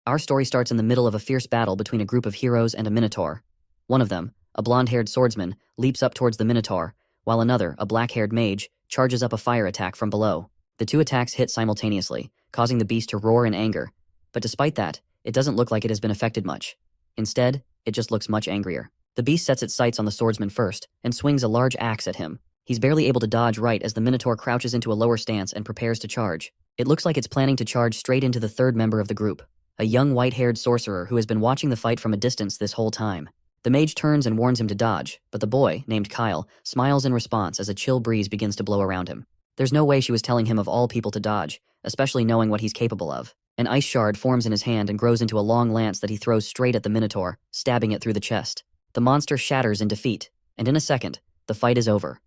Our story starts in the middle of a fierce battle between a group of heroes and a minotaur. One of them, a blonde-haired swordsman, leaps up towards the minotaur, while another, a black-haired mage, charges up a fire attack from below. The two attacks hit simultaneously, causing the beast to roar in anger. But despite that, it doesn't look like it has been affected much. Instead, it just looks much angrier. The beast sets its sights on the swordsman first, and swings a large axe at him. He's barely able to dodge right as the minotaur crouches into a lower stance and prepares to charge. It looks like it's planning to charge straight into the third member of the group, a young white-haired sorcerer who has been watching the fight from a distance this whole time. The mage turns and warns him to dodge, but the boy, named Kyle, smiles in response as a chill breeze begins to blow around him. There's no way she was telling him of all people to dodge, especially knowing what he's capable of. An ice shard forms in his hand and grows into a long lance that he throws straight at the minotaur, stabbing it through the chest. The monster shatters in defeat, and in a second, the fight is over.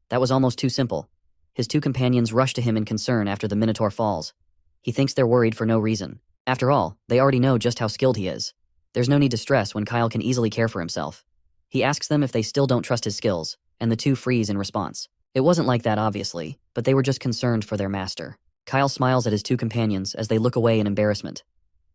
That was almost too simple. His two companions rush to him in concern after the minotaur falls. He thinks they're worried for no reason. After all, they already know just how skilled he is. There's no need to stress when Kyle can easily care for himself. He asks them if they still don't trust his skills, and the two freeze in response. It wasn't like that, obviously, but they were just concerned for their master. Kyle smiles at his two companions as they look away in embarrassment.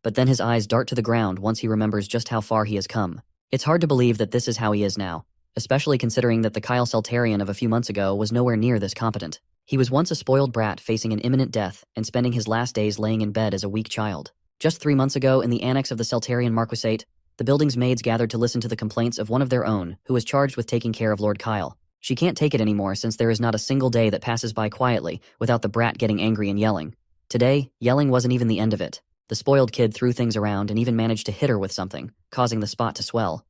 But then his eyes dart to the ground once he remembers just how far he has come. It's hard to believe that this is how he is now, especially considering that the Kyle Saltarian of a few months ago was nowhere near this competent. He was once a spoiled brat facing an imminent death and spending his last days laying in bed as a weak child. Just 3 months ago, in the annex of the Saltarian Marquisate, the building's maids gathered to listen to the complaints of one of their own who was charged with taking care of Lord Kyle. She can't take it anymore since there is not a single day that passes by quietly without the brat getting angry and yelling. Today, yelling wasn't even the end of it. The spoiled kid threw things around and even managed to hit her with something, causing the spot to swell.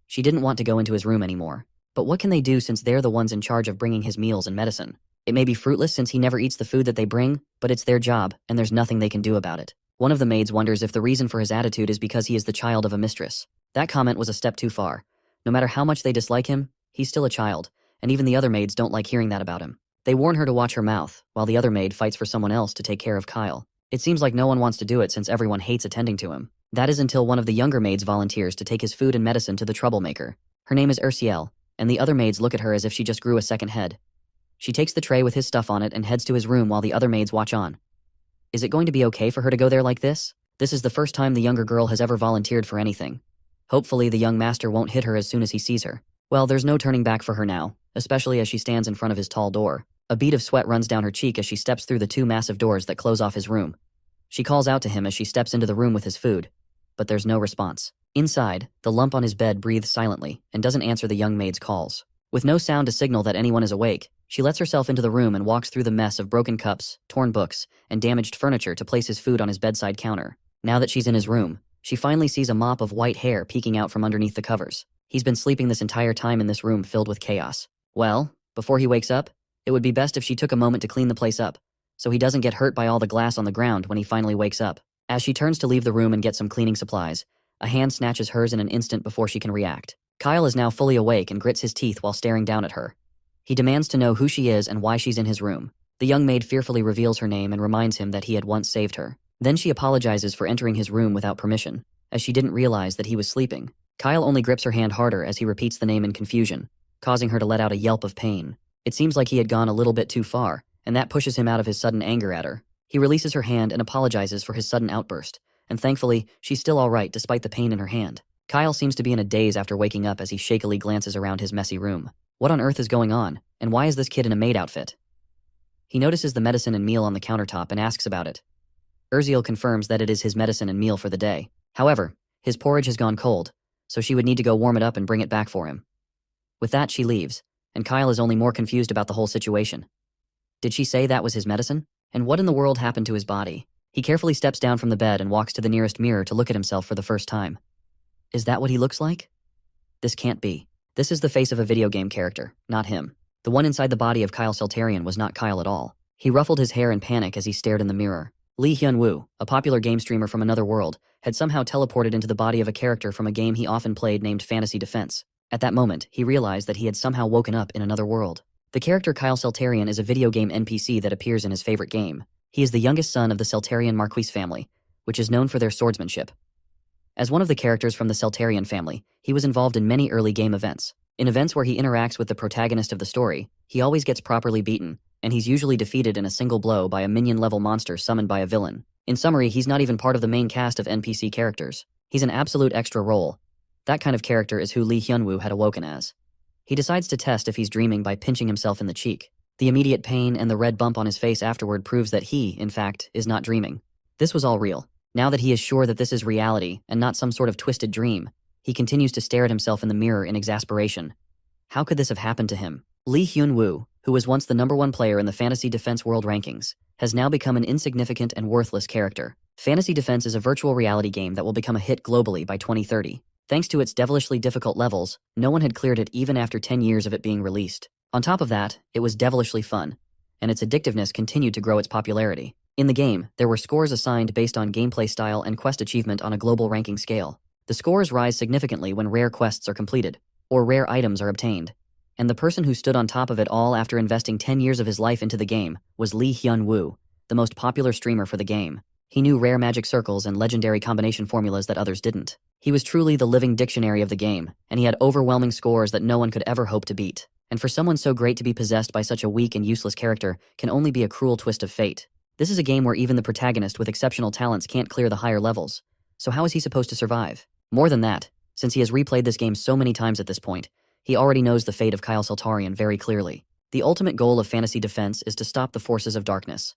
She didn't want to go into his room anymore. But what can they do since they're the ones in charge of bringing his meals and medicine? It may be fruitless since he never eats the food that they bring, but it's their job, and there's nothing they can do about it. One of the maids wonders if the reason for his attitude is because he is the child of a mistress. That comment was a step too far. No matter how much they dislike him, he's still a child, and even the other maids don't like hearing that about him. They warn her to watch her mouth, while the other maid fights for someone else to take care of Kyle. It seems like no one wants to do it since everyone hates attending to him. That is until one of the younger maids volunteers to take his food and medicine to the troublemaker. Her name is Ursiel, and the other maids look at her as if she just grew a second head. She takes the tray with his stuff on it and heads to his room while the other maids watch on. Is it going to be okay for her to go there like this? This is the first time the younger girl has ever volunteered for anything. Hopefully the young master won't hit her as soon as he sees her. Well, there's no turning back for her now, especially as she stands in front of his tall door. A bead of sweat runs down her cheek as she steps through the 2 massive doors that close off his room. She calls out to him as she steps into the room with his food, but there's no response. Inside, the lump on his bed breathes silently and doesn't answer the young maid's calls. With no sound to signal that anyone is awake, she lets herself into the room and walks through the mess of broken cups, torn books, and damaged furniture to place his food on his bedside counter. Now that she's in his room, she finally sees a mop of white hair peeking out from underneath the covers. He's been sleeping this entire time in this room filled with chaos. Well, before he wakes up, it would be best if she took a moment to clean the place up, so he doesn't get hurt by all the glass on the ground when he finally wakes up. As she turns to leave the room and get some cleaning supplies, a hand snatches hers in an instant before she can react. Kyle is now fully awake and grits his teeth while staring down at her. He demands to know who she is and why she's in his room. The young maid fearfully reveals her name and reminds him that he had once saved her. Then she apologizes for entering his room without permission, as she didn't realize that he was sleeping. Kyle only grips her hand harder as he repeats the name in confusion, causing her to let out a yelp of pain. It seems like he had gone a little bit too far, and that pushes him out of his sudden anger at her. He releases her hand and apologizes for his sudden outburst, and thankfully, she's still all right despite the pain in her hand. Kyle seems to be in a daze after waking up as he shakily glances around his messy room. What on earth is going on, and why is this kid in a maid outfit? He notices the medicine and meal on the countertop and asks about it. Urziel confirms that it is his medicine and meal for the day. However, his porridge has gone cold, so she would need to go warm it up and bring it back for him. With that, she leaves, and Kyle is only more confused about the whole situation. Did she say that was his medicine? And what in the world happened to his body? He carefully steps down from the bed and walks to the nearest mirror to look at himself for the first time. Is that what he looks like? This can't be. This is the face of a video game character, not him. The one inside the body of Kyle Saltarian was not Kyle at all. He ruffled his hair in panic as he stared in the mirror. Lee Hyun-woo, a popular game streamer from another world, had somehow teleported into the body of a character from a game he often played named Fantasy Defense. At that moment, he realized that he had somehow woken up in another world. The character Kyle Saltarian is a video game NPC that appears in his favorite game. He is the youngest son of the Saltarian Marquis family, which is known for their swordsmanship. As one of the characters from the Saltarian family, he was involved in many early game events. In events where he interacts with the protagonist of the story, he always gets properly beaten, and he's usually defeated in a single blow by a minion-level monster summoned by a villain. In summary, he's not even part of the main cast of NPC characters. He's an absolute extra role. That kind of character is who Lee Hyunwoo had awoken as. He decides to test if he's dreaming by pinching himself in the cheek. The immediate pain and the red bump on his face afterward proves that he, in fact, is not dreaming. This was all real. Now that he is sure that this is reality and not some sort of twisted dream, he continues to stare at himself in the mirror in exasperation. How could this have happened to him? Lee Hyunwoo, who was once the #1 player in the Fantasy Defense World Rankings, has now become an insignificant and worthless character. Fantasy Defense is a virtual reality game that will become a hit globally by 2030. Thanks to its devilishly difficult levels, no one had cleared it even after 10 years of it being released. On top of that, it was devilishly fun, and its addictiveness continued to grow its popularity. In the game, there were scores assigned based on gameplay style and quest achievement on a global ranking scale. The scores rise significantly when rare quests are completed, or rare items are obtained. And the person who stood on top of it all after investing 10 years of his life into the game was Lee Hyunwoo, the most popular streamer for the game. He knew rare magic circles and legendary combination formulas that others didn't. He was truly the living dictionary of the game, and he had overwhelming scores that no one could ever hope to beat. And for someone so great to be possessed by such a weak and useless character can only be a cruel twist of fate. This is a game where even the protagonist with exceptional talents can't clear the higher levels. So how is he supposed to survive? More than that, since he has replayed this game so many times at this point, he already knows the fate of Kyle Saltarian very clearly. The ultimate goal of Fantasy Defense is to stop the forces of darkness.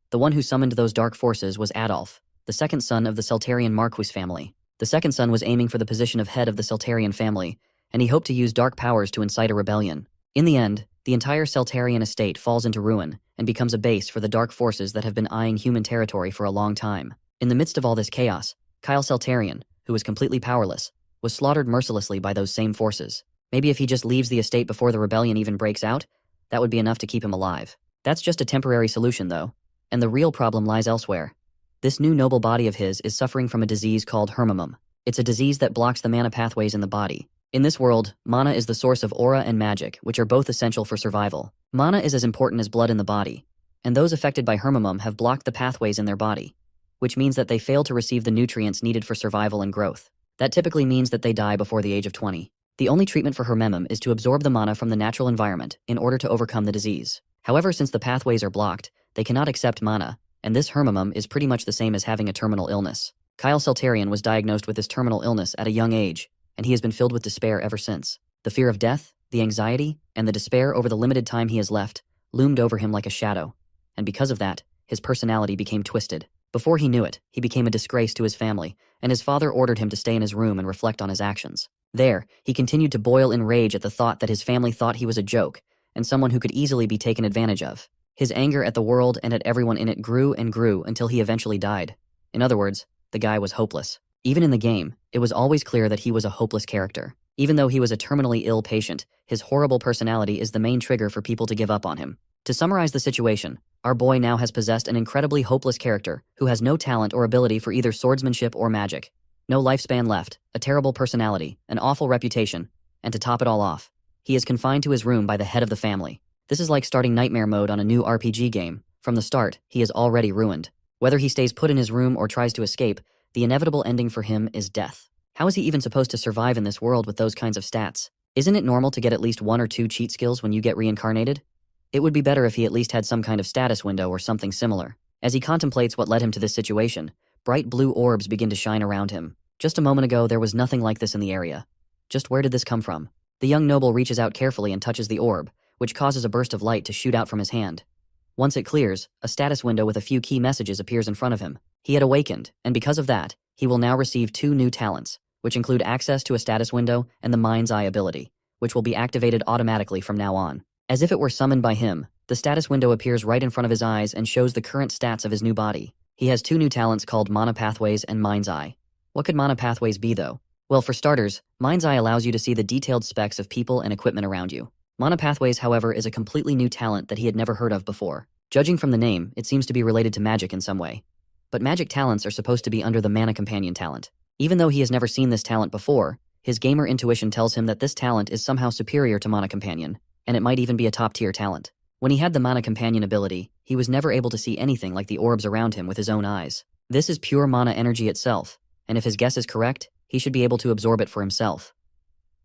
The one who summoned those dark forces was Adolf, the second son of the Saltarian Marquis family. The second son was aiming for the position of head of the Saltarian family, and he hoped to use dark powers to incite a rebellion. In the end, the entire Saltarian estate falls into ruin and becomes a base for the dark forces that have been eyeing human territory for a long time. In the midst of all this chaos, Kyle Saltarian, who was completely powerless, was slaughtered mercilessly by those same forces. Maybe if he just leaves the estate before the rebellion even breaks out, that would be enough to keep him alive. That's just a temporary solution, though, and the real problem lies elsewhere. This new noble body of his is suffering from a disease called hermimum. It's a disease that blocks the mana pathways in the body. In this world, mana is the source of aura and magic, which are both essential for survival. Mana is as important as blood in the body, and those affected by hermimum have blocked the pathways in their body, which means that they fail to receive the nutrients needed for survival and growth. That typically means that they die before the age of 20. The only treatment for hermimum is to absorb the mana from the natural environment in order to overcome the disease. However, since the pathways are blocked, they cannot accept mana, and this hermimum is pretty much the same as having a terminal illness. Kyle Saltarian was diagnosed with this terminal illness at a young age, and he has been filled with despair ever since. The fear of death, the anxiety, and the despair over the limited time he has left loomed over him like a shadow, and because of that, his personality became twisted. Before he knew it, he became a disgrace to his family, and his father ordered him to stay in his room and reflect on his actions. There, he continued to boil in rage at the thought that his family thought he was a joke, and someone who could easily be taken advantage of. His anger at the world and at everyone in it grew and grew until he eventually died. In other words, the guy was hopeless. Even in the game, it was always clear that he was a hopeless character. Even though he was a terminally ill patient, his horrible personality is the main trigger for people to give up on him. To summarize the situation, our boy now has possessed an incredibly hopeless character who has no talent or ability for either swordsmanship or magic. No lifespan left, a terrible personality, an awful reputation, and to top it all off, he is confined to his room by the head of the family. This is like starting nightmare mode on a new RPG game. From the start, he is already ruined. Whether he stays put in his room or tries to escape, the inevitable ending for him is death. How is he even supposed to survive in this world with those kinds of stats? Isn't it normal to get at least 1 or 2 cheat skills when you get reincarnated? It would be better if he at least had some kind of status window or something similar. As he contemplates what led him to this situation, bright blue orbs begin to shine around him. Just a moment ago, there was nothing like this in the area. Just where did this come from? The young noble reaches out carefully and touches the orb, which causes a burst of light to shoot out from his hand. Once it clears, a status window with a few key messages appears in front of him. He had awakened, and because of that, he will now receive 2 new talents, which include access to a status window and the Mind's Eye ability, which will be activated automatically from now on. As if it were summoned by him, the status window appears right in front of his eyes and shows the current stats of his new body. He has 2 new talents called Mana Pathways and Mind's Eye. What could Mana Pathways be, though? Well, for starters, Mind's Eye allows you to see the detailed specs of people and equipment around you. Mana Pathways, however, is a completely new talent that he had never heard of before. Judging from the name, it seems to be related to magic in some way. But magic talents are supposed to be under the Mana Companion talent. Even though he has never seen this talent before, his gamer intuition tells him that this talent is somehow superior to Mana Companion, and it might even be a top-tier talent. When he had the Mana Companion ability, he was never able to see anything like the orbs around him with his own eyes. This is pure mana energy itself, and if his guess is correct, he should be able to absorb it for himself.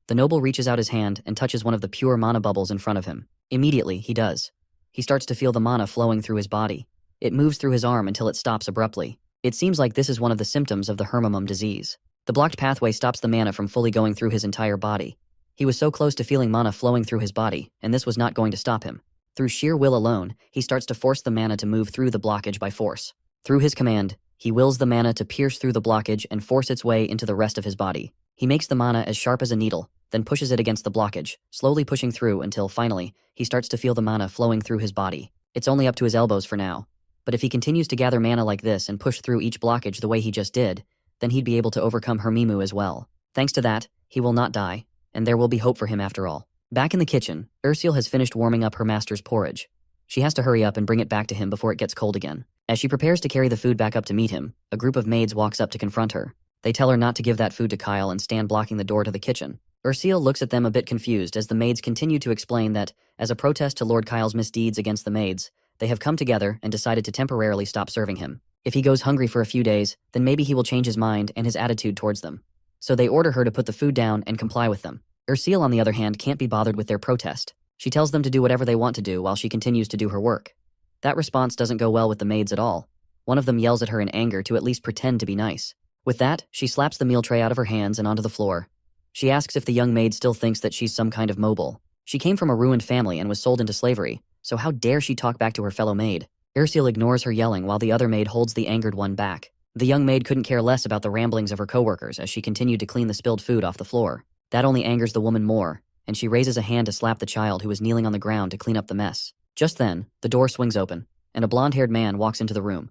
The noble reaches out his hand and touches one of the pure mana bubbles in front of him. Immediately, he does. He starts to feel the mana flowing through his body. It moves through his arm until it stops abruptly. It seems like this is one of the symptoms of the Hermamum disease. The blocked pathway stops the mana from fully going through his entire body. He was so close to feeling mana flowing through his body, and this was not going to stop him. Through sheer will alone, he starts to force the mana to move through the blockage by force. Through his command, he wills the mana to pierce through the blockage and force its way into the rest of his body. He makes the mana as sharp as a needle, then pushes it against the blockage, slowly pushing through until, finally, he starts to feel the mana flowing through his body. It's only up to his elbows for now. But if he continues to gather mana like this and push through each blockage the way he just did, then he'd be able to overcome Hermimu as well. Thanks to that, he will not die, and there will be hope for him after all. Back in the kitchen, Ursule has finished warming up her master's porridge. She has to hurry up and bring it back to him before it gets cold again. As she prepares to carry the food back up to meet him, a group of maids walks up to confront her. They tell her not to give that food to Kyle and stand blocking the door to the kitchen. Ursule looks at them a bit confused as the maids continue to explain that, as a protest to Lord Kyle's misdeeds against the maids, they have come together and decided to temporarily stop serving him. If he goes hungry for a few days, then maybe he will change his mind and his attitude towards them. So they order her to put the food down and comply with them. Ursule, on the other hand, can't be bothered with their protest. She tells them to do whatever they want to do while she continues to do her work. That response doesn't go well with the maids at all. One of them yells at her in anger to at least pretend to be nice. With that, she slaps the meal tray out of her hands and onto the floor. She asks if the young maid still thinks that she's some kind of mobile. She came from a ruined family and was sold into slavery, so how dare she talk back to her fellow maid? Ursule ignores her yelling while the other maid holds the angered one back. The young maid couldn't care less about the ramblings of her coworkers as she continued to clean the spilled food off the floor. That only angers the woman more, and she raises a hand to slap the child who was kneeling on the ground to clean up the mess. Just then, the door swings open, and a blonde-haired man walks into the room.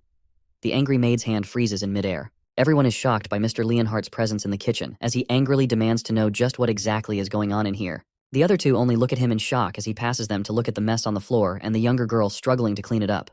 The angry maid's hand freezes in midair. Everyone is shocked by Mr. Leonhardt's presence in the kitchen as he angrily demands to know just what exactly is going on in here. The other two only look at him in shock as he passes them to look at the mess on the floor and the younger girl struggling to clean it up.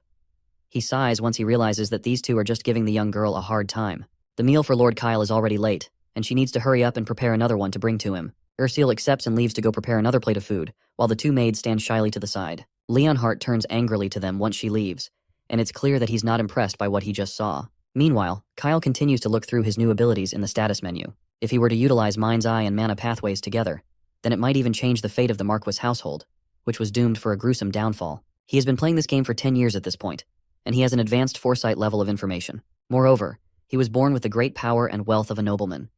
He sighs once he realizes that these two are just giving the young girl a hard time. The meal for Lord Kyle is already late, and she needs to hurry up and prepare another one to bring to him. Ursule accepts and leaves to go prepare another plate of food, while the two maids stand shyly to the side. Leonhardt turns angrily to them once she leaves, and it's clear that he's not impressed by what he just saw. Meanwhile, Kyle continues to look through his new abilities in the status menu. If he were to utilize Mind's Eye and Mana Pathways together, then it might even change the fate of the Marquis household, which was doomed for a gruesome downfall. He has been playing this game for 10 years at this point, and he has an advanced foresight level of information. Moreover, he was born with the great power and wealth of a nobleman.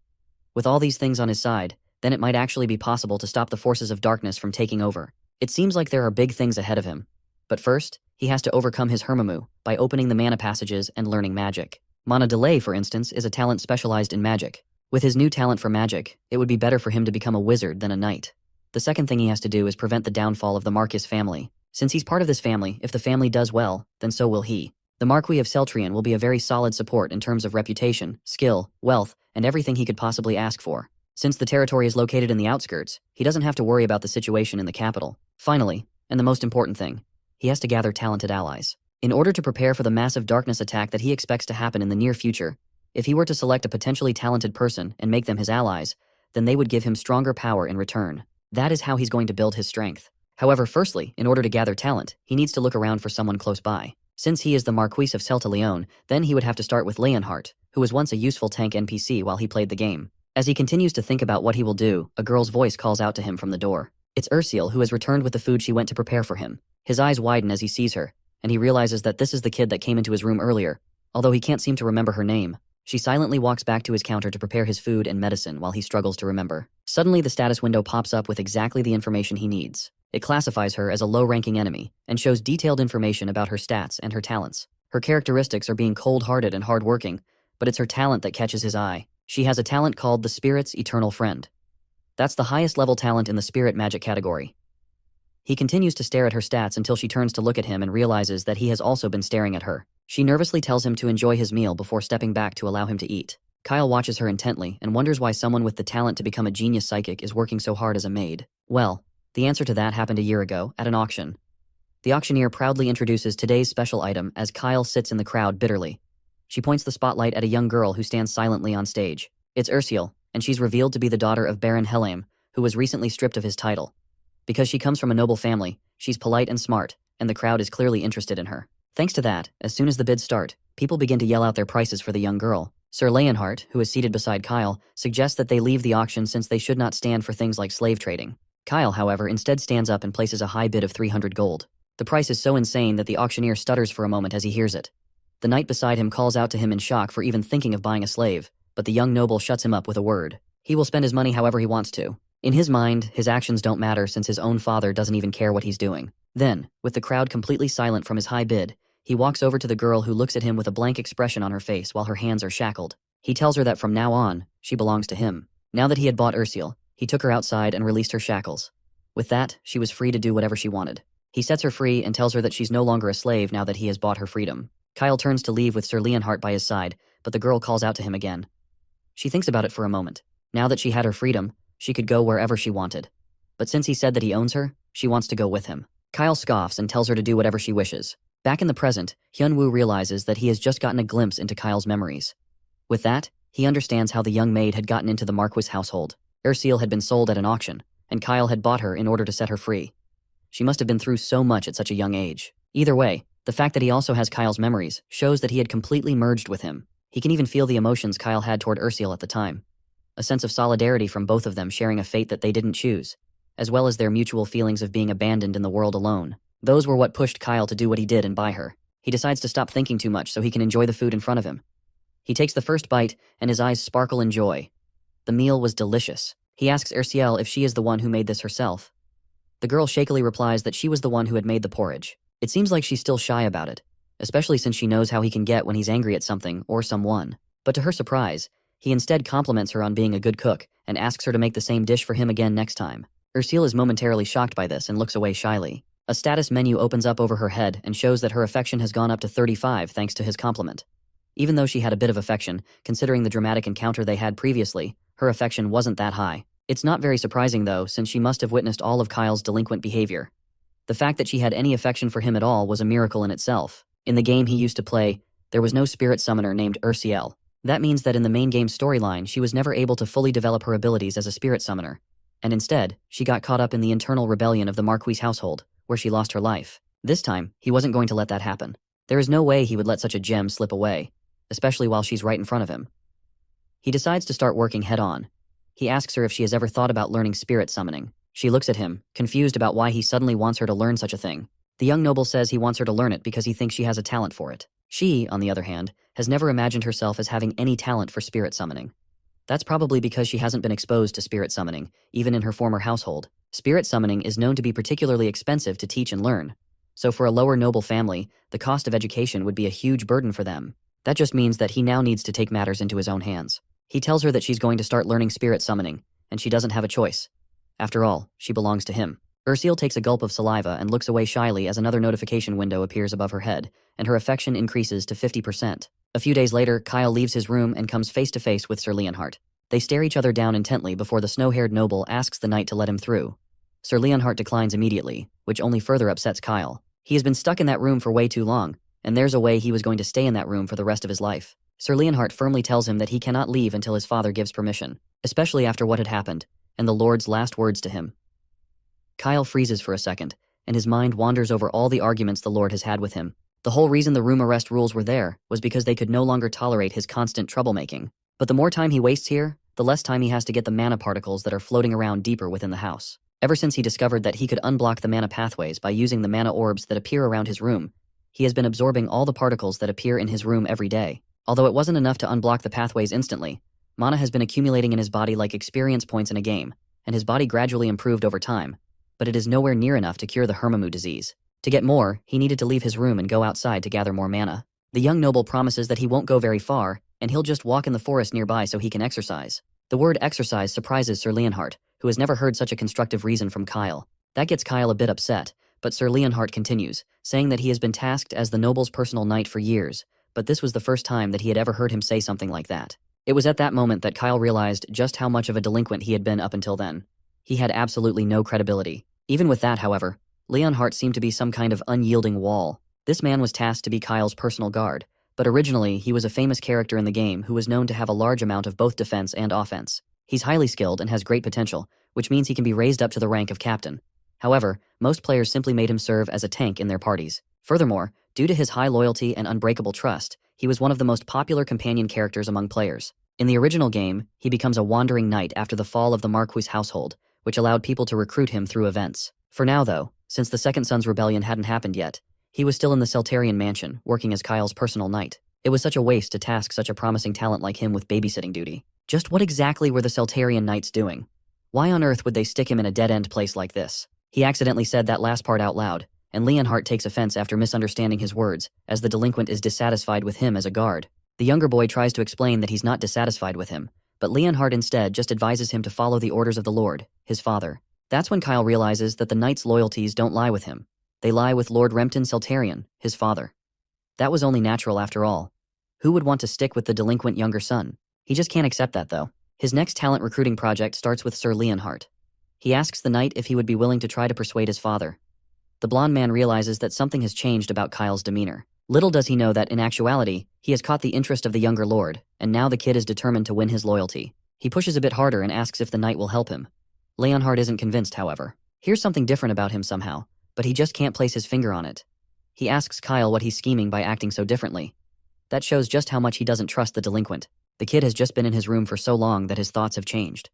With all these things on his side, then it might actually be possible to stop the forces of darkness from taking over. It seems like there are big things ahead of him. But first, he has to overcome his Hermimu by opening the mana passages and learning magic. Mana Delay, for instance, is a talent specialized in magic. With his new talent for magic, it would be better for him to become a wizard than a knight. The second thing he has to do is prevent the downfall of the Marquis family. Since he's part of this family, if the family does well, then so will he. The Marquis of Stricken will be a very solid support in terms of reputation, skill, wealth, and everything he could possibly ask for. Since the territory is located in the outskirts, he doesn't have to worry about the situation in the capital. Finally, and the most important thing, he has to gather talented allies. In order to prepare for the massive darkness attack that he expects to happen in the near future, if he were to select a potentially talented person and make them his allies, then they would give him stronger power in return. That is how he's going to build his strength. However, firstly, in order to gather talent, he needs to look around for someone close by. Since he is the Marquis of Celta Leon, then he would have to start with Leonhardt, who was once a useful tank NPC while he played the game. As he continues to think about what he will do, a girl's voice calls out to him from the door. It's Ursule, who has returned with the food she went to prepare for him. His eyes widen as he sees her, and he realizes that this is the kid that came into his room earlier, although he can't seem to remember her name. She silently walks back to his counter to prepare his food and medicine while he struggles to remember. Suddenly, the status window pops up with exactly the information he needs. It classifies her as a low-ranking enemy and shows detailed information about her stats and her talents. Her characteristics are being cold-hearted and hard-working, but it's her talent that catches his eye. She has a talent called the Spirit's Eternal Friend. That's the highest level talent in the spirit magic category. He continues to stare at her stats until she turns to look at him and realizes that he has also been staring at her. She nervously tells him to enjoy his meal before stepping back to allow him to eat. Kyle watches her intently and wonders why someone with the talent to become a genius psychic is working so hard as a maid. Well, the answer to that happened a year ago, at an auction. The auctioneer proudly introduces today's special item as Kyle sits in the crowd bitterly. She points the spotlight at a young girl who stands silently on stage. It's Ursule, and she's revealed to be the daughter of Baron Helheim, who was recently stripped of his title. Because she comes from a noble family, she's polite and smart, and the crowd is clearly interested in her. Thanks to that, as soon as the bids start, people begin to yell out their prices for the young girl. Sir Leonhardt, who is seated beside Kyle, suggests that they leave the auction since they should not stand for things like slave trading. Kyle, however, instead stands up and places a high bid of 300 gold. The price is so insane that the auctioneer stutters for a moment as he hears it. The knight beside him calls out to him in shock for even thinking of buying a slave, but the young noble shuts him up with a word. He will spend his money however he wants to. In his mind, his actions don't matter since his own father doesn't even care what he's doing. Then, with the crowd completely silent from his high bid, he walks over to the girl who looks at him with a blank expression on her face while her hands are shackled. He tells her that from now on, she belongs to him. Now that he had bought Ursule, he took her outside and released her shackles. With that, she was free to do whatever she wanted. He sets her free and tells her that she's no longer a slave now that he has bought her freedom. Kyle turns to leave with Sir Leonhart by his side, but the girl calls out to him again. She thinks about it for a moment. Now that she had her freedom, she could go wherever she wanted. But since he said that he owns her, she wants to go with him. Kyle scoffs and tells her to do whatever she wishes. Back in the present, Hyunwoo realizes that he has just gotten a glimpse into Kyle's memories. With that, he understands how the young maid had gotten into the Marquis household. Ursule had been sold at an auction, and Kyle had bought her in order to set her free. She must have been through so much at such a young age. Either way, the fact that he also has Kyle's memories shows that he had completely merged with him. He can even feel the emotions Kyle had toward Ursule at the time. A sense of solidarity from both of them sharing a fate that they didn't choose, as well as their mutual feelings of being abandoned in the world alone. Those were what pushed Kyle to do what he did and buy her. He decides to stop thinking too much so he can enjoy the food in front of him. He takes the first bite, and his eyes sparkle in joy. The meal was delicious. He asks Ursule if she is the one who made this herself. The girl shakily replies that she was the one who had made the porridge. It seems like she's still shy about it, especially since she knows how he can get when he's angry at something or someone. But to her surprise, he instead compliments her on being a good cook and asks her to make the same dish for him again next time. Ursule is momentarily shocked by this and looks away shyly. A status menu opens up over her head and shows that her affection has gone up to 35 thanks to his compliment. Even though she had a bit of affection, considering the dramatic encounter they had previously, her affection wasn't that high. It's not very surprising though, since she must have witnessed all of Kyle's delinquent behavior. The fact that she had any affection for him at all was a miracle in itself. In the game he used to play, there was no spirit summoner named Ursule. That means that in the main game storyline, she was never able to fully develop her abilities as a spirit summoner. And instead, she got caught up in the internal rebellion of the Marquis household, where she lost her life. This time, he wasn't going to let that happen. There is no way he would let such a gem slip away, especially while she's right in front of him. He decides to start working head-on. He asks her if she has ever thought about learning spirit summoning. She looks at him, confused about why he suddenly wants her to learn such a thing. The young noble says he wants her to learn it because he thinks she has a talent for it. She, on the other hand, has never imagined herself as having any talent for spirit summoning. That's probably because she hasn't been exposed to spirit summoning, even in her former household. Spirit summoning is known to be particularly expensive to teach and learn. So for a lower noble family, the cost of education would be a huge burden for them. That just means that he now needs to take matters into his own hands. He tells her that she's going to start learning spirit summoning, and she doesn't have a choice. After all, she belongs to him. Ursule takes a gulp of saliva and looks away shyly as another notification window appears above her head, and her affection increases to 50%. A few days later, Kyle leaves his room and comes face to face with Sir Leonhart. They stare each other down intently before the snow-haired noble asks the knight to let him through. Sir Leonhart declines immediately, which only further upsets Kyle. He has been stuck in that room for way too long, and there's a way he was going to stay in that room for the rest of his life. Sir Leonhart firmly tells him that he cannot leave until his father gives permission, especially after what had happened, and the Lord's last words to him. Kyle freezes for a second, and his mind wanders over all the arguments the Lord has had with him. The whole reason the room arrest rules were there was because they could no longer tolerate his constant troublemaking. But the more time he wastes here, the less time he has to get the mana particles that are floating around deeper within the house. Ever since he discovered that he could unblock the mana pathways by using the mana orbs that appear around his room, he has been absorbing all the particles that appear in his room every day. Although it wasn't enough to unblock the pathways instantly, mana has been accumulating in his body like experience points in a game, and his body gradually improved over time, but it is nowhere near enough to cure the Hermamu disease. To get more, he needed to leave his room and go outside to gather more mana. The young noble promises that he won't go very far, and he'll just walk in the forest nearby so he can exercise. The word exercise surprises Sir Leonhart, who has never heard such a constructive reason from Kyle. That gets Kyle a bit upset, but Sir Leonhart continues, saying that he has been tasked as the noble's personal knight for years, but this was the first time that he had ever heard him say something like that. It was at that moment that Kyle realized just how much of a delinquent he had been up until then. He had absolutely no credibility. Even with that, however, Leonhart seemed to be some kind of unyielding wall. This man was tasked to be Kyle's personal guard, but originally he was a famous character in the game who was known to have a large amount of both defense and offense. He's highly skilled and has great potential, which means he can be raised up to the rank of captain. However, most players simply made him serve as a tank in their parties. Furthermore, due to his high loyalty and unbreakable trust, he was one of the most popular companion characters among players. In the original game, he becomes a wandering knight after the fall of the Marquis household, which allowed people to recruit him through events. For now though, since the Second Son's rebellion hadn't happened yet, He was still in the Seltarian mansion, working as Kyle's personal knight. It was such a waste to task such a promising talent like him with babysitting duty. Just what exactly were the Seltarian knights doing? Why on earth would they stick him in a dead-end place like this? He accidentally said that last part out loud, and Leonhardt takes offense after misunderstanding his words, as the delinquent is dissatisfied with him as a guard. The younger boy tries to explain that he's not dissatisfied with him, but Leonhardt instead just advises him to follow the orders of the Lord, his father. That's when Kyle realizes that the knight's loyalties don't lie with him. They lie with Lord Rempton Seltarian, his father. That was only natural after all. Who would want to stick with the delinquent younger son? He just can't accept that though. His next talent recruiting project starts with Sir Leonhardt. He asks the knight if he would be willing to try to persuade his father. The blonde man realizes that something has changed about Kyle's demeanor. Little does he know that, in actuality, he has caught the interest of the younger lord, and now the kid is determined to win his loyalty. He pushes a bit harder and asks if the knight will help him. Leonhardt isn't convinced, however. Here's something different about him somehow, but he just can't place his finger on it. He asks Kyle what he's scheming by acting so differently. That shows just how much he doesn't trust the delinquent. The kid has just been in his room for so long that his thoughts have changed.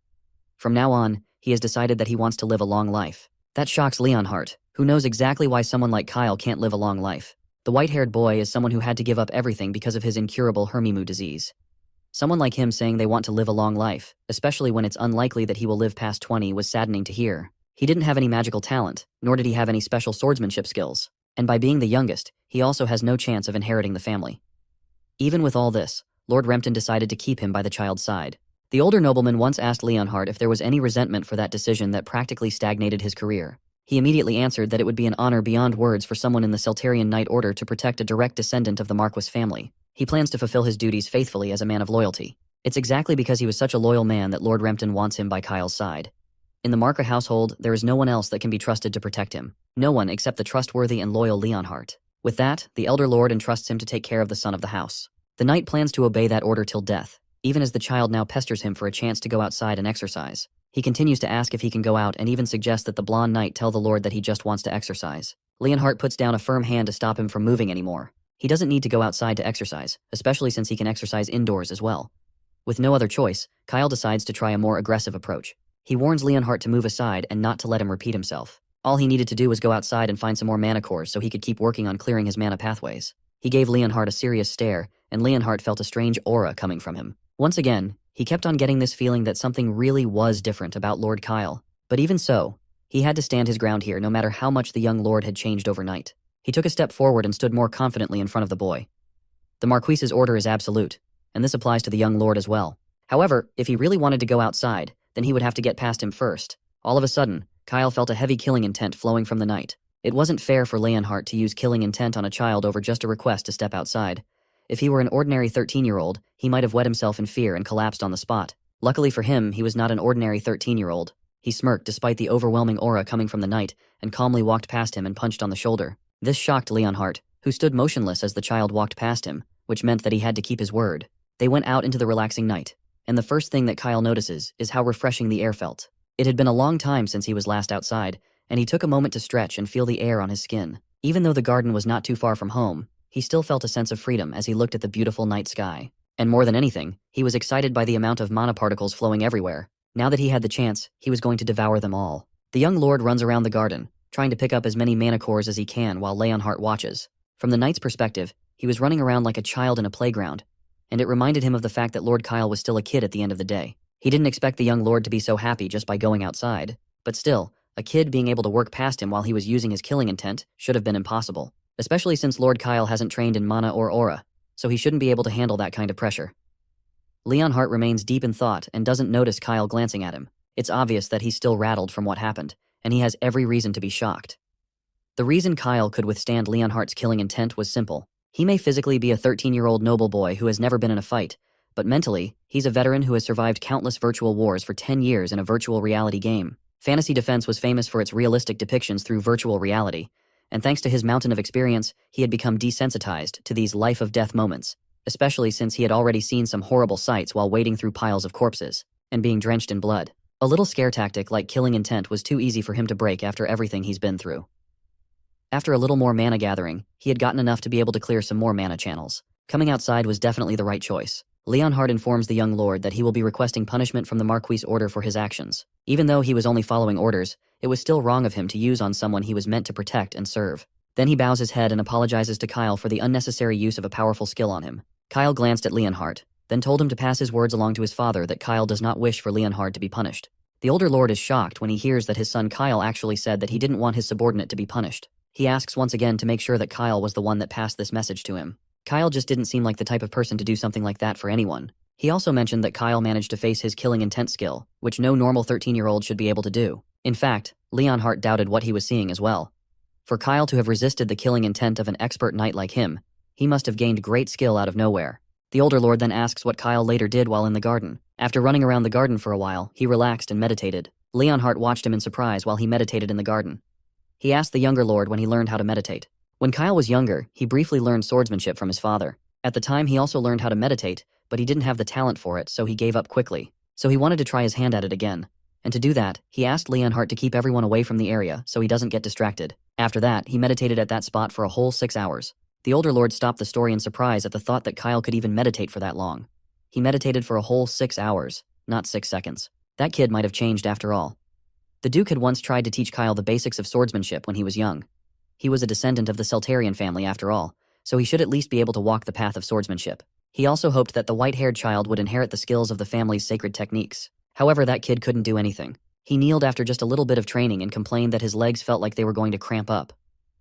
From now on, he has decided that he wants to live a long life. That shocks Leonhardt, who knows exactly why someone like Kyle can't live a long life. The white-haired boy is someone who had to give up everything because of his incurable Hermimu disease. Someone like him saying they want to live a long life, especially when it's unlikely that he will live past 20, was saddening to hear. He didn't have any magical talent, nor did he have any special swordsmanship skills, and by being the youngest, he also has no chance of inheriting the family. Even with all this, Lord Rempton decided to keep him by the child's side. The older nobleman once asked Leonhardt if there was any resentment for that decision that practically stagnated his career. He immediately answered that it would be an honor beyond words for someone in the Seltarian Knight Order to protect a direct descendant of the Marquis family. He plans to fulfill his duties faithfully as a man of loyalty. It's exactly because he was such a loyal man that Lord Rempton wants him by Kyle's side. In the Marca household, there is no one else that can be trusted to protect him. No one except the trustworthy and loyal Leonhardt. With that, the elder lord entrusts him to take care of the son of the house. The knight plans to obey that order till death, even as the child now pesters him for a chance to go outside and exercise. He continues to ask if he can go out and even suggests that the blonde knight tell the lord that he just wants to exercise. Leonhardt puts down a firm hand to stop him from moving anymore. He doesn't need to go outside to exercise, especially since he can exercise indoors as well. With no other choice, Kyle decides to try a more aggressive approach. He warns Leonhardt to move aside and not to let him repeat himself. All he needed to do was go outside and find some more mana cores so he could keep working on clearing his mana pathways. He gave Leonhardt a serious stare, and Leonhardt felt a strange aura coming from him. Once again, he kept on getting this feeling that something really was different about Lord Kyle. But even so, he had to stand his ground here no matter how much the young lord had changed overnight. He took a step forward and stood more confidently in front of the boy. The Marquis's order is absolute, and this applies to the young lord as well. However, if he really wanted to go outside, then he would have to get past him first. All of a sudden, Kyle felt a heavy killing intent flowing from the knight. It wasn't fair for Leonhardt to use killing intent on a child over just a request to step outside. If he were an ordinary 13-year-old, he might have wet himself in fear and collapsed on the spot. Luckily for him, he was not an ordinary 13-year-old. He smirked despite the overwhelming aura coming from the knight and calmly walked past him and punched on the shoulder. This shocked Leonhardt, who stood motionless as the child walked past him, which meant that he had to keep his word. They went out into the relaxing night, and the first thing that Kyle notices is how refreshing the air felt. It had been a long time since he was last outside, and he took a moment to stretch and feel the air on his skin. Even though the garden was not too far from home, he still felt a sense of freedom as he looked at the beautiful night sky. And more than anything, he was excited by the amount of mana particles flowing everywhere. Now that he had the chance, he was going to devour them all. The young lord runs around the garden, trying to pick up as many mana cores as he can while Leonhardt watches. From the knight's perspective, he was running around like a child in a playground, and it reminded him of the fact that Lord Kyle was still a kid at the end of the day. He didn't expect the young lord to be so happy just by going outside, but still, a kid being able to work past him while he was using his killing intent should have been impossible. Especially since Lord Kyle hasn't trained in mana or aura, so he shouldn't be able to handle that kind of pressure. Leonhardt remains deep in thought and doesn't notice Kyle glancing at him. It's obvious that he's still rattled from what happened, and he has every reason to be shocked. The reason Kyle could withstand Leonhardt's killing intent was simple. He may physically be a 13-year-old noble boy who has never been in a fight, but mentally, he's a veteran who has survived countless virtual wars for 10 years in a virtual reality game. Fantasy Defense was famous for its realistic depictions through virtual reality, and thanks to his mountain of experience, he had become desensitized to these life-of-death moments, especially since he had already seen some horrible sights while wading through piles of corpses and being drenched in blood. A little scare tactic like killing intent was too easy for him to break after everything he's been through. After a little more mana gathering, he had gotten enough to be able to clear some more mana channels. Coming outside was definitely the right choice. Leonhardt informs the young lord that he will be requesting punishment from the Marquis' order for his actions. Even though he was only following orders, it was still wrong of him to use on someone he was meant to protect and serve. Then he bows his head and apologizes to Kyle for the unnecessary use of a powerful skill on him. Kyle glanced at Leonhardt, then told him to pass his words along to his father that Kyle does not wish for Leonhardt to be punished. The older lord is shocked when he hears that his son Kyle actually said that he didn't want his subordinate to be punished. He asks once again to make sure that Kyle was the one that passed this message to him. Kyle just didn't seem like the type of person to do something like that for anyone. He also mentioned that Kyle managed to face his killing intent skill, which no normal 13-year-old should be able to do. In fact, Leonhardt doubted what he was seeing as well. For Kyle to have resisted the killing intent of an expert knight like him, he must have gained great skill out of nowhere. The older lord then asks what Kyle later did while in the garden. After running around the garden for a while, he relaxed and meditated. Leonhardt watched him in surprise while he meditated in the garden. He asked the younger lord when he learned how to meditate. When Kyle was younger, he briefly learned swordsmanship from his father. At the time, he also learned how to meditate, but he didn't have the talent for it, so he gave up quickly. So he wanted to try his hand at it again. And to do that, he asked Leonhardt to keep everyone away from the area so he doesn't get distracted. After that, he meditated at that spot for a whole 6 hours. The older lord stopped the story in surprise at the thought that Kyle could even meditate for that long. He meditated for a whole 6 hours, not 6 seconds. That kid might have changed after all. The Duke had once tried to teach Kyle the basics of swordsmanship when he was young. He was a descendant of the Celtarian family after all, so he should at least be able to walk the path of swordsmanship. He also hoped that the white-haired child would inherit the skills of the family's sacred techniques. However, that kid couldn't do anything. He kneeled after just a little bit of training and complained that his legs felt like they were going to cramp up.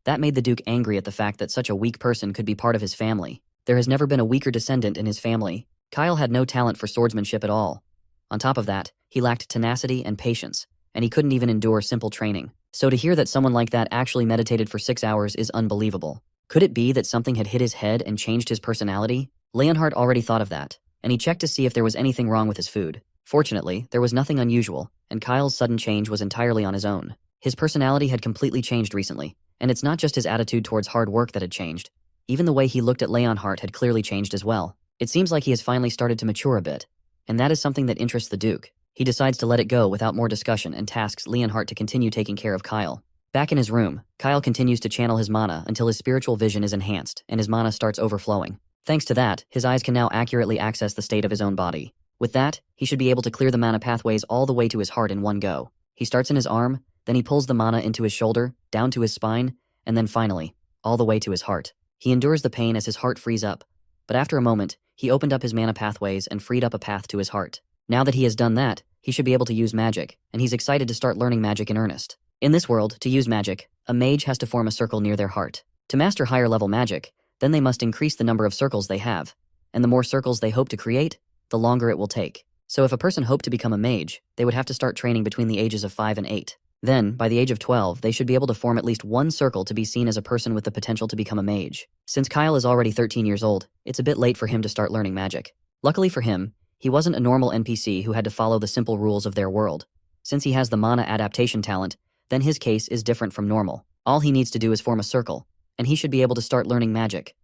That made the Duke angry at the fact that such a weak person could be part of his family. There has never been a weaker descendant in his family. Kyle had no talent for swordsmanship at all. On top of that, he lacked tenacity and patience, and he couldn't even endure simple training. So to hear that someone like that actually meditated for 6 hours is unbelievable. Could it be that something had hit his head and changed his personality? Leonhardt already thought of that, and he checked to see if there was anything wrong with his food. Fortunately, there was nothing unusual, and Kyle's sudden change was entirely on his own. His personality had completely changed recently, and it's not just his attitude towards hard work that had changed. Even the way he looked at Leonhardt had clearly changed as well. It seems like he has finally started to mature a bit, and that is something that interests the Duke. He decides to let it go without more discussion and tasks Leonhardt to continue taking care of Kyle. Back in his room, Kyle continues to channel his mana until his spiritual vision is enhanced and his mana starts overflowing. Thanks to that, his eyes can now accurately access the state of his own body. With that, he should be able to clear the mana pathways all the way to his heart in one go. He starts in his arm, then he pulls the mana into his shoulder, down to his spine, and then finally, all the way to his heart. He endures the pain as his heart frees up, but after a moment, he opened up his mana pathways and freed up a path to his heart. Now that he has done that, he should be able to use magic, and he's excited to start learning magic in earnest. In this world, to use magic, a mage has to form a circle near their heart. To master higher level magic, then they must increase the number of circles they have, and the more circles they hope to create, the longer it will take. So if a person hoped to become a mage, they would have to start training between the ages of 5 and 8. Then, by the age of 12, they should be able to form at least one circle to be seen as a person with the potential to become a mage. Since Kyle is already 13 years old, it's a bit late for him to start learning magic. Luckily for him, he wasn't a normal NPC who had to follow the simple rules of their world. Since he has the mana adaptation talent, then his case is different from normal. All he needs to do is form a circle, and he should be able to start learning magic.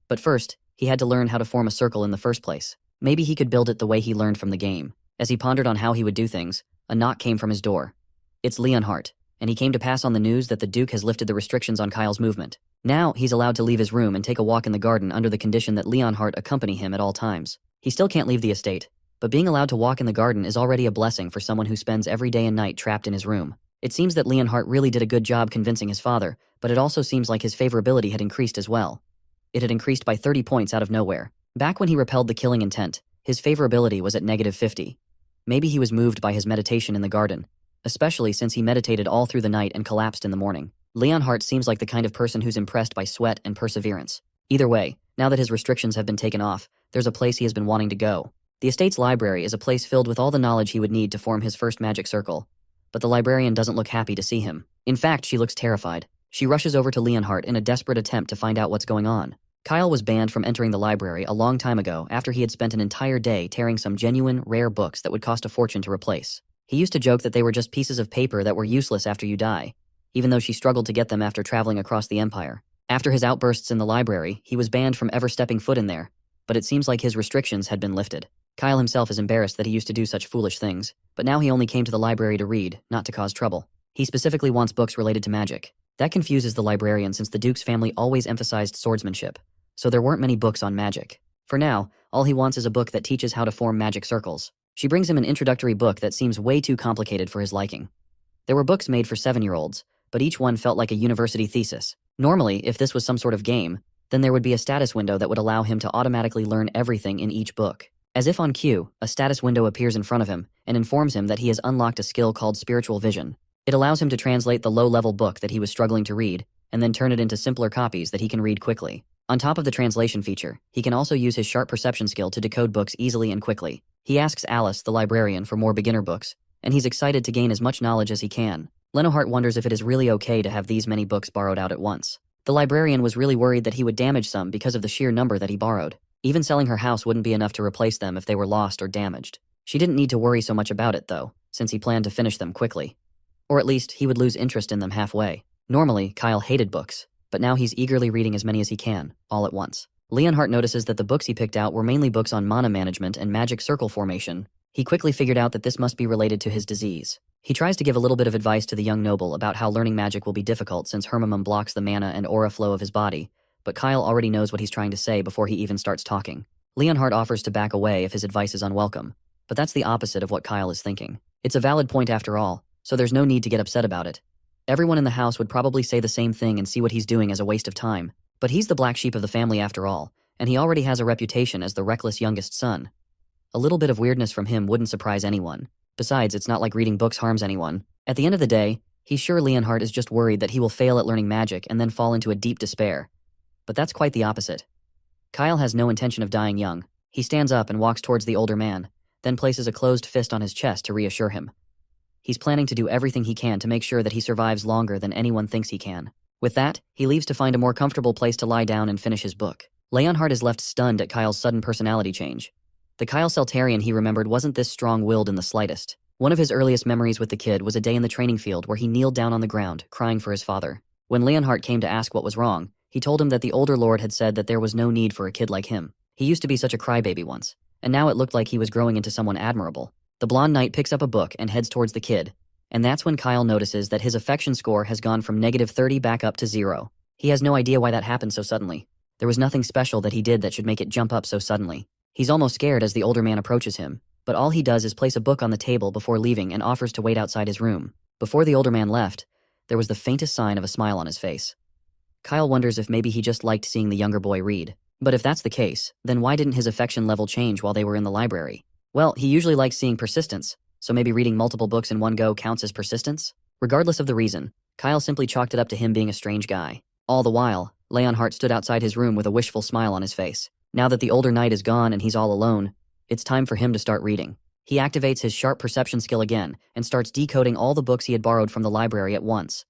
But first, he had to learn how to form a circle in the first place. Maybe he could build it the way he learned from the game. As he pondered on how he would do things, a knock came from his door. It's Leonhardt, and he came to pass on the news that the Duke has lifted the restrictions on Kyle's movement. Now, he's allowed to leave his room and take a walk in the garden under the condition that Leonhardt accompany him at all times. He still can't leave the estate, but being allowed to walk in the garden is already a blessing for someone who spends every day and night trapped in his room. It seems that Leonhardt really did a good job convincing his father, but it also seems like his favorability had increased as well. It had increased by 30 points out of nowhere. Back when he repelled the killing intent, his favorability was at -50. Maybe he was moved by his meditation in the garden, especially since he meditated all through the night and collapsed in the morning. Leonhardt seems like the kind of person who's impressed by sweat and perseverance. Either way, now that his restrictions have been taken off, there's a place he has been wanting to go. The estate's library is a place filled with all the knowledge he would need to form his first magic circle. But the librarian doesn't look happy to see him. In fact, she looks terrified. She rushes over to Leonhardt in a desperate attempt to find out what's going on. Kyle was banned from entering the library a long time ago after he had spent an entire day tearing some genuine, rare books that would cost a fortune to replace. He used to joke that they were just pieces of paper that were useless after you die, even though she struggled to get them after traveling across the empire. After his outbursts in the library, he was banned from ever stepping foot in there, but it seems like his restrictions had been lifted. Kyle himself is embarrassed that he used to do such foolish things, but now he only came to the library to read, not to cause trouble. He specifically wants books related to magic. That confuses the librarian since the Duke's family always emphasized swordsmanship, so there weren't many books on magic. For now, all he wants is a book that teaches how to form magic circles. She brings him an introductory book that seems way too complicated for his liking. There were books made for 7-year-olds, but each one felt like a university thesis. Normally, if this was some sort of game, then there would be a status window that would allow him to automatically learn everything in each book. As if on cue, a status window appears in front of him and informs him that he has unlocked a skill called spiritual vision. It allows him to translate the low-level book that he was struggling to read and then turn it into simpler copies that he can read quickly. On top of the translation feature, he can also use his sharp perception skill to decode books easily and quickly. He asks Alice, the librarian, for more beginner books, and he's excited to gain as much knowledge as he can. Leonhardt wonders if it is really okay to have these many books borrowed out at once. The librarian was really worried that he would damage some because of the sheer number that he borrowed. Even selling her house wouldn't be enough to replace them if they were lost or damaged. She didn't need to worry so much about it, though, since he planned to finish them quickly. Or at least, he would lose interest in them halfway. Normally, Kyle hated books, but now he's eagerly reading as many as he can, all at once. Leonhardt notices that the books he picked out were mainly books on mana management and magic circle formation. He quickly figured out that this must be related to his disease. He tries to give a little bit of advice to the young noble about how learning magic will be difficult since Hermamum blocks the mana and aura flow of his body, but Kyle already knows what he's trying to say before he even starts talking. Leonhardt offers to back away if his advice is unwelcome, but that's the opposite of what Kyle is thinking. It's a valid point after all, so there's no need to get upset about it. Everyone in the house would probably say the same thing and see what he's doing as a waste of time, but he's the black sheep of the family after all, and he already has a reputation as the reckless youngest son. A little bit of weirdness from him wouldn't surprise anyone. Besides, it's not like reading books harms anyone. At the end of the day, he's sure Leonhardt is just worried that he will fail at learning magic and then fall into a deep despair. But that's quite the opposite. Kyle has no intention of dying young. He stands up and walks towards the older man, then places a closed fist on his chest to reassure him. He's planning to do everything he can to make sure that he survives longer than anyone thinks he can. With that, he leaves to find a more comfortable place to lie down and finish his book. Leonhardt is left stunned at Kyle's sudden personality change. The Kyle Seltarian he remembered wasn't this strong-willed in the slightest. One of his earliest memories with the kid was a day in the training field where he kneeled down on the ground, crying for his father. When Leonhardt came to ask what was wrong, he told him that the older lord had said that there was no need for a kid like him. He used to be such a crybaby once, and now it looked like he was growing into someone admirable. The blonde knight picks up a book and heads towards the kid, and that's when Kyle notices that his affection score has gone from -30 back up to 0. He has no idea why that happened so suddenly. There was nothing special that he did that should make it jump up so suddenly. He's almost scared as the older man approaches him, but all he does is place a book on the table before leaving and offers to wait outside his room. Before the older man left, there was the faintest sign of a smile on his face. Kyle wonders if maybe he just liked seeing the younger boy read. But if that's the case, then why didn't his affection level change while they were in the library? Well, he usually likes seeing persistence, so maybe reading multiple books in one go counts as persistence? Regardless of the reason, Kyle simply chalked it up to him being a strange guy. All the while, Leonhardt stood outside his room with a wishful smile on his face. Now that the older knight is gone and he's all alone, it's time for him to start reading. He activates his sharp perception skill again and starts decoding all the books he had borrowed from the library at once.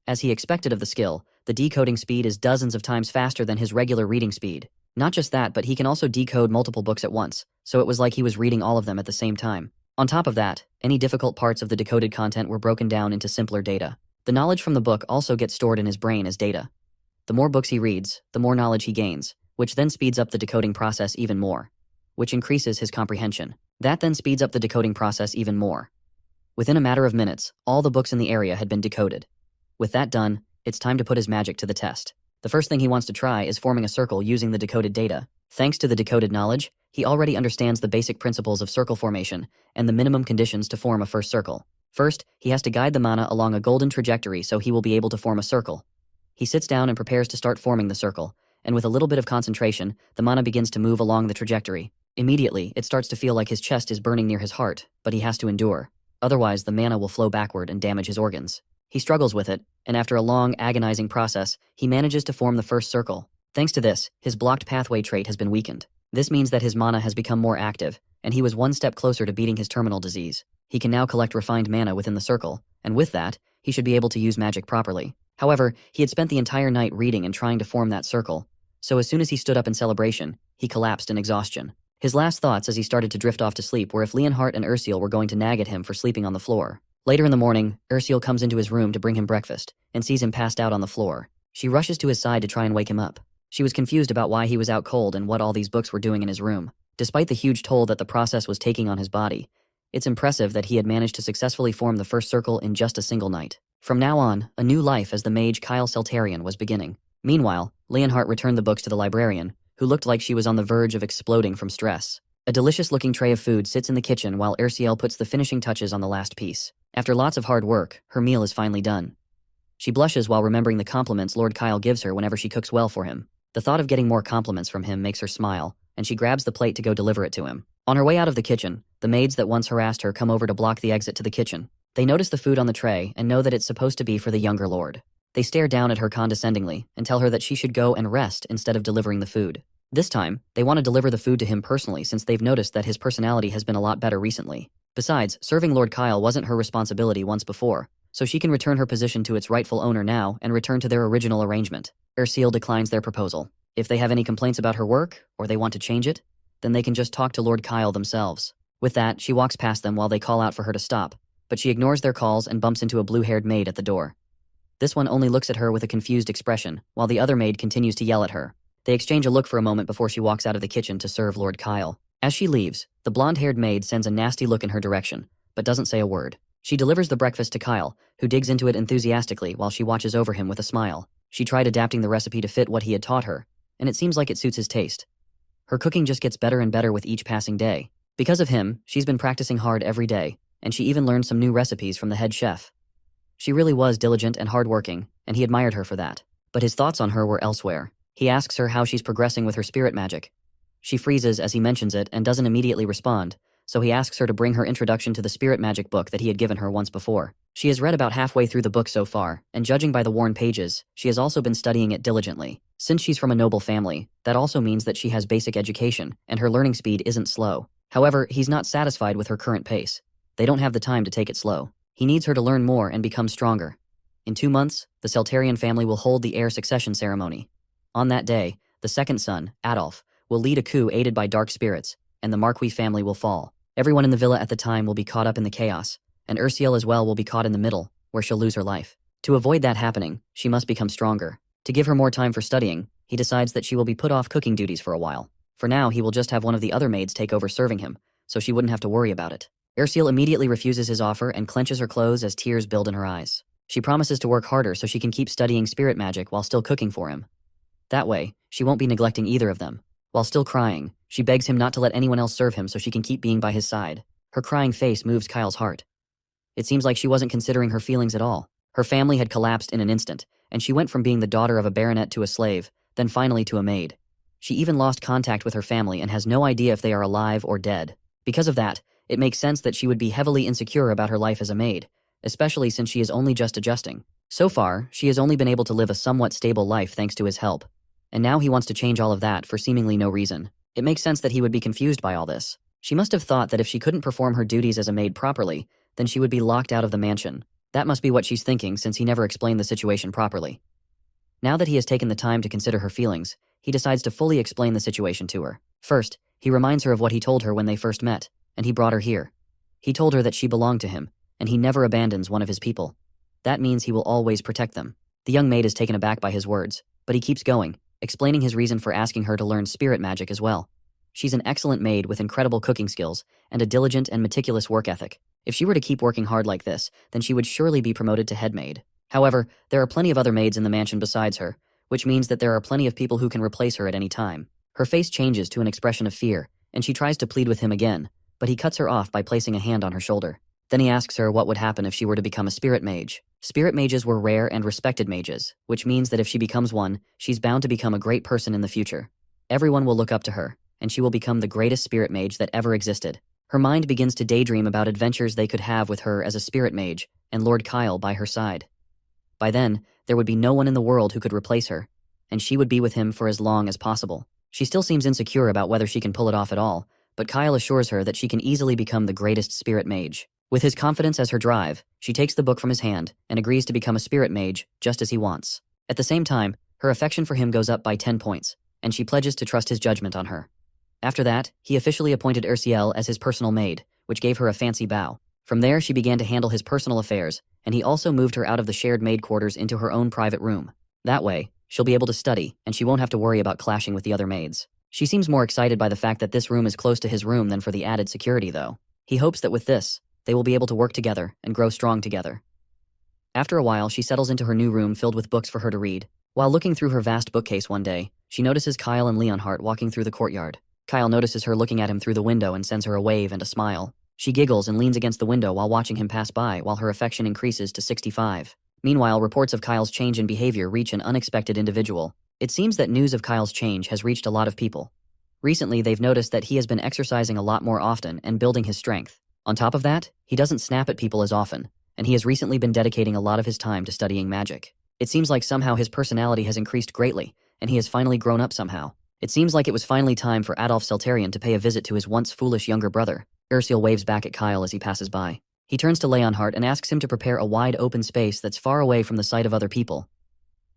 As he expected of the skill, the decoding speed is dozens of times faster than his regular reading speed. Not just that, but he can also decode multiple books at once, so it was like he was reading all of them at the same time. On top of that, any difficult parts of the decoded content were broken down into simpler data. The knowledge from the book also gets stored in his brain as data. The more books he reads, the more knowledge he gains, which then speeds up the decoding process even more, which increases his comprehension. That then speeds up the decoding process even more. Within a matter of minutes, all the books in the area had been decoded. With that done, it's time to put his magic to the test. The first thing he wants to try is forming a circle using the decoded data. Thanks to the decoded knowledge, he already understands the basic principles of circle formation and the minimum conditions to form a first circle. First, he has to guide the mana along a golden trajectory so he will be able to form a circle. He sits down and prepares to start forming the circle, and with a little bit of concentration, the mana begins to move along the trajectory. Immediately, it starts to feel like his chest is burning near his heart, but he has to endure. Otherwise, the mana will flow backward and damage his organs. He struggles with it, and after a long, agonizing process, he manages to form the first circle. Thanks to this, his blocked pathway trait has been weakened. This means that his mana has become more active, and he was one step closer to beating his terminal disease. He can now collect refined mana within the circle, and with that, he should be able to use magic properly. However, he had spent the entire night reading and trying to form that circle, so as soon as he stood up in celebration, he collapsed in exhaustion. His last thoughts as he started to drift off to sleep were if Leonhardt and Ursule were going to nag at him for sleeping on the floor. Later in the morning, Ursule comes into his room to bring him breakfast, and sees him passed out on the floor. She rushes to his side to try and wake him up. She was confused about why he was out cold and what all these books were doing in his room. Despite the huge toll that the process was taking on his body, it's impressive that he had managed to successfully form the first circle in just a single night. From now on, a new life as the mage Kyle Seltarian was beginning. Meanwhile, Leonhardt returned the books to the librarian, who looked like she was on the verge of exploding from stress. A delicious-looking tray of food sits in the kitchen while Ursule puts the finishing touches on the last piece. After lots of hard work, her meal is finally done. She blushes while remembering the compliments Lord Kyle gives her whenever she cooks well for him. The thought of getting more compliments from him makes her smile, and she grabs the plate to go deliver it to him. On her way out of the kitchen, the maids that once harassed her come over to block the exit to the kitchen. They notice the food on the tray and know that it's supposed to be for the younger lord. They stare down at her condescendingly and tell her that she should go and rest instead of delivering the food. This time, they want to deliver the food to him personally since they've noticed that his personality has been a lot better recently. Besides, serving Lord Kyle wasn't her responsibility once before, so she can return her position to its rightful owner now and return to their original arrangement. Erciel declines their proposal. If they have any complaints about her work, or they want to change it, then they can just talk to Lord Kyle themselves. With that, she walks past them while they call out for her to stop, but she ignores their calls and bumps into a blue-haired maid at the door. This one only looks at her with a confused expression, while the other maid continues to yell at her. They exchange a look for a moment before she walks out of the kitchen to serve Lord Kyle. As she leaves, the blonde-haired maid sends a nasty look in her direction, but doesn't say a word. She delivers the breakfast to Kyle, who digs into it enthusiastically while she watches over him with a smile. She tried adapting the recipe to fit what he had taught her, and it seems like it suits his taste. Her cooking just gets better and better with each passing day. Because of him, she's been practicing hard every day, and she even learned some new recipes from the head chef. She really was diligent and hardworking, and he admired her for that. But his thoughts on her were elsewhere. He asks her how she's progressing with her spirit magic. She freezes as he mentions it and doesn't immediately respond, so he asks her to bring her introduction to the spirit magic book that he had given her once before. She has read about halfway through the book so far, and judging by the worn pages, she has also been studying it diligently. Since she's from a noble family, that also means that she has basic education, and her learning speed isn't slow. However, he's not satisfied with her current pace. They don't have the time to take it slow. He needs her to learn more and become stronger. In 2 months, the Seltarian family will hold the heir succession ceremony. On that day, the second son, Adolf, will lead a coup aided by dark spirits, and the Marquis family will fall. Everyone in the villa at the time will be caught up in the chaos, and Erciel as well will be caught in the middle, where she'll lose her life. To avoid that happening, she must become stronger. To give her more time for studying, he decides that she will be put off cooking duties for a while. For now, he will just have one of the other maids take over serving him, so she wouldn't have to worry about it. Erciel immediately refuses his offer and clenches her clothes as tears build in her eyes. She promises to work harder so she can keep studying spirit magic while still cooking for him. That way, she won't be neglecting either of them. While still crying, she begs him not to let anyone else serve him so she can keep being by his side. Her crying face moves Kyle's heart. It seems like she wasn't considering her feelings at all. Her family had collapsed in an instant, and she went from being the daughter of a baronet to a slave, then finally to a maid. She even lost contact with her family and has no idea if they are alive or dead. Because of that, it makes sense that she would be heavily insecure about her life as a maid, especially since she is only just adjusting. So far, she has only been able to live a somewhat stable life thanks to his help. And now he wants to change all of that for seemingly no reason. It makes sense that he would be confused by all this. She must have thought that if she couldn't perform her duties as a maid properly, then she would be locked out of the mansion. That must be what she's thinking since he never explained the situation properly. Now that he has taken the time to consider her feelings, he decides to fully explain the situation to her. First, he reminds her of what he told her when they first met, and he brought her here. He told her that she belonged to him, and he never abandons one of his people. That means he will always protect them. The young maid is taken aback by his words, but he keeps going, explaining his reason for asking her to learn spirit magic as well. She's an excellent maid with incredible cooking skills and a diligent and meticulous work ethic. If she were to keep working hard like this, then she would surely be promoted to head maid. However, there are plenty of other maids in the mansion besides her, which means that there are plenty of people who can replace her at any time. Her face changes to an expression of fear, and she tries to plead with him again, but he cuts her off by placing a hand on her shoulder. Then he asks her what would happen if she were to become a spirit mage. Spirit mages were rare and respected mages, which means that if she becomes one, she's bound to become a great person in the future. Everyone will look up to her, and she will become the greatest spirit mage that ever existed. Her mind begins to daydream about adventures they could have with her as a spirit mage, and Lord Kyle by her side. By then, there would be no one in the world who could replace her, and she would be with him for as long as possible. She still seems insecure about whether she can pull it off at all, but Kyle assures her that she can easily become the greatest spirit mage. With his confidence as her drive, she takes the book from his hand and agrees to become a spirit mage just as he wants. At the same time, her affection for him goes up by 10 points, and she pledges to trust his judgment on her. After that, he officially appointed Erciel as his personal maid, which gave her a fancy bow. From there, she began to handle his personal affairs, and he also moved her out of the shared maid quarters into her own private room. That way, she'll be able to study, and she won't have to worry about clashing with the other maids. She seems more excited by the fact that this room is close to his room than for the added security, though. He hopes that with this, they will be able to work together and grow strong together. After a while, she settles into her new room filled with books for her to read. While looking through her vast bookcase one day, she notices Kyle and Leonhardt walking through the courtyard. Kyle notices her looking at him through the window and sends her a wave and a smile. She giggles and leans against the window while watching him pass by while her affection increases to 65. Meanwhile, reports of Kyle's change in behavior reach an unexpected individual. It seems that news of Kyle's change has reached a lot of people. Recently, they've noticed that he has been exercising a lot more often and building his strength. On top of that, he doesn't snap at people as often, and he has recently been dedicating a lot of his time to studying magic. It seems like somehow his personality has increased greatly, and he has finally grown up somehow. It seems like it was finally time for Adolf Seltarian to pay a visit to his once foolish younger brother. Ursil waves back at Kyle as he passes by. He turns to Leonhardt and asks him to prepare a wide open space that's far away from the sight of other people.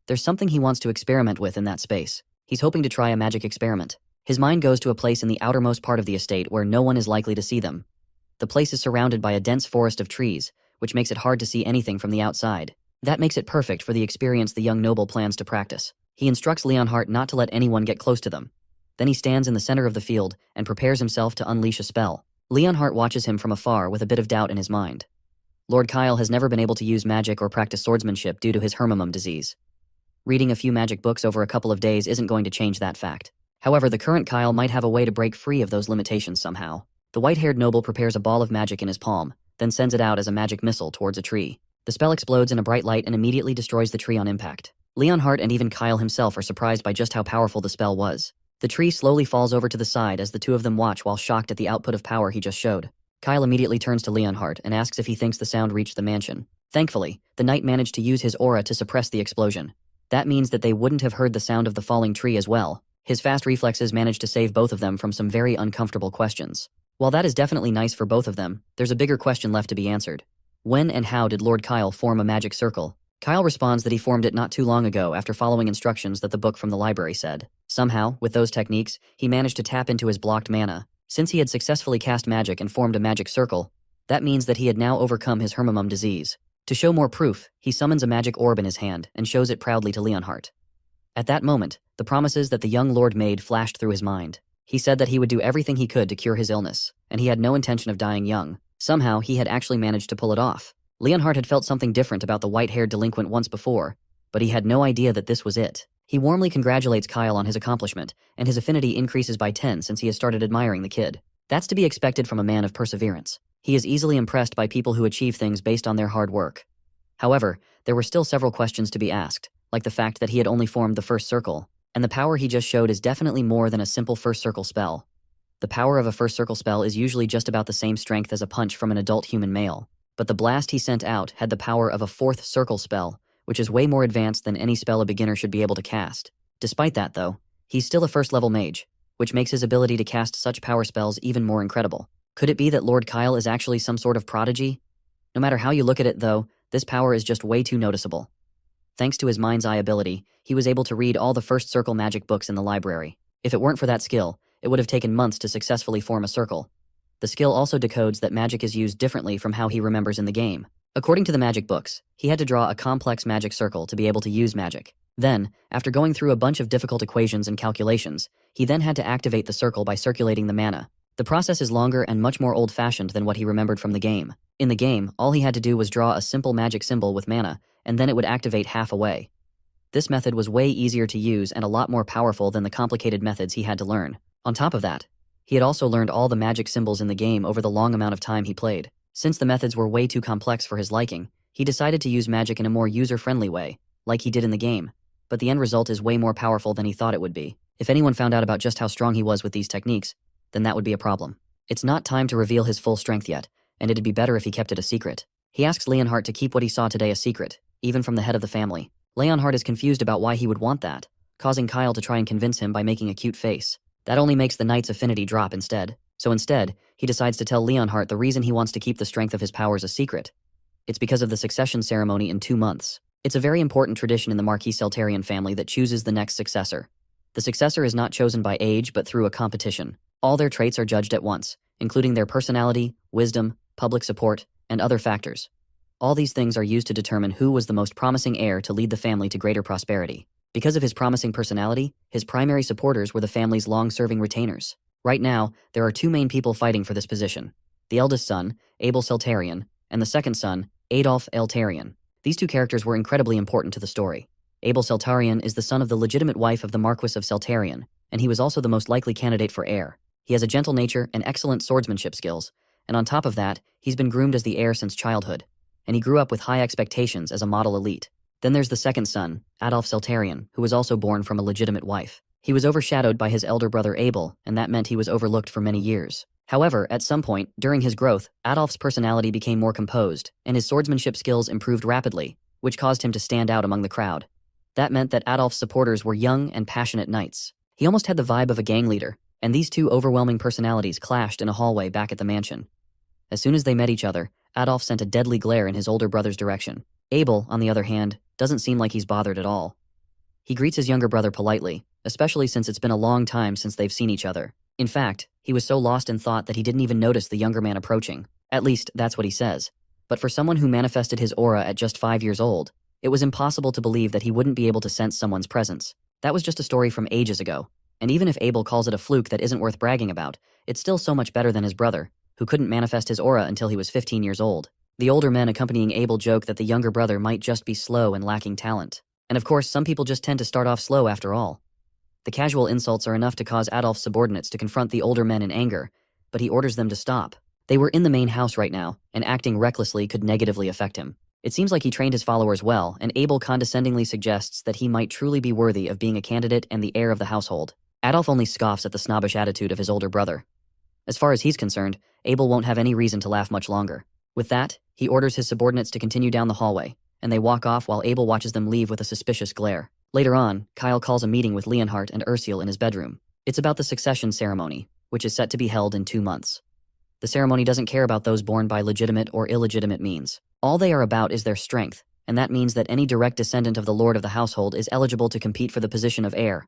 There's something he wants to experiment with in that space. He's hoping to try a magic experiment. His mind goes to a place in the outermost part of the estate where no one is likely to see them. The place is surrounded by a dense forest of trees, which makes it hard to see anything from the outside. That makes it perfect for the experience the young noble plans to practice. He instructs Leonhardt not to let anyone get close to them. Then he stands in the center of the field and prepares himself to unleash a spell. Leonhardt watches him from afar with a bit of doubt in his mind. Lord Kyle has never been able to use magic or practice swordsmanship due to his hermamum disease. Reading a few magic books over a couple of days isn't going to change that fact. However, the current Kyle might have a way to break free of those limitations somehow. The white-haired noble prepares a ball of magic in his palm, then sends it out as a magic missile towards a tree. The spell explodes in a bright light and immediately destroys the tree on impact. Leonhardt and even Kyle himself are surprised by just how powerful the spell was. The tree slowly falls over to the side as the two of them watch while shocked at the output of power he just showed. Kyle immediately turns to Leonhardt and asks if he thinks the sound reached the mansion. Thankfully, the knight managed to use his aura to suppress the explosion. That means that they wouldn't have heard the sound of the falling tree as well. His fast reflexes managed to save both of them from some very uncomfortable questions. While that is definitely nice for both of them, there's a bigger question left to be answered. When and how did Lord Kyle form a magic circle? Kyle responds that he formed it not too long ago after following instructions that the book from the library said. Somehow, with those techniques, he managed to tap into his blocked mana. Since he had successfully cast magic and formed a magic circle, that means that he had now overcome his hermamum disease. To show more proof, he summons a magic orb in his hand and shows it proudly to Leonhardt. At that moment, the promises that the young lord made flashed through his mind. He said that he would do everything he could to cure his illness, and he had no intention of dying young. Somehow, he had actually managed to pull it off. Leonhardt had felt something different about the white-haired delinquent once before, but he had no idea that this was it. He warmly congratulates Kyle on his accomplishment, and his affinity increases by 10 since he has started admiring the kid. That's to be expected from a man of perseverance. He is easily impressed by people who achieve things based on their hard work. However, there were still several questions to be asked, like the fact that he had only formed the first circle, and the power he just showed is definitely more than a simple first circle spell. The power of a first circle spell is usually just about the same strength as a punch from an adult human male, but the blast he sent out had the power of a fourth circle spell, which is way more advanced than any spell a beginner should be able to cast. Despite that, though, he's still a first-level mage, which makes his ability to cast such power spells even more incredible. Could it be that Lord Kyle is actually some sort of prodigy? No matter how you look at it, though, this power is just way too noticeable. Thanks to his mind's eye ability, he was able to read all the first circle magic books in the library. If it weren't for that skill, it would have taken months to successfully form a circle. The skill also decodes that magic is used differently from how he remembers in the game. According to the magic books, he had to draw a complex magic circle to be able to use magic. Then, after going through a bunch of difficult equations and calculations, he then had to activate the circle by circulating the mana. The process is longer and much more old-fashioned than what he remembered from the game. In the game, all he had to do was draw a simple magic symbol with mana, and then it would activate half away. This method was way easier to use and a lot more powerful than the complicated methods he had to learn. On top of that, he had also learned all the magic symbols in the game over the long amount of time he played. Since the methods were way too complex for his liking, he decided to use magic in a more user-friendly way, like he did in the game. But the end result is way more powerful than he thought it would be. If anyone found out about just how strong he was with these techniques, then that would be a problem. It's not time to reveal his full strength yet, and it'd be better if he kept it a secret. He asks Leonhardt to keep what he saw today a secret, even from the head of the family. Leonhardt is confused about why he would want that, causing Kyle to try and convince him by making a cute face. That only makes the knight's affinity drop instead. So instead, he decides to tell Leonhardt the reason he wants to keep the strength of his powers a secret. It's because of the succession ceremony in 2 months. It's a very important tradition in the Marquis Seltarian family that chooses the next successor. The successor is not chosen by age but through a competition. All their traits are judged at once, including their personality, wisdom, public support, and other factors. All these things are used to determine who was the most promising heir to lead the family to greater prosperity. Because of his promising personality, his primary supporters were the family's long-serving retainers. Right now, there are 2 main people fighting for this position. The eldest son, Abel Seltarian, and the second son, Adolf Eltarian. These 2 characters were incredibly important to the story. Abel Seltarian is the son of the legitimate wife of the Marquis of Seltarian, and he was also the most likely candidate for heir. He has a gentle nature and excellent swordsmanship skills, and on top of that, he's been groomed as the heir since childhood. and he grew up with high expectations as a model elite. Then there's the second son, Adolf Seltarian, who was also born from a legitimate wife. He was overshadowed by his elder brother Abel, and that meant he was overlooked for many years. However, at some point, during his growth, Adolf's personality became more composed, and his swordsmanship skills improved rapidly, which caused him to stand out among the crowd. That meant that Adolf's supporters were young and passionate knights. He almost had the vibe of a gang leader, and these two overwhelming personalities clashed in a hallway back at the mansion. As soon as they met each other, Adolf sent a deadly glare in his older brother's direction. Abel, on the other hand, doesn't seem like he's bothered at all. He greets his younger brother politely, especially since it's been a long time since they've seen each other. In fact, he was so lost in thought that he didn't even notice the younger man approaching. At least, that's what he says. But for someone who manifested his aura at just 5 years old, it was impossible to believe that he wouldn't be able to sense someone's presence. That was just a story from ages ago. And even if Abel calls it a fluke that isn't worth bragging about, it's still so much better than his brother, who couldn't manifest his aura until he was 15 years old. The older men accompanying Abel joke that the younger brother might just be slow and lacking talent. And of course, some people just tend to start off slow after all. The casual insults are enough to cause Adolf's subordinates to confront the older men in anger, but he orders them to stop. They were in the main house right now, and acting recklessly could negatively affect him. It seems like he trained his followers well, and Abel condescendingly suggests that he might truly be worthy of being a candidate and the heir of the household. Adolf only scoffs at the snobbish attitude of his older brother. As far as he's concerned, Abel won't have any reason to laugh much longer. With that, he orders his subordinates to continue down the hallway, and they walk off while Abel watches them leave with a suspicious glare. Later on, Kyle calls a meeting with Leonhardt and Ursule in his bedroom. It's about the succession ceremony, which is set to be held in 2 months. The ceremony doesn't care about those born by legitimate or illegitimate means. All they are about is their strength, and that means that any direct descendant of the lord of the household is eligible to compete for the position of heir.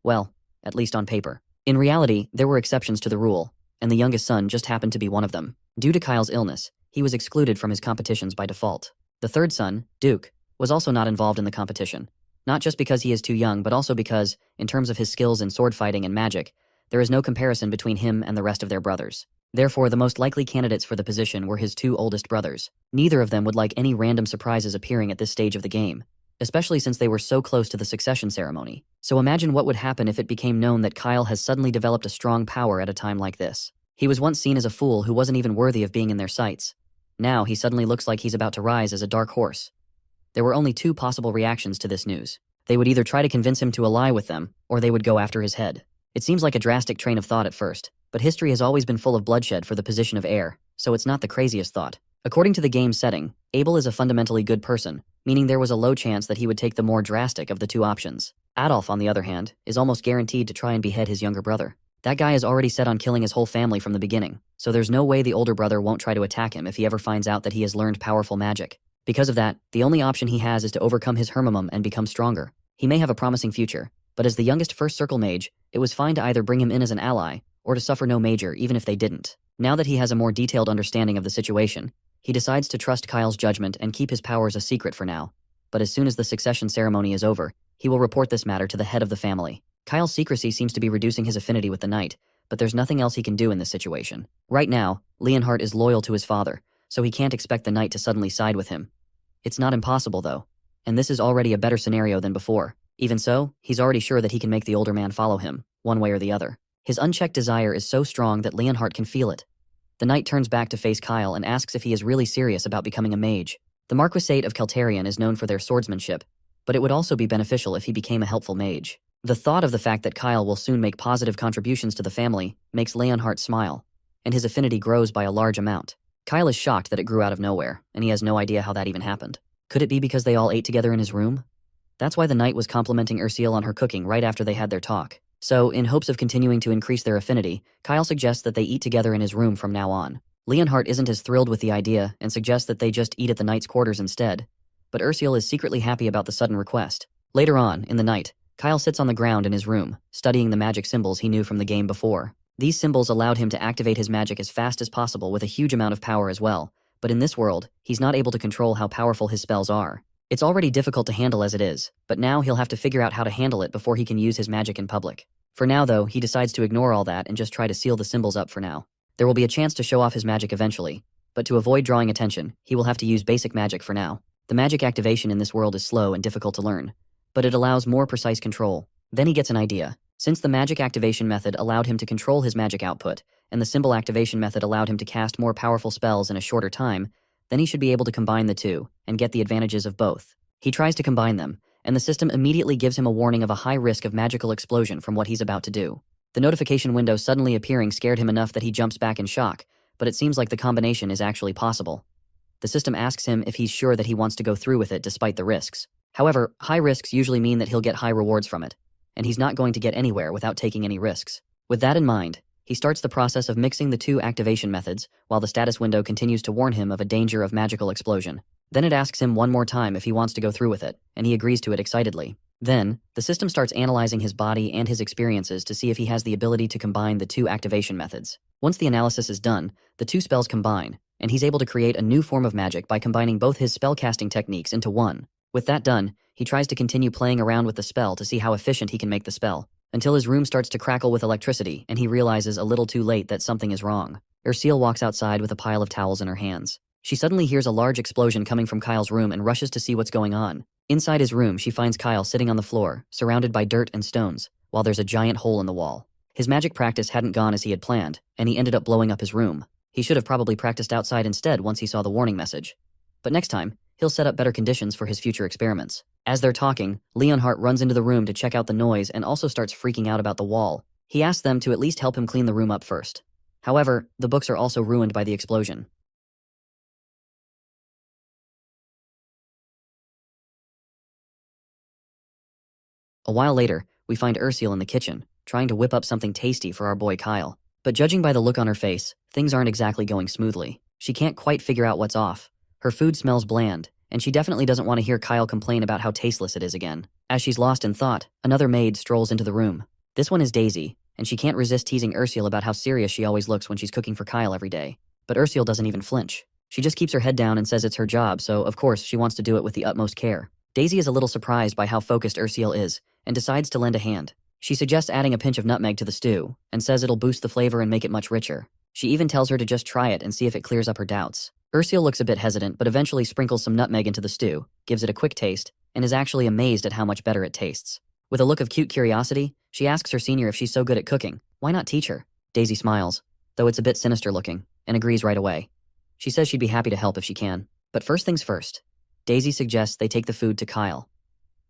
Well, at least on paper. In reality, there were exceptions to the rule, and the youngest son just happened to be one of them. Due to Kyle's illness, he was excluded from his competitions by default. The third son, Duke, was also not involved in the competition. Not just because he is too young, but also because, in terms of his skills in sword fighting and magic, there is no comparison between him and the rest of their brothers. Therefore, the most likely candidates for the position were his 2 oldest brothers. Neither of them would like any random surprises appearing at this stage of the game, especially since they were so close to the succession ceremony. So imagine what would happen if it became known that Kyle has suddenly developed a strong power at a time like this. He was once seen as a fool who wasn't even worthy of being in their sights. Now he suddenly looks like he's about to rise as a dark horse. There were only 2 possible reactions to this news. They would either try to convince him to ally with them, or they would go after his head. It seems like a drastic train of thought at first, but history has always been full of bloodshed for the position of heir, so it's not the craziest thought. According to the game's setting, Abel is a fundamentally good person, meaning there was a low chance that he would take the more drastic of the 2 options. Adolf, on the other hand, is almost guaranteed to try and behead his younger brother. That guy is already set on killing his whole family from the beginning, so there's no way the older brother won't try to attack him if he ever finds out that he has learned powerful magic. Because of that, the only option he has is to overcome his hermimum and become stronger. He may have a promising future, but as the youngest first circle mage, it was fine to either bring him in as an ally, or to suffer no major even if they didn't. Now that he has a more detailed understanding of the situation, he decides to trust Kyle's judgment and keep his powers a secret for now. But as soon as the succession ceremony is over, he will report this matter to the head of the family. Kyle's secrecy seems to be reducing his affinity with the knight, but there's nothing else he can do in this situation. Right now, Leonhardt is loyal to his father, so he can't expect the knight to suddenly side with him. It's not impossible though, and this is already a better scenario than before. Even so, he's already sure that he can make the older man follow him, one way or the other. His unchecked desire is so strong that Leonhardt can feel it. The knight turns back to face Kyle and asks if he is really serious about becoming a mage. The Marquisate of Keltarian is known for their swordsmanship, but it would also be beneficial if he became a helpful mage. The thought of the fact that Kyle will soon make positive contributions to the family makes Leonhardt smile, and his affinity grows by a large amount. Kyle is shocked that it grew out of nowhere, and he has no idea how that even happened. Could it be because they all ate together in his room? That's why the knight was complimenting Ursule on her cooking right after they had their talk. So, in hopes of continuing to increase their affinity, Kyle suggests that they eat together in his room from now on. Leonhardt isn't as thrilled with the idea and suggests that they just eat at the knight's quarters instead, but Ursule is secretly happy about the sudden request. Later on, in the night, Kyle sits on the ground in his room, studying the magic symbols he knew from the game before. These symbols allowed him to activate his magic as fast as possible with a huge amount of power as well, but in this world, he's not able to control how powerful his spells are. It's already difficult to handle as it is, but now he'll have to figure out how to handle it before he can use his magic in public. For now though, he decides to ignore all that and just try to seal the symbols up for now. There will be a chance to show off his magic eventually, but to avoid drawing attention, he will have to use basic magic for now. The magic activation in this world is slow and difficult to learn, but it allows more precise control. Then he gets an idea. Since the magic activation method allowed him to control his magic output, and the symbol activation method allowed him to cast more powerful spells in a shorter time, Then he should be able to combine the two and get the advantages of both. He tries to combine them, and the system immediately gives him a warning of a high risk of magical explosion from what he's about to do. The notification window suddenly appearing scared him enough that he jumps back in shock, but it seems like the combination is actually possible. The system asks him if he's sure that he wants to go through with it despite the risks. However, high risks usually mean that he'll get high rewards from it, and he's not going to get anywhere without taking any risks. With that in mind, he starts the process of mixing the two activation methods, while the status window continues to warn him of a danger of magical explosion. Then it asks him one more time if he wants to go through with it, and he agrees to it excitedly. Then, the system starts analyzing his body and his experiences to see if he has the ability to combine the two activation methods. Once the analysis is done, the two spells combine, and he's able to create a new form of magic by combining both his spellcasting techniques into one. With that done, he tries to continue playing around with the spell to see how efficient he can make the spell, until his room starts to crackle with electricity and he realizes a little too late that something is wrong. Ursula walks outside with a pile of towels in her hands. She suddenly hears a large explosion coming from Kyle's room and rushes to see what's going on. Inside his room, she finds Kyle sitting on the floor, surrounded by dirt and stones, while there's a giant hole in the wall. His magic practice hadn't gone as he had planned, and he ended up blowing up his room. He should have probably practiced outside instead once he saw the warning message. But next time, he'll set up better conditions for his future experiments. As they're talking, Leonhardt runs into the room to check out the noise and also starts freaking out about the wall. He asks them to at least help him clean the room up first. However, the books are also ruined by the explosion. A while later, we find Ursula in the kitchen, trying to whip up something tasty for our boy Kyle. But judging by the look on her face, things aren't exactly going smoothly. She can't quite figure out what's off. Her food smells bland, and she definitely doesn't want to hear Kyle complain about how tasteless it is again. As she's lost in thought, another maid strolls into the room. This one is Daisy, and she can't resist teasing Ursula about how serious she always looks when she's cooking for Kyle every day. But Ursula doesn't even flinch. She just keeps her head down and says it's her job, so of course she wants to do it with the utmost care. Daisy is a little surprised by how focused Ursula is, and decides to lend a hand. She suggests adding a pinch of nutmeg to the stew, and says it'll boost the flavor and make it much richer. She even tells her to just try it and see if it clears up her doubts. Ursula looks a bit hesitant, but eventually sprinkles some nutmeg into the stew, gives it a quick taste, and is actually amazed at how much better it tastes. With a look of cute curiosity, she asks her senior if she's so good at cooking, why not teach her? Daisy smiles, though it's a bit sinister looking, and agrees right away. She says she'd be happy to help if she can. But first things first, Daisy suggests they take the food to Kyle.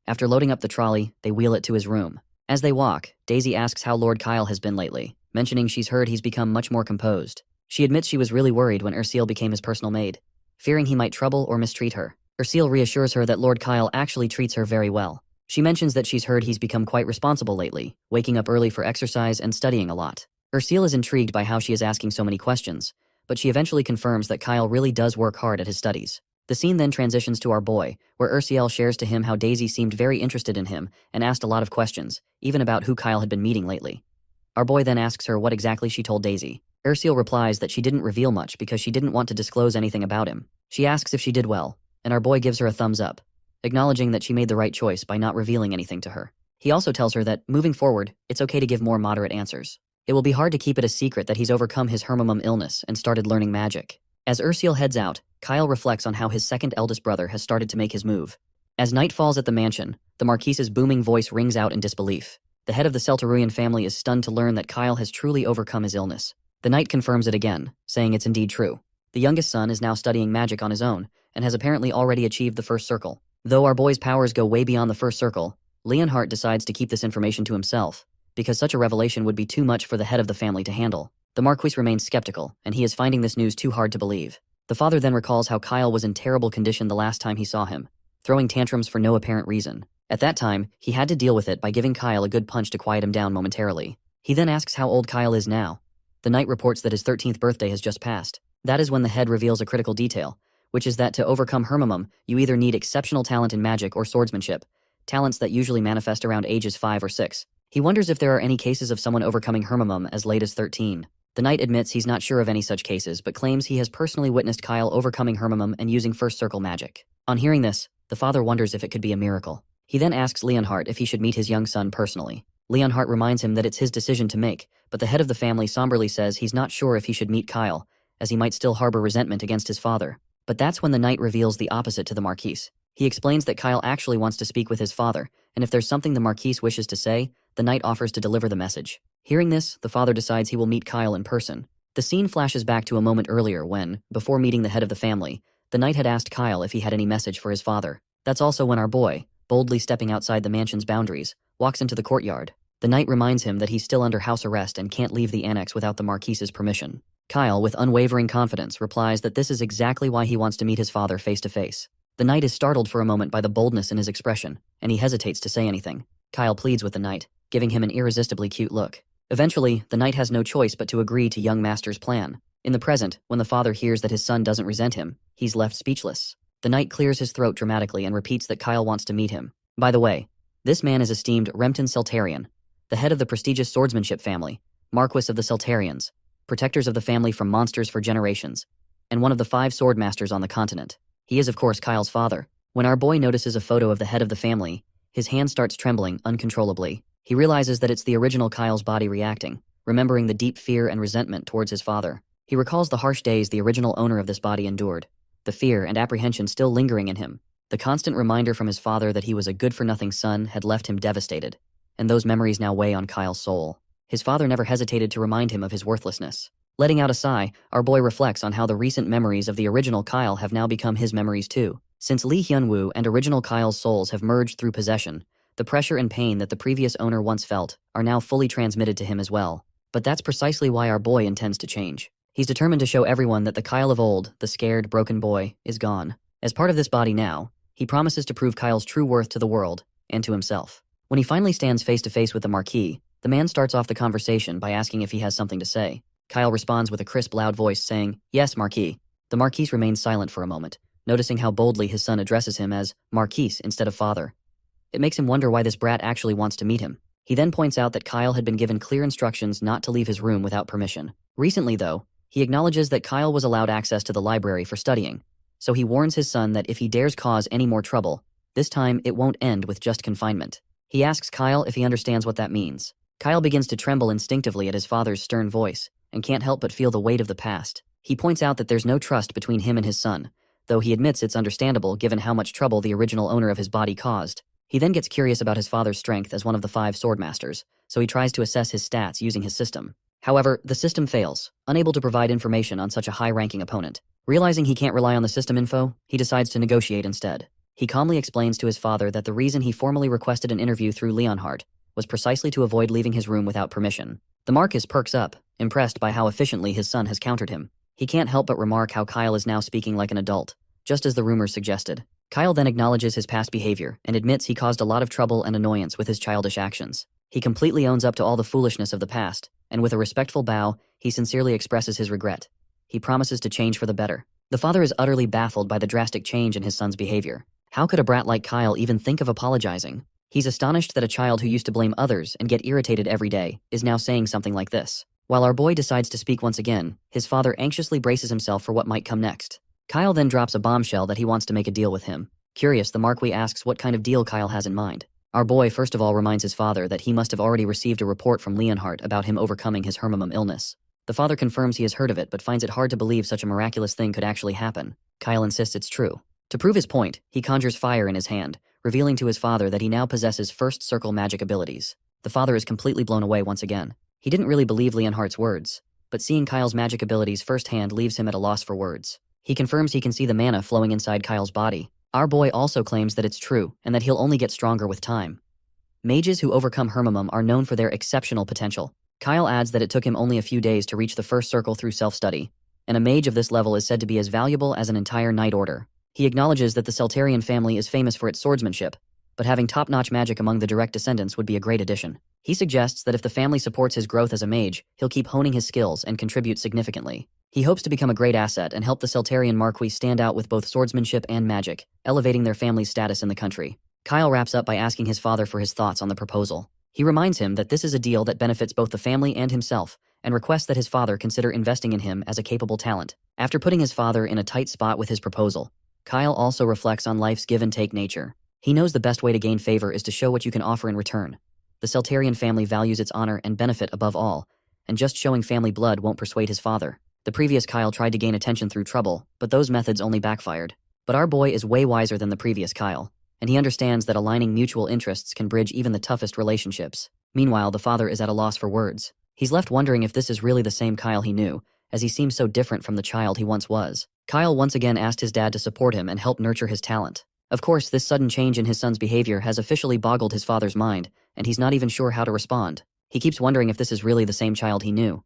After loading up the trolley, they wheel it to his room. As they walk, Daisy asks how Lord Kyle has been lately, mentioning she's heard he's become much more composed. She admits she was really worried when Ursula became his personal maid, fearing he might trouble or mistreat her. Ursula reassures her that Lord Kyle actually treats her very well. She mentions that she's heard he's become quite responsible lately, waking up early for exercise and studying a lot. Ursula is intrigued by how she is asking so many questions, but she eventually confirms that Kyle really does work hard at his studies. The scene then transitions to our boy, where Ursula shares to him how Daisy seemed very interested in him and asked a lot of questions, even about who Kyle had been meeting lately. Our boy then asks her what exactly she told Daisy. Ursula replies that she didn't reveal much because she didn't want to disclose anything about him. She asks if she did well, and our boy gives her a thumbs up, acknowledging that she made the right choice by not revealing anything to her. He also tells her that, moving forward, it's okay to give more moderate answers. It will be hard to keep it a secret that he's overcome his Hermamum illness and started learning magic. As Ursula heads out, Kyle reflects on how his second eldest brother has started to make his move. As night falls at the mansion, the Marquise's booming voice rings out in disbelief. The head of the Celtaruian family is stunned to learn that Kyle has truly overcome his illness. The knight confirms it again, saying it's indeed true. The youngest son is now studying magic on his own, and has apparently already achieved the first circle. Though our boy's powers go way beyond the first circle, Leonhardt decides to keep this information to himself, because such a revelation would be too much for the head of the family to handle. The Marquise remains skeptical, and he is finding this news too hard to believe. The father then recalls how Kyle was in terrible condition the last time he saw him, throwing tantrums for no apparent reason. At that time, he had to deal with it by giving Kyle a good punch to quiet him down momentarily. He then asks how old Kyle is now. The knight reports that his 13th birthday has just passed. That is when the head reveals a critical detail, which is that to overcome Hermamum, you either need exceptional talent in magic or swordsmanship, talents that usually manifest around ages 5 or 6. He wonders if there are any cases of someone overcoming Hermamum as late as 13. The knight admits he's not sure of any such cases, but claims he has personally witnessed Kyle overcoming Hermamum and using first circle magic. On hearing this, the father wonders if it could be a miracle. He then asks Leonhardt if he should meet his young son personally. Leonhardt reminds him that it's his decision to make, but the head of the family somberly says he's not sure if he should meet Kyle, as he might still harbor resentment against his father. But that's when the knight reveals the opposite to the Marquise. He explains that Kyle actually wants to speak with his father, and if there's something the Marquise wishes to say, the knight offers to deliver the message. Hearing this, the father decides he will meet Kyle in person. The scene flashes back to a moment earlier when, before meeting the head of the family, The knight had asked Kyle if he had any message for his father. That's also when our boy, boldly stepping outside the mansion's boundaries, walks into the courtyard. The knight reminds him that he's still under house arrest and can't leave the annex without the Marquise's permission. Kyle, with unwavering confidence, replies that this is exactly why he wants to meet his father face to face. The knight is startled for a moment by the boldness in his expression, and he hesitates to say anything. Kyle pleads with the knight, giving him an irresistibly cute look. Eventually, the knight has no choice but to agree to young master's plan. In the present, when the father hears that his son doesn't resent him, he's left speechless. The knight clears his throat dramatically and repeats that Kyle wants to meet him. By the way, this man is esteemed Remton Celtarian, the head of the prestigious swordsmanship family, Marquis of the Celtarians, protectors of the family from monsters for generations, and one of the 5 sword masters on the continent. He is, of course, Kyle's father. When our boy notices a photo of the head of the family, his hand starts trembling uncontrollably. He realizes that it's the original Kyle's body reacting, remembering the deep fear and resentment towards his father. He recalls the harsh days the original owner of this body endured, the fear and apprehension still lingering in him. The constant reminder from his father that he was a good-for-nothing son had left him devastated, and those memories now weigh on Kyle's soul. His father never hesitated to remind him of his worthlessness. Letting out a sigh, our boy reflects on how the recent memories of the original Kyle have now become his memories too. Since Lee Hyunwoo and original Kyle's souls have merged through possession, the pressure and pain that the previous owner once felt are now fully transmitted to him as well. But that's precisely why our boy intends to change. He's determined to show everyone that the Kyle of old, the scared, broken boy, is gone. As part of this body now, he promises to prove Kyle's true worth to the world and to himself. When he finally stands face to face with the Marquis, the man starts off the conversation by asking if he has something to say. Kyle responds with a crisp, loud voice saying, "Yes, Marquis." The Marquis remains silent for a moment, noticing how boldly his son addresses him as Marquis instead of father. It makes him wonder why this brat actually wants to meet him. He then points out that Kyle had been given clear instructions not to leave his room without permission. Recently, though, he acknowledges that Kyle was allowed access to the library for studying, so he warns his son that if he dares cause any more trouble, this time it won't end with just confinement. He asks Kyle if he understands what that means. Kyle begins to tremble instinctively at his father's stern voice, and can't help but feel the weight of the past. He points out that there's no trust between him and his son, though he admits it's understandable given how much trouble the original owner of his body caused. He then gets curious about his father's strength as one of the 5 sword masters, so he tries to assess his stats using his system. However, the system fails, unable to provide information on such a high-ranking opponent. Realizing he can't rely on the system info, he decides to negotiate instead. He calmly explains to his father that the reason he formally requested an interview through Leonhardt was precisely to avoid leaving his room without permission. The Marquis perks up, impressed by how efficiently his son has countered him. He can't help but remark how Kyle is now speaking like an adult, just as the rumors suggested. Kyle then acknowledges his past behavior and admits he caused a lot of trouble and annoyance with his childish actions. He completely owns up to all the foolishness of the past, and with a respectful bow, he sincerely expresses his regret. He promises to change for the better. The father is utterly baffled by the drastic change in his son's behavior. How could a brat like Kyle even think of apologizing? He's astonished that a child who used to blame others and get irritated every day is now saying something like this. While our boy decides to speak once again, his father anxiously braces himself for what might come next. Kyle then drops a bombshell that he wants to make a deal with him. Curious, the Marquis asks what kind of deal Kyle has in mind. Our boy first of all reminds his father that he must have already received a report from Leonhardt about him overcoming his Hermimum illness. The father confirms he has heard of it but finds it hard to believe such a miraculous thing could actually happen. Kyle insists it's true. To prove his point, he conjures fire in his hand, revealing to his father that he now possesses first circle magic abilities. The father is completely blown away once again. He didn't really believe Leonhardt's words, but seeing Kyle's magic abilities firsthand leaves him at a loss for words. He confirms he can see the mana flowing inside Kyle's body. Our boy also claims that it's true and that he'll only get stronger with time. Mages who overcome Hermimum are known for their exceptional potential. Kyle adds that it took him only a few days to reach the first circle through self-study, and a mage of this level is said to be as valuable as an entire knight order. He acknowledges that the Celtarian family is famous for its swordsmanship, but having top-notch magic among the direct descendants would be a great addition. He suggests that if the family supports his growth as a mage, he'll keep honing his skills and contribute significantly. He hopes to become a great asset and help the Celtarian Marquis stand out with both swordsmanship and magic, elevating their family's status in the country. Kyle wraps up by asking his father for his thoughts on the proposal. He reminds him that this is a deal that benefits both the family and himself, and requests that his father consider investing in him as a capable talent. After putting his father in a tight spot with his proposal, Kyle also reflects on life's give-and-take nature. He knows the best way to gain favor is to show what you can offer in return. The Celtarian family values its honor and benefit above all, and just showing family blood won't persuade his father. The previous Kyle tried to gain attention through trouble, but those methods only backfired. But our boy is way wiser than the previous Kyle, and he understands that aligning mutual interests can bridge even the toughest relationships. Meanwhile, the father is at a loss for words. He's left wondering if this is really the same Kyle he knew, as he seems so different from the child he once was. Kyle once again asked his dad to support him and help nurture his talent. Of course, this sudden change in his son's behavior has officially boggled his father's mind, and he's not even sure how to respond. He keeps wondering if this is really the same child he knew.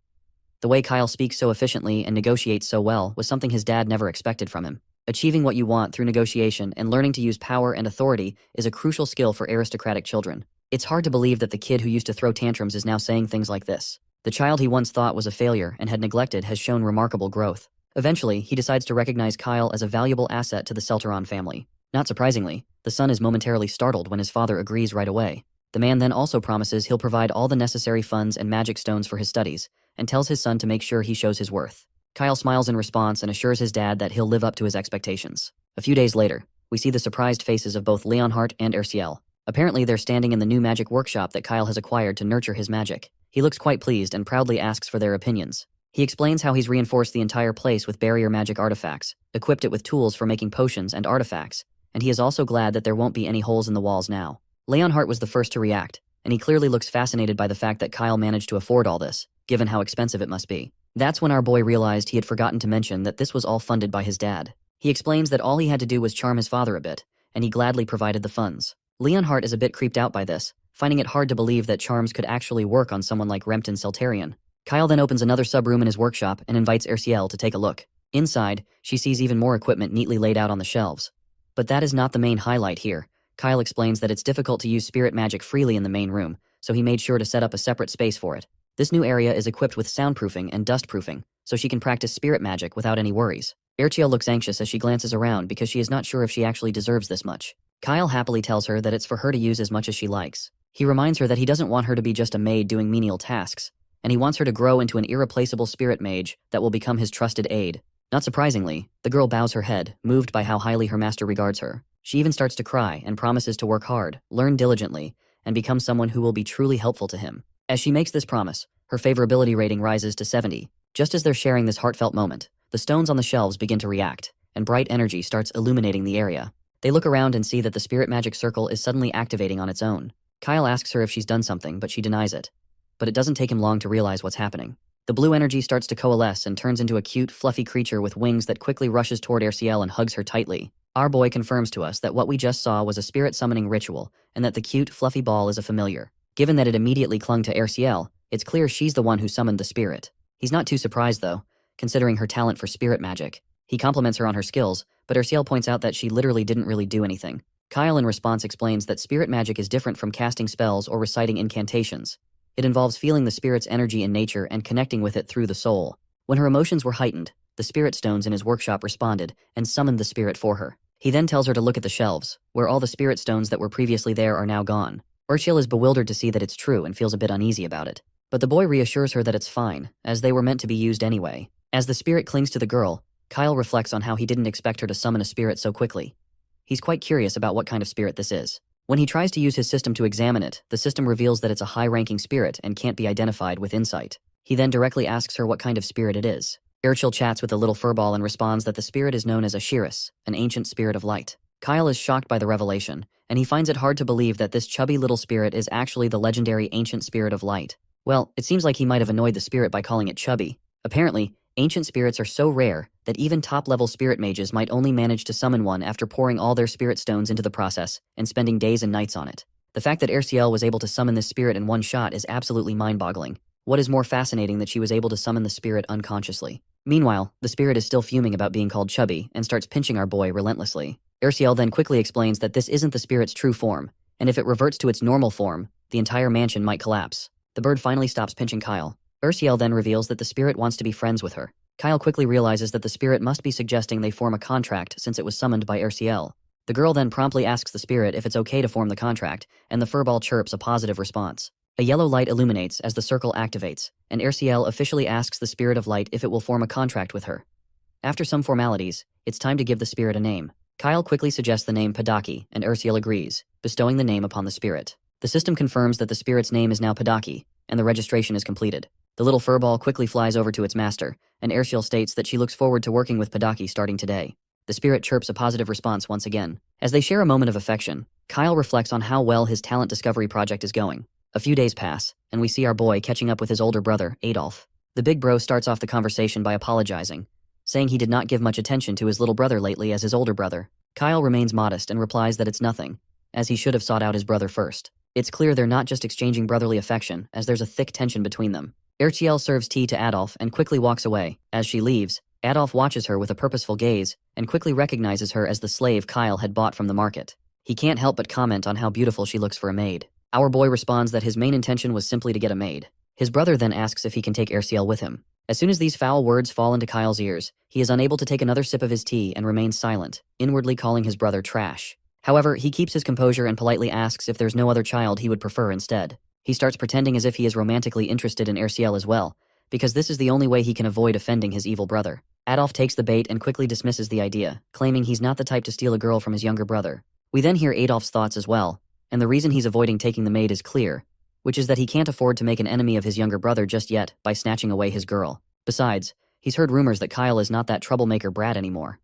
The way Kyle speaks so efficiently and negotiates so well was something his dad never expected from him. Achieving what you want through negotiation and learning to use power and authority is a crucial skill for aristocratic children. It's hard to believe that the kid who used to throw tantrums is now saying things like this. The child he once thought was a failure and had neglected has shown remarkable growth. Eventually, he decides to recognize Kyle as a valuable asset to the Celteron family. Not surprisingly, the son is momentarily startled when his father agrees right away. The man then also promises he'll provide all the necessary funds and magic stones for his studies, and tells his son to make sure he shows his worth. Kyle smiles in response and assures his dad that he'll live up to his expectations. A few days later, we see the surprised faces of both Leonhardt and Erciel. Apparently, they're standing in the new magic workshop that Kyle has acquired to nurture his magic. He looks quite pleased and proudly asks for their opinions. He explains how he's reinforced the entire place with barrier magic artifacts, equipped it with tools for making potions and artifacts, and he is also glad that there won't be any holes in the walls now. Leonhardt was the first to react, and he clearly looks fascinated by the fact that Kyle managed to afford all this, given how expensive it must be. That's when our boy realized he had forgotten to mention that this was all funded by his dad. He explains that all he had to do was charm his father a bit, and he gladly provided the funds. Leonhardt is a bit creeped out by this, finding it hard to believe that charms could actually work on someone like Rempton Celterion. Kyle then opens another sub-room in his workshop and invites Erciel to take a look. Inside, she sees even more equipment neatly laid out on the shelves. But that is not the main highlight here. Kyle explains that it's difficult to use spirit magic freely in the main room, so he made sure to set up a separate space for it. This new area is equipped with soundproofing and dustproofing, so she can practice spirit magic without any worries. Erciel looks anxious as she glances around because she is not sure if she actually deserves this much. Kyle happily tells her that it's for her to use as much as she likes. He reminds her that he doesn't want her to be just a maid doing menial tasks, and he wants her to grow into an irreplaceable spirit mage that will become his trusted aide. Not surprisingly, the girl bows her head, moved by how highly her master regards her. She even starts to cry and promises to work hard, learn diligently, and become someone who will be truly helpful to him. As she makes this promise, her favorability rating rises to 70. Just as they're sharing this heartfelt moment, the stones on the shelves begin to react, and bright energy starts illuminating the area. They look around and see that the spirit magic circle is suddenly activating on its own. Kyle asks her if she's done something, but she denies it. But it doesn't take him long to realize what's happening. The blue energy starts to coalesce and turns into a cute, fluffy creature with wings that quickly rushes toward Erciel and hugs her tightly. Our boy confirms to us that what we just saw was a spirit summoning ritual, and that the cute, fluffy ball is a familiar. Given that it immediately clung to Erciel, it's clear she's the one who summoned the spirit. He's not too surprised, though, considering her talent for spirit magic. He compliments her on her skills, but Erciel points out that she literally didn't really do anything. Kyle in response explains that spirit magic is different from casting spells or reciting incantations. It involves feeling the spirit's energy in nature and connecting with it through the soul. When her emotions were heightened, the spirit stones in his workshop responded and summoned the spirit for her. He then tells her to look at the shelves, where all the spirit stones that were previously there are now gone. Erciel is bewildered to see that it's true and feels a bit uneasy about it. But the boy reassures her that it's fine, as they were meant to be used anyway. As the spirit clings to the girl, Kyle reflects on how he didn't expect her to summon a spirit so quickly. He's quite curious about what kind of spirit this is. When he tries to use his system to examine it, the system reveals that it's a high-ranking spirit and can't be identified with insight. He then directly asks her what kind of spirit it is. Erciel chats with the little furball and responds that the spirit is known as a Shiris, an ancient spirit of light. Kyle is shocked by the revelation, and he finds it hard to believe that this chubby little spirit is actually the legendary ancient spirit of light. Well, it seems like he might have annoyed the spirit by calling it chubby. Apparently, ancient spirits are so rare that even top-level spirit mages might only manage to summon one after pouring all their spirit stones into the process and spending days and nights on it. The fact that Erciel was able to summon this spirit in one shot is absolutely mind-boggling. What is more fascinating that she was able to summon the spirit unconsciously. Meanwhile, the spirit is still fuming about being called chubby and starts pinching our boy relentlessly. Erciel then quickly explains that this isn't the spirit's true form, and if it reverts to its normal form, the entire mansion might collapse. The bird finally stops pinching Kyle. Erciel then reveals that the spirit wants to be friends with her. Kyle quickly realizes that the spirit must be suggesting they form a contract since it was summoned by Erciel. The girl then promptly asks the spirit if it's okay to form the contract, and the furball chirps a positive response. A yellow light illuminates as the circle activates, and Erciel officially asks the spirit of light if it will form a contract with her. After some formalities, it's time to give the spirit a name. Kyle quickly suggests the name Padaki, and Erciel agrees, bestowing the name upon the spirit. The system confirms that the spirit's name is now Padaki, and the registration is completed. The little furball quickly flies over to its master, and Erciel states that she looks forward to working with Padaki starting today. The spirit chirps a positive response once again. As they share a moment of affection, Kyle reflects on how well his talent discovery project is going. A few days pass, and we see our boy catching up with his older brother, Adolf. The big bro starts off the conversation by apologizing, saying he did not give much attention to his little brother lately as his older brother. Kyle remains modest and replies that it's nothing, as he should have sought out his brother first. It's clear they're not just exchanging brotherly affection, as there's a thick tension between them. Erchiel serves tea to Adolf and quickly walks away. As she leaves, Adolf watches her with a purposeful gaze and quickly recognizes her as the slave Kyle had bought from the market. He can't help but comment on how beautiful she looks for a maid. Our boy responds that his main intention was simply to get a maid. His brother then asks if he can take Erchiel with him. As soon as these foul words fall into Kyle's ears, he is unable to take another sip of his tea and remains silent, inwardly calling his brother trash. However, he keeps his composure and politely asks if there's no other child he would prefer instead. He starts pretending as if he is romantically interested in Erchiel as well, because this is the only way he can avoid offending his evil brother. Adolf takes the bait and quickly dismisses the idea, claiming he's not the type to steal a girl from his younger brother. We then hear Adolf's thoughts as well, and the reason he's avoiding taking the maid is clear, which is that he can't afford to make an enemy of his younger brother just yet by snatching away his girl. Besides, he's heard rumors that Kyle is not that troublemaker brat anymore.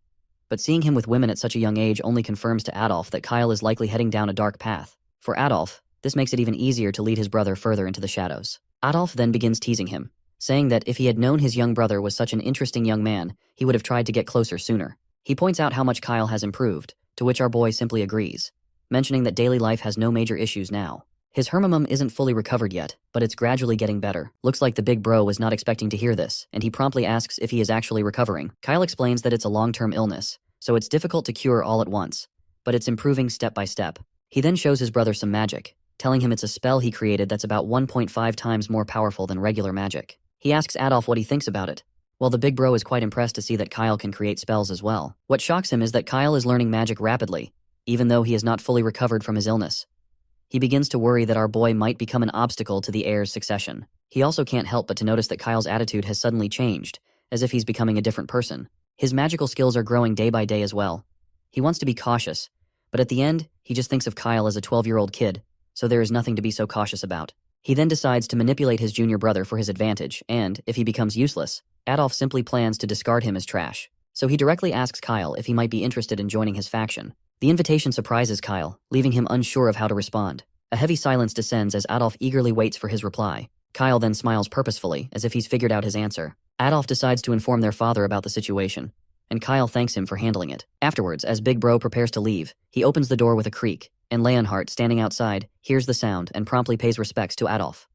But seeing him with women at such a young age only confirms to Adolf that Kyle is likely heading down a dark path. For Adolf, this makes it even easier to lead his brother further into the shadows. Adolf then begins teasing him, saying that if he had known his young brother was such an interesting young man, he would have tried to get closer sooner. He points out how much Kyle has improved, to which our boy simply agrees, mentioning that daily life has no major issues now. His hermamum isn't fully recovered yet, but it's gradually getting better. Looks like the big bro was not expecting to hear this, and he promptly asks if he is actually recovering. Kyle explains that it's a long-term illness, so it's difficult to cure all at once, but it's improving step by step. He then shows his brother some magic, telling him it's a spell he created that's about 1.5 times more powerful than regular magic. He asks Adolf what he thinks about it. Well, the big bro is quite impressed to see that Kyle can create spells as well. What shocks him is that Kyle is learning magic rapidly, even though he is not fully recovered from his illness. He begins to worry that our boy might become an obstacle to the heir's succession. He also can't help but to notice that Kyle's attitude has suddenly changed, as if he's becoming a different person. His magical skills are growing day by day as well. He wants to be cautious, but at the end, he just thinks of Kyle as a 12-year-old kid, so there is nothing to be so cautious about. He then decides to manipulate his junior brother for his advantage, and, if he becomes useless, Adolf simply plans to discard him as trash. So he directly asks Kyle if he might be interested in joining his faction. The invitation surprises Kyle, leaving him unsure of how to respond. A heavy silence descends as Adolf eagerly waits for his reply. Kyle then smiles purposefully, as if he's figured out his answer. Adolf decides to inform their father about the situation, and Kyle thanks him for handling it. Afterwards, as Big Bro prepares to leave, he opens the door with a creak, and Leonhardt, standing outside, hears the sound and promptly pays respects to Adolf.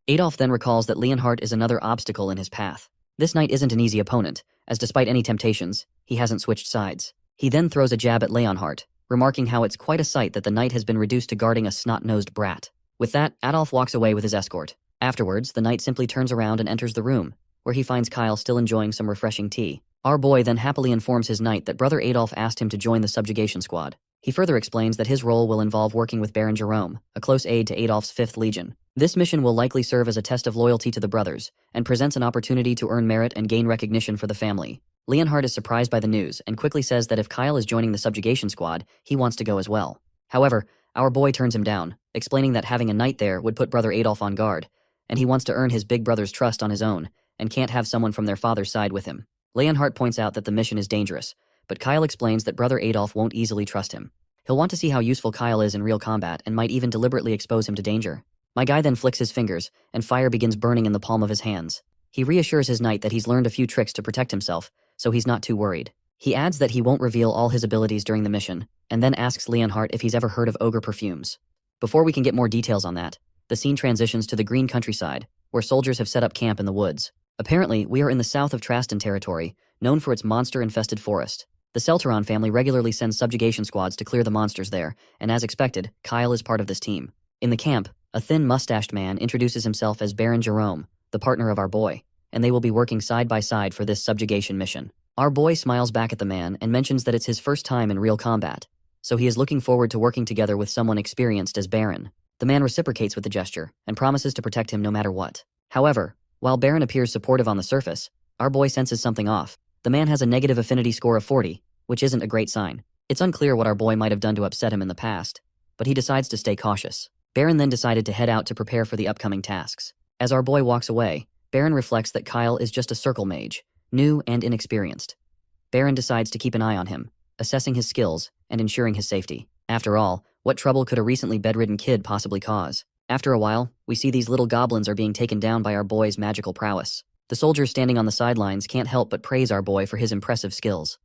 Adolf then recalls that Leonhardt is another obstacle in his path. This knight isn't an easy opponent, as despite any temptations, he hasn't switched sides. He then throws a jab at Leonhardt, remarking how it's quite a sight that the knight has been reduced to guarding a snot-nosed brat. With that, Adolf walks away with his escort. Afterwards, the knight simply turns around and enters the room, where he finds Kyle still enjoying some refreshing tea. Our boy then happily informs his knight that brother Adolf asked him to join the subjugation squad. He further explains that his role will involve working with Baron Jerome, a close aide to Adolf's 5th Legion. This mission will likely serve as a test of loyalty to the brothers, and presents an opportunity to earn merit and gain recognition for the family. Leonhardt is surprised by the news and quickly says that if Kyle is joining the subjugation squad, he wants to go as well. However, our boy turns him down, explaining that having a knight there would put brother Adolf on guard, and he wants to earn his big brother's trust on his own, and can't have someone from their father's side with him. Leonhardt points out that the mission is dangerous, but Kyle explains that brother Adolf won't easily trust him. He'll want to see how useful Kyle is in real combat and might even deliberately expose him to danger. My guy then flicks his fingers, and fire begins burning in the palm of his hands. He reassures his knight that he's learned a few tricks to protect himself, so he's not too worried. He adds that he won't reveal all his abilities during the mission, and then asks Leonhardt if he's ever heard of ogre perfumes. Before we can get more details on that, the scene transitions to the green countryside, where soldiers have set up camp in the woods. Apparently, we are in the south of Traston territory, known for its monster-infested forest. The Selteron family regularly sends subjugation squads to clear the monsters there, and as expected, Kyle is part of this team. In the camp, a thin, mustached man introduces himself as Baron Jerome, the partner of our boy, and they will be working side by side for this subjugation mission. Our boy smiles back at the man and mentions that it's his first time in real combat, so he is looking forward to working together with someone experienced as Baron. The man reciprocates with the gesture and promises to protect him no matter what. However, while Baron appears supportive on the surface, our boy senses something off. The man has a negative affinity score of 40, which isn't a great sign. It's unclear what our boy might have done to upset him in the past, but he decides to stay cautious. Baron then decided to head out to prepare for the upcoming tasks. As our boy walks away, Baron reflects that Kyle is just a circle mage, new and inexperienced. Baron decides to keep an eye on him, assessing his skills and ensuring his safety. After all, what trouble could a recently bedridden kid possibly cause? After a while, we see these little goblins are being taken down by our boy's magical prowess. The soldiers standing on the sidelines can't help but praise our boy for his impressive skills.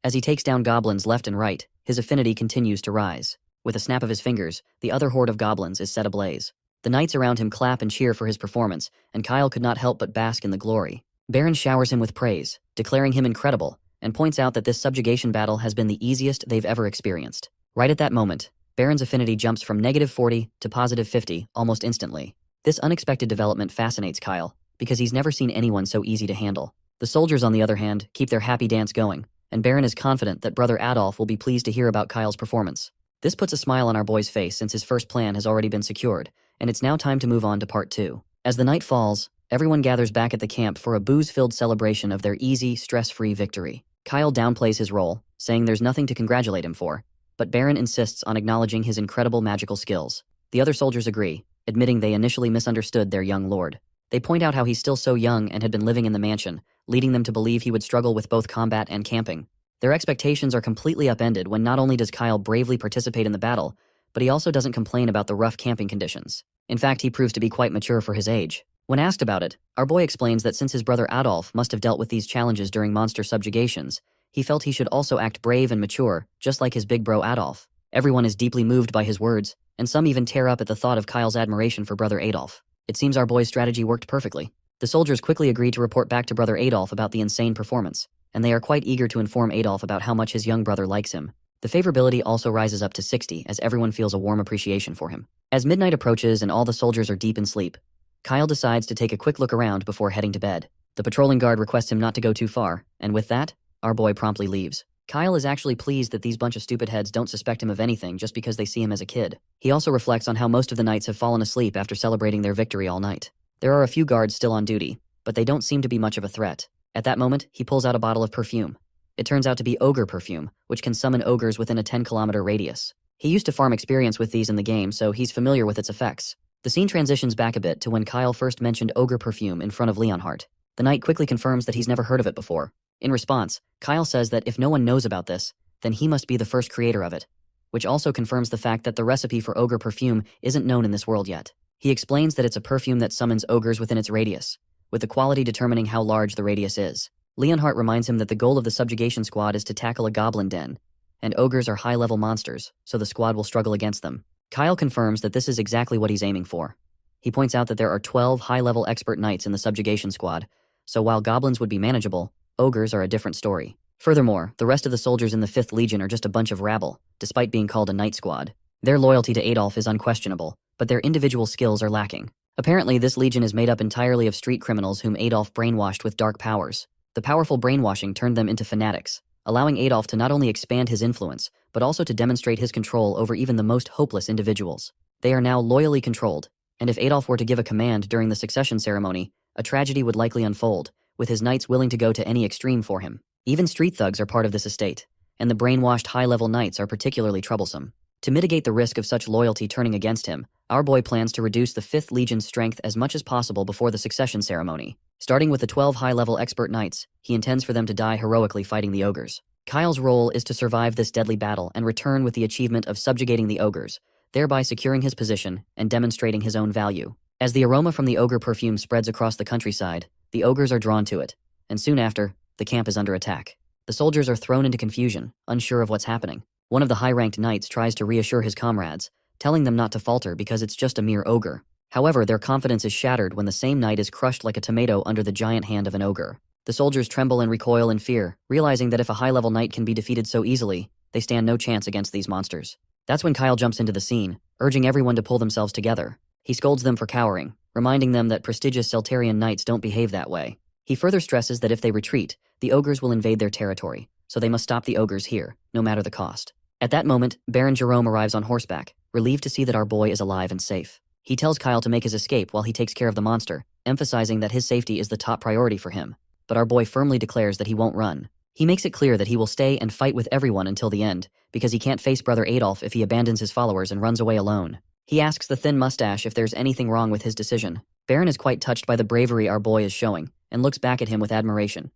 As he takes down goblins left and right, his affinity continues to rise. With a snap of his fingers, the other horde of goblins is set ablaze. The knights around him clap and cheer for his performance, and Kyle could not help but bask in the glory. Baron showers him with praise, declaring him incredible, and points out that this subjugation battle has been the easiest they've ever experienced. Right at that moment, Baron's affinity jumps from -40 to +50 almost instantly. This unexpected development fascinates Kyle, because he's never seen anyone so easy to handle. The soldiers, on the other hand, keep their happy dance going, and Baron is confident that Brother Adolf will be pleased to hear about Kyle's performance. This puts a smile on our boy's face since his first plan has already been secured, and it's now time to move on to part 2. As the night falls, everyone gathers back at the camp for a booze-filled celebration of their easy, stress-free victory. Kyle downplays his role, saying there's nothing to congratulate him for, but Baron insists on acknowledging his incredible magical skills. The other soldiers agree, admitting they initially misunderstood their young lord. They point out how he's still so young and had been living in the mansion, leading them to believe he would struggle with both combat and camping. Their expectations are completely upended when not only does Kyle bravely participate in the battle, but he also doesn't complain about the rough camping conditions. In fact, he proves to be quite mature for his age. When asked about it, our boy explains that since his brother Adolf must have dealt with these challenges during monster subjugations, he felt he should also act brave and mature, just like his big bro Adolf. Everyone is deeply moved by his words, and some even tear up at the thought of Kyle's admiration for brother Adolf. It seems our boy's strategy worked perfectly. The soldiers quickly agree to report back to brother Adolf about the insane performance, and they are quite eager to inform Adolf about how much his young brother likes him. The favorability also rises up to 60 as everyone feels a warm appreciation for him. As midnight approaches and all the soldiers are deep in sleep, Kyle decides to take a quick look around before heading to bed. The patrolling guard requests him not to go too far, and with that, our boy promptly leaves. Kyle is actually pleased that these bunch of stupid heads don't suspect him of anything just because they see him as a kid. He also reflects on how most of the knights have fallen asleep after celebrating their victory all night. There are a few guards still on duty, but they don't seem to be much of a threat. At that moment, he pulls out a bottle of perfume. It turns out to be ogre perfume, which can summon ogres within a 10-kilometer radius. He used to farm experience with these in the game, so he's familiar with its effects. The scene transitions back a bit to when Kyle first mentioned ogre perfume in front of Leonhardt. The knight quickly confirms that he's never heard of it before. In response, Kyle says that if no one knows about this, then he must be the first creator of it, which also confirms the fact that the recipe for ogre perfume isn't known in this world yet. He explains that it's a perfume that summons ogres within its radius, with the quality determining how large the radius is. Leonhardt reminds him that the goal of the subjugation squad is to tackle a goblin den, and ogres are high-level monsters, so the squad will struggle against them. Kyle confirms that this is exactly what he's aiming for. He points out that there are 12 high-level expert knights in the subjugation squad, so while goblins would be manageable, ogres are a different story. Furthermore, the rest of the soldiers in the 5th Legion are just a bunch of rabble, despite being called a knight squad. Their loyalty to Adolf is unquestionable, but their individual skills are lacking. Apparently, this legion is made up entirely of street criminals whom Adolf brainwashed with dark powers. The powerful brainwashing turned them into fanatics, allowing Adolf to not only expand his influence, but also to demonstrate his control over even the most hopeless individuals. They are now loyally controlled, and if Adolf were to give a command during the succession ceremony, a tragedy would likely unfold, with his knights willing to go to any extreme for him. Even street thugs are part of this estate, and the brainwashed high-level knights are particularly troublesome. To mitigate the risk of such loyalty turning against him, our boy plans to reduce the 5th Legion's strength as much as possible before the succession ceremony. Starting with the 12 high-level expert knights, he intends for them to die heroically fighting the ogres. Kyle's role is to survive this deadly battle and return with the achievement of subjugating the ogres, thereby securing his position and demonstrating his own value. As the aroma from the ogre perfume spreads across the countryside, the ogres are drawn to it, and soon after, the camp is under attack. The soldiers are thrown into confusion, unsure of what's happening. One of the high-ranked knights tries to reassure his comrades, telling them not to falter because it's just a mere ogre. However, their confidence is shattered when the same knight is crushed like a tomato under the giant hand of an ogre. The soldiers tremble and recoil in fear, realizing that if a high-level knight can be defeated so easily, they stand no chance against these monsters. That's when Kyle jumps into the scene, urging everyone to pull themselves together. He scolds them for cowering, reminding them that prestigious Celtarian knights don't behave that way. He further stresses that if they retreat, the ogres will invade their territory, so they must stop the ogres here, no matter the cost. At that moment, Baron Jerome arrives on horseback, relieved to see that our boy is alive and safe. He tells Kyle to make his escape while he takes care of the monster, emphasizing that his safety is the top priority for him. But our boy firmly declares that he won't run. He makes it clear that he will stay and fight with everyone until the end, because he can't face brother Adolf if he abandons his followers and runs away alone. He asks the thin mustache if there's anything wrong with his decision. Baron is quite touched by the bravery our boy is showing, and looks back at him with admiration.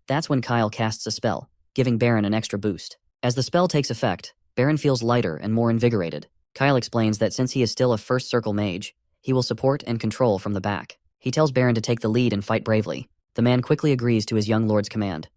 That's when Kyle casts a spell, giving Baron an extra boost. As the spell takes effect, Baron feels lighter and more invigorated. Kyle explains that since he is still a first circle mage, he will support and control from the back. He tells Baron to take the lead and fight bravely. The man quickly agrees to his young lord's command.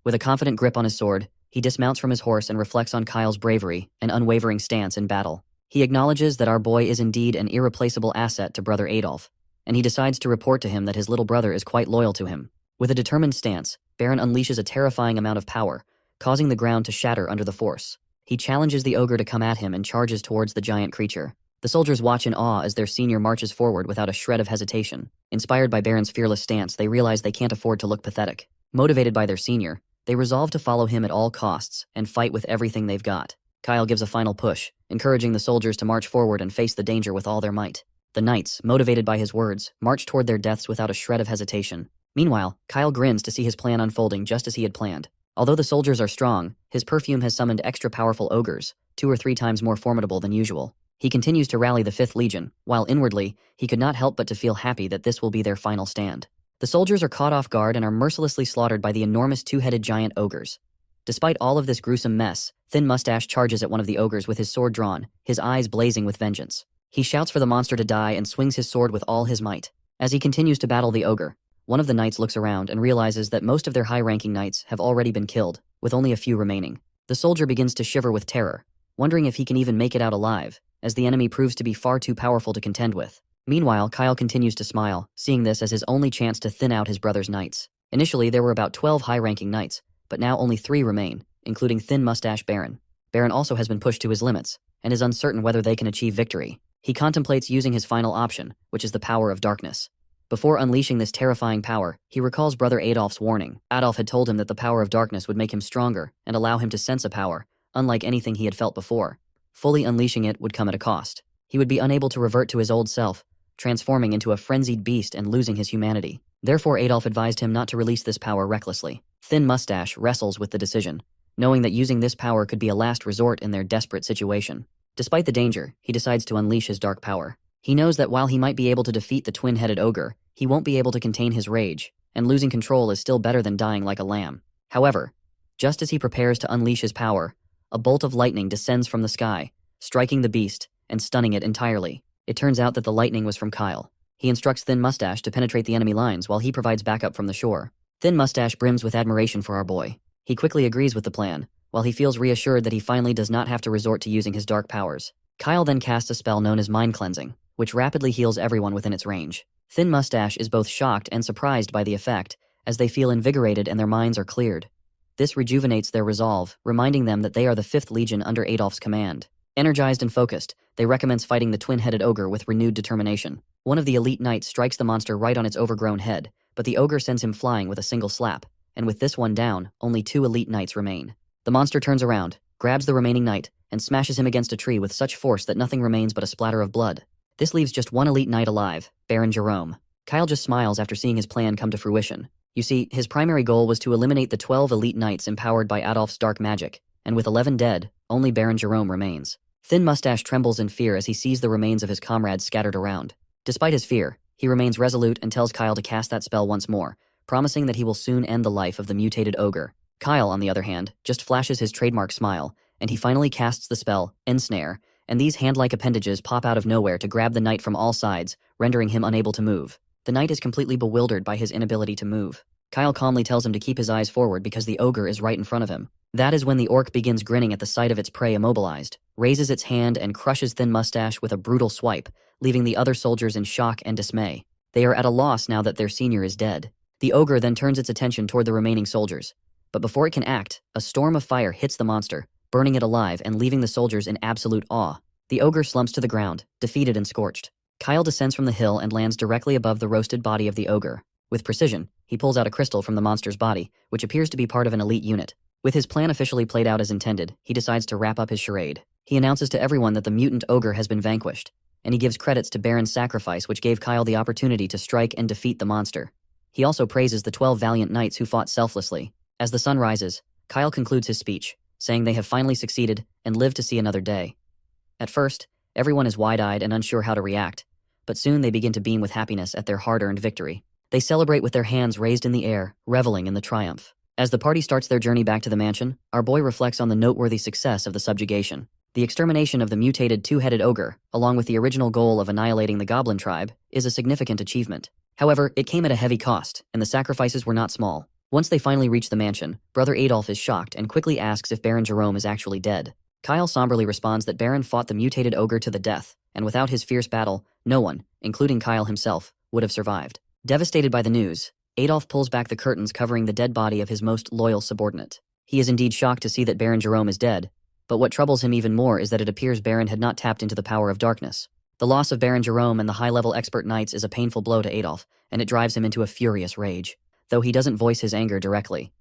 With a confident grip on his sword, he dismounts from his horse and reflects on Kyle's bravery and unwavering stance in battle. He acknowledges that our boy is indeed an irreplaceable asset to brother Adolf, and he decides to report to him that his little brother is quite loyal to him. With a determined stance, Baron unleashes a terrifying amount of power, causing the ground to shatter under the force. He challenges the ogre to come at him and charges towards the giant creature. The soldiers watch in awe as their senior marches forward without a shred of hesitation. Inspired by Baron's fearless stance, they realize they can't afford to look pathetic. Motivated by their senior, they resolve to follow him at all costs and fight with everything they've got. Kyle gives a final push, encouraging the soldiers to march forward and face the danger with all their might. The knights, motivated by his words, march toward their deaths without a shred of hesitation. Meanwhile, Kyle grins to see his plan unfolding just as he had planned. Although the soldiers are strong, his perfume has summoned extra powerful ogres, 2 or 3 times more formidable than usual. He continues to rally the 5th Legion, while inwardly, he could not help but to feel happy that this will be their final stand. The soldiers are caught off guard and are mercilessly slaughtered by the enormous 2-headed giant ogres. Despite all of this gruesome mess, Thin Mustache charges at one of the ogres with his sword drawn, his eyes blazing with vengeance. He shouts for the monster to die and swings his sword with all his might. As he continues to battle the ogre, one of the knights looks around and realizes that most of their high-ranking knights have already been killed, with only a few remaining. The soldier begins to shiver with terror, wondering if he can even make it out alive, as the enemy proves to be far too powerful to contend with. Meanwhile, Kyle continues to smile, seeing this as his only chance to thin out his brother's knights. Initially, there were about 12 high-ranking knights, but now only 3 remain, including Thin Mustache Baron. Baron also has been pushed to his limits, and is uncertain whether they can achieve victory. He contemplates using his final option, which is the power of darkness. Before unleashing this terrifying power, he recalls brother Adolf's warning. Adolf had told him that the power of darkness would make him stronger and allow him to sense a power, unlike anything he had felt before. Fully unleashing it would come at a cost. He would be unable to revert to his old self, transforming into a frenzied beast and losing his humanity. Therefore, Adolf advised him not to release this power recklessly. Thin Mustache wrestles with the decision, knowing that using this power could be a last resort in their desperate situation. Despite the danger, he decides to unleash his dark power. He knows that while he might be able to defeat the twin-headed ogre, he won't be able to contain his rage, and losing control is still better than dying like a lamb. However, just as he prepares to unleash his power, a bolt of lightning descends from the sky, striking the beast and stunning it entirely. It turns out that the lightning was from Kyle. He instructs Thin Mustache to penetrate the enemy lines while he provides backup from the shore. Thin Mustache brims with admiration for our boy. He quickly agrees with the plan, while he feels reassured that he finally does not have to resort to using his dark powers. Kyle then casts a spell known as Mind Cleansing, which rapidly heals everyone within its range. Thin Mustache is both shocked and surprised by the effect, as they feel invigorated and their minds are cleared. This rejuvenates their resolve, reminding them that they are the 5th Legion under Adolf's command. Energized and focused, they recommence fighting the twin-headed ogre with renewed determination. One of the elite knights strikes the monster right on its overgrown head, but the ogre sends him flying with a single slap, and with this one down, only 2 elite knights remain. The monster turns around, grabs the remaining knight, and smashes him against a tree with such force that nothing remains but a splatter of blood. This leaves just 1 elite knight alive, Baron Jerome. Kyle just smiles after seeing his plan come to fruition. You see, his primary goal was to eliminate the 12 elite knights empowered by Adolf's dark magic, and with 11 dead, only Baron Jerome remains. Thin Mustache trembles in fear as he sees the remains of his comrades scattered around. Despite his fear, he remains resolute and tells Kyle to cast that spell once more, promising that he will soon end the life of the mutated ogre. Kyle, on the other hand, just flashes his trademark smile, and he finally casts the spell, Ensnare, and these hand-like appendages pop out of nowhere to grab the knight from all sides, rendering him unable to move. The knight is completely bewildered by his inability to move. Kyle calmly tells him to keep his eyes forward because the ogre is right in front of him. That is when the orc begins grinning at the sight of its prey immobilized, raises its hand and crushes Thin Mustache with a brutal swipe, leaving the other soldiers in shock and dismay. They are at a loss now that their senior is dead. The ogre then turns its attention toward the remaining soldiers. But before it can act, a storm of fire hits the monster, burning it alive and leaving the soldiers in absolute awe. The ogre slumps to the ground, defeated and scorched. Kyle descends from the hill and lands directly above the roasted body of the ogre. With precision, he pulls out a crystal from the monster's body, which appears to be part of an elite unit. With his plan officially played out as intended, he decides to wrap up his charade. He announces to everyone that the mutant ogre has been vanquished, and he gives credits to Baron's sacrifice, which gave Kyle the opportunity to strike and defeat the monster. He also praises the 12 valiant knights who fought selflessly. As the sun rises, Kyle concludes his speech, saying they have finally succeeded and live to see another day. At first, everyone is wide-eyed and unsure how to react, but soon they begin to beam with happiness at their hard-earned victory. They celebrate with their hands raised in the air, reveling in the triumph. As the party starts their journey back to the mansion, our boy reflects on the noteworthy success of the subjugation. The extermination of the mutated 2-headed ogre, along with the original goal of annihilating the goblin tribe, is a significant achievement. However, it came at a heavy cost, and the sacrifices were not small. Once they finally reach the mansion, Brother Adolf is shocked and quickly asks if Baron Jerome is actually dead. Kyle somberly responds that Baron fought the mutated ogre to the death, and without his fierce battle, no one, including Kyle himself, would have survived. Devastated by the news, Adolf pulls back the curtains covering the dead body of his most loyal subordinate. He is indeed shocked to see that Baron Jerome is dead, but what troubles him even more is that it appears Baron had not tapped into the power of darkness. The loss of Baron Jerome and the high-level expert knights is a painful blow to Adolf, and it drives him into a furious rage, though he doesn't voice his anger directly.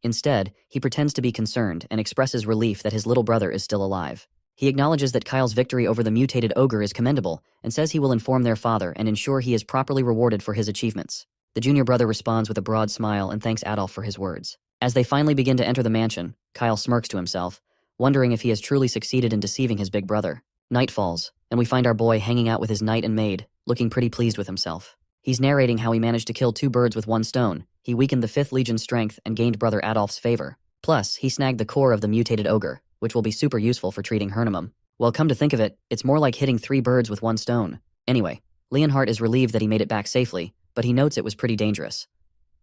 Instead, he pretends to be concerned and expresses relief that his little brother is still alive. He acknowledges that Kyle's victory over the mutated ogre is commendable and says he will inform their father and ensure he is properly rewarded for his achievements. The junior brother responds with a broad smile and thanks Adolf for his words. As they finally begin to enter the mansion, Kyle smirks to himself, wondering if he has truly succeeded in deceiving his big brother. Night falls, and we find our boy hanging out with his knight and maid, looking pretty pleased with himself. He's narrating how he managed to kill 2 birds with 1 stone. He weakened the 5th Legion's strength and gained Brother Adolf's favor. Plus, he snagged the core of the mutated ogre, which will be super useful for treating Hernimum. Well, come to think of it, it's more like hitting 3 birds with 1 stone. Anyway, Leonhardt is relieved that he made it back safely, but he notes it was pretty dangerous.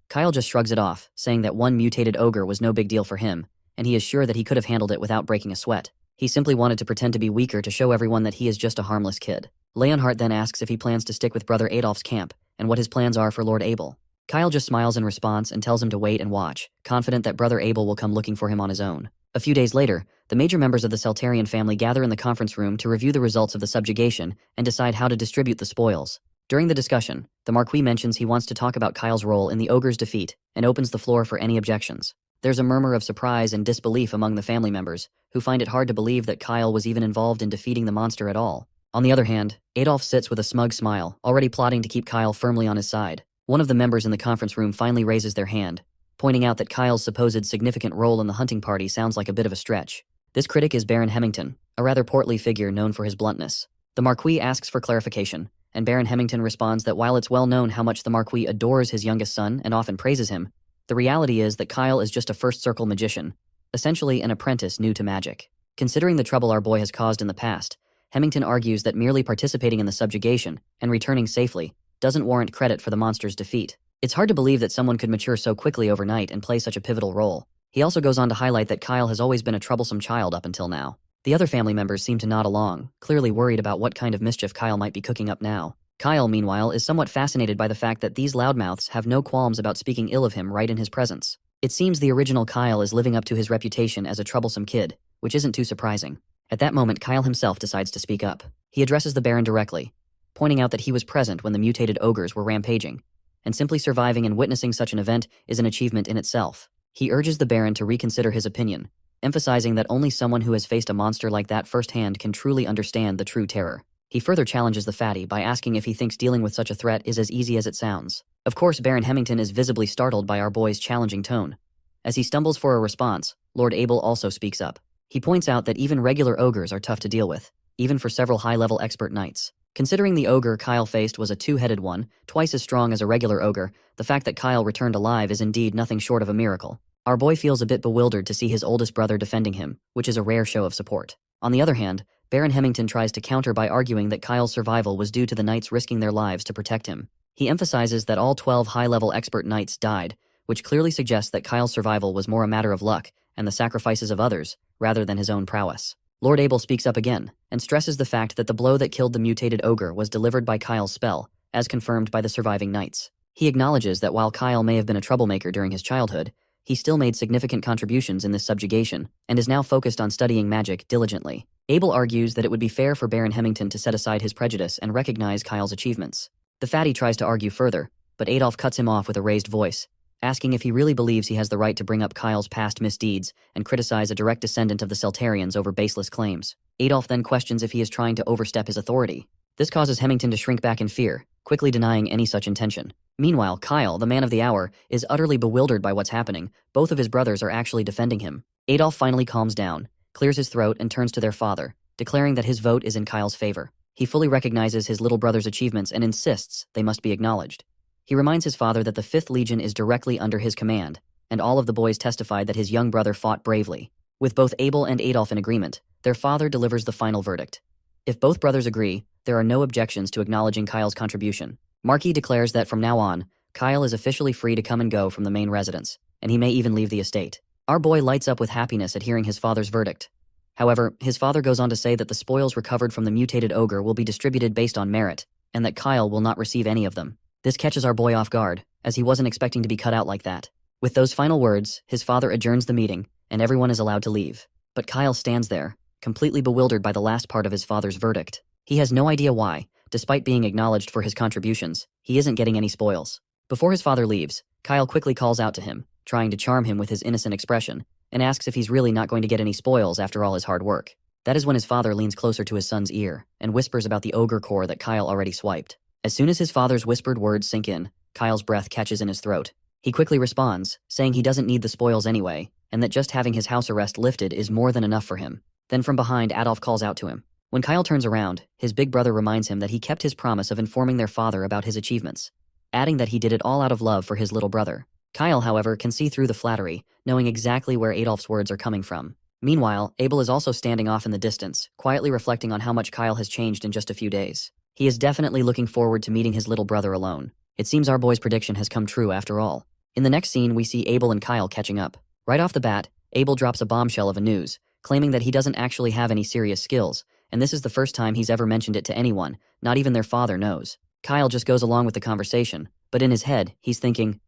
Kyle just shrugs it off, saying that 1 mutated ogre was no big deal for him, and he is sure that he could have handled it without breaking a sweat. He simply wanted to pretend to be weaker to show everyone that he is just a harmless kid. Leonhardt then asks if he plans to stick with Brother Adolf's camp, and what his plans are for Lord Abel. Kyle just smiles in response and tells him to wait and watch, confident that Brother Abel will come looking for him on his own. A few days later, the major members of the Seltarian family gather in the conference room to review the results of the subjugation and decide how to distribute the spoils. During the discussion, the Marquis mentions he wants to talk about Kyle's role in the ogre's defeat and opens the floor for any objections. There's a murmur of surprise and disbelief among the family members, who find it hard to believe that Kyle was even involved in defeating the monster at all. On the other hand, Adolf sits with a smug smile, already plotting to keep Kyle firmly on his side. One of the members in the conference room finally raises their hand, pointing out that Kyle's supposed significant role in the hunting party sounds like a bit of a stretch. This critic is Baron Hemmington, a rather portly figure known for his bluntness. The Marquis asks for clarification, and Baron Hemmington responds that while it's well known how much the Marquis adores his youngest son and often praises him, the reality is that Kyle is just a first-circle magician, essentially an apprentice new to magic. Considering the trouble our boy has caused in the past, Hemmington argues that merely participating in the subjugation and returning safely doesn't warrant credit for the monster's defeat. It's hard to believe that someone could mature so quickly overnight and play such a pivotal role. He also goes on to highlight that Kyle has always been a troublesome child up until now. The other family members seem to nod along, clearly worried about what kind of mischief Kyle might be cooking up now. Kyle, meanwhile, is somewhat fascinated by the fact that these loudmouths have no qualms about speaking ill of him right in his presence. It seems the original Kyle is living up to his reputation as a troublesome kid, which isn't too surprising. At that moment, Kyle himself decides to speak up. He addresses the Baron directly, pointing out that he was present when the mutated ogres were rampaging, and simply surviving and witnessing such an event is an achievement in itself. He urges the Baron to reconsider his opinion, emphasizing that only someone who has faced a monster like that firsthand can truly understand the true terror. He further challenges the fatty by asking if he thinks dealing with such a threat is as easy as it sounds. Of course, Baron Hemmington is visibly startled by our boy's challenging tone. As he stumbles for a response, Lord Abel also speaks up. He points out that even regular ogres are tough to deal with, even for several high-level expert knights. Considering the ogre Kyle faced was a 2-headed one, twice as strong as a regular ogre, the fact that Kyle returned alive is indeed nothing short of a miracle. Our boy feels a bit bewildered to see his oldest brother defending him, which is a rare show of support. On the other hand, Baron Hemmington tries to counter by arguing that Kyle's survival was due to the knights risking their lives to protect him. He emphasizes that all 12 high-level expert knights died, which clearly suggests that Kyle's survival was more a matter of luck and the sacrifices of others, rather than his own prowess. Lord Abel speaks up again, and stresses the fact that the blow that killed the mutated ogre was delivered by Kyle's spell, as confirmed by the surviving knights. He acknowledges that while Kyle may have been a troublemaker during his childhood, he still made significant contributions in this subjugation, and is now focused on studying magic diligently. Abel argues that it would be fair for Baron Hemmington to set aside his prejudice and recognize Kyle's achievements. The fatty tries to argue further, but Adolf cuts him off with a raised voice, asking if he really believes he has the right to bring up Kyle's past misdeeds and criticize a direct descendant of the Seltarians over baseless claims. Adolf then questions if he is trying to overstep his authority. This causes Hemmington to shrink back in fear, quickly denying any such intention. Meanwhile, Kyle, the man of the hour, is utterly bewildered by what's happening. Both of his brothers are actually defending him. Adolf finally calms down, clears his throat, and turns to their father, declaring that his vote is in Kyle's favor. He fully recognizes his little brother's achievements and insists they must be acknowledged. He reminds his father that the 5th Legion is directly under his command, and all of the boys testified that his young brother fought bravely. With both Abel and Adolf in agreement, their father delivers the final verdict. If both brothers agree, there are no objections to acknowledging Kyle's contribution. Markey declares that from now on, Kyle is officially free to come and go from the main residence, and he may even leave the estate. Our boy lights up with happiness at hearing his father's verdict. However, his father goes on to say that the spoils recovered from the mutated ogre will be distributed based on merit, and that Kyle will not receive any of them. This catches our boy off guard, as he wasn't expecting to be cut out like that. With those final words, his father adjourns the meeting, and everyone is allowed to leave. But Kyle stands there, completely bewildered by the last part of his father's verdict. He has no idea why, despite being acknowledged for his contributions, he isn't getting any spoils. Before his father leaves, Kyle quickly calls out to him, trying to charm him with his innocent expression, and asks if he's really not going to get any spoils after all his hard work. That is when his father leans closer to his son's ear and whispers about the ogre core that Kyle already swiped. As soon as his father's whispered words sink in, Kyle's breath catches in his throat. He quickly responds, saying he doesn't need the spoils anyway, and that just having his house arrest lifted is more than enough for him. Then from behind, Adolf calls out to him. When Kyle turns around, his big brother reminds him that he kept his promise of informing their father about his achievements, adding that he did it all out of love for his little brother. Kyle, however, can see through the flattery, knowing exactly where Adolf's words are coming from. Meanwhile, Abel is also standing off in the distance, quietly reflecting on how much Kyle has changed in just a few days. He is definitely looking forward to meeting his little brother alone. It seems our boy's prediction has come true after all. In the next scene, we see Abel and Kyle catching up. Right off the bat, Abel drops a bombshell of a news, claiming that he doesn't actually have any serious skills, and this is the first time he's ever mentioned it to anyone, not even their father knows. Kyle just goes along with the conversation, but in his head, he's thinking,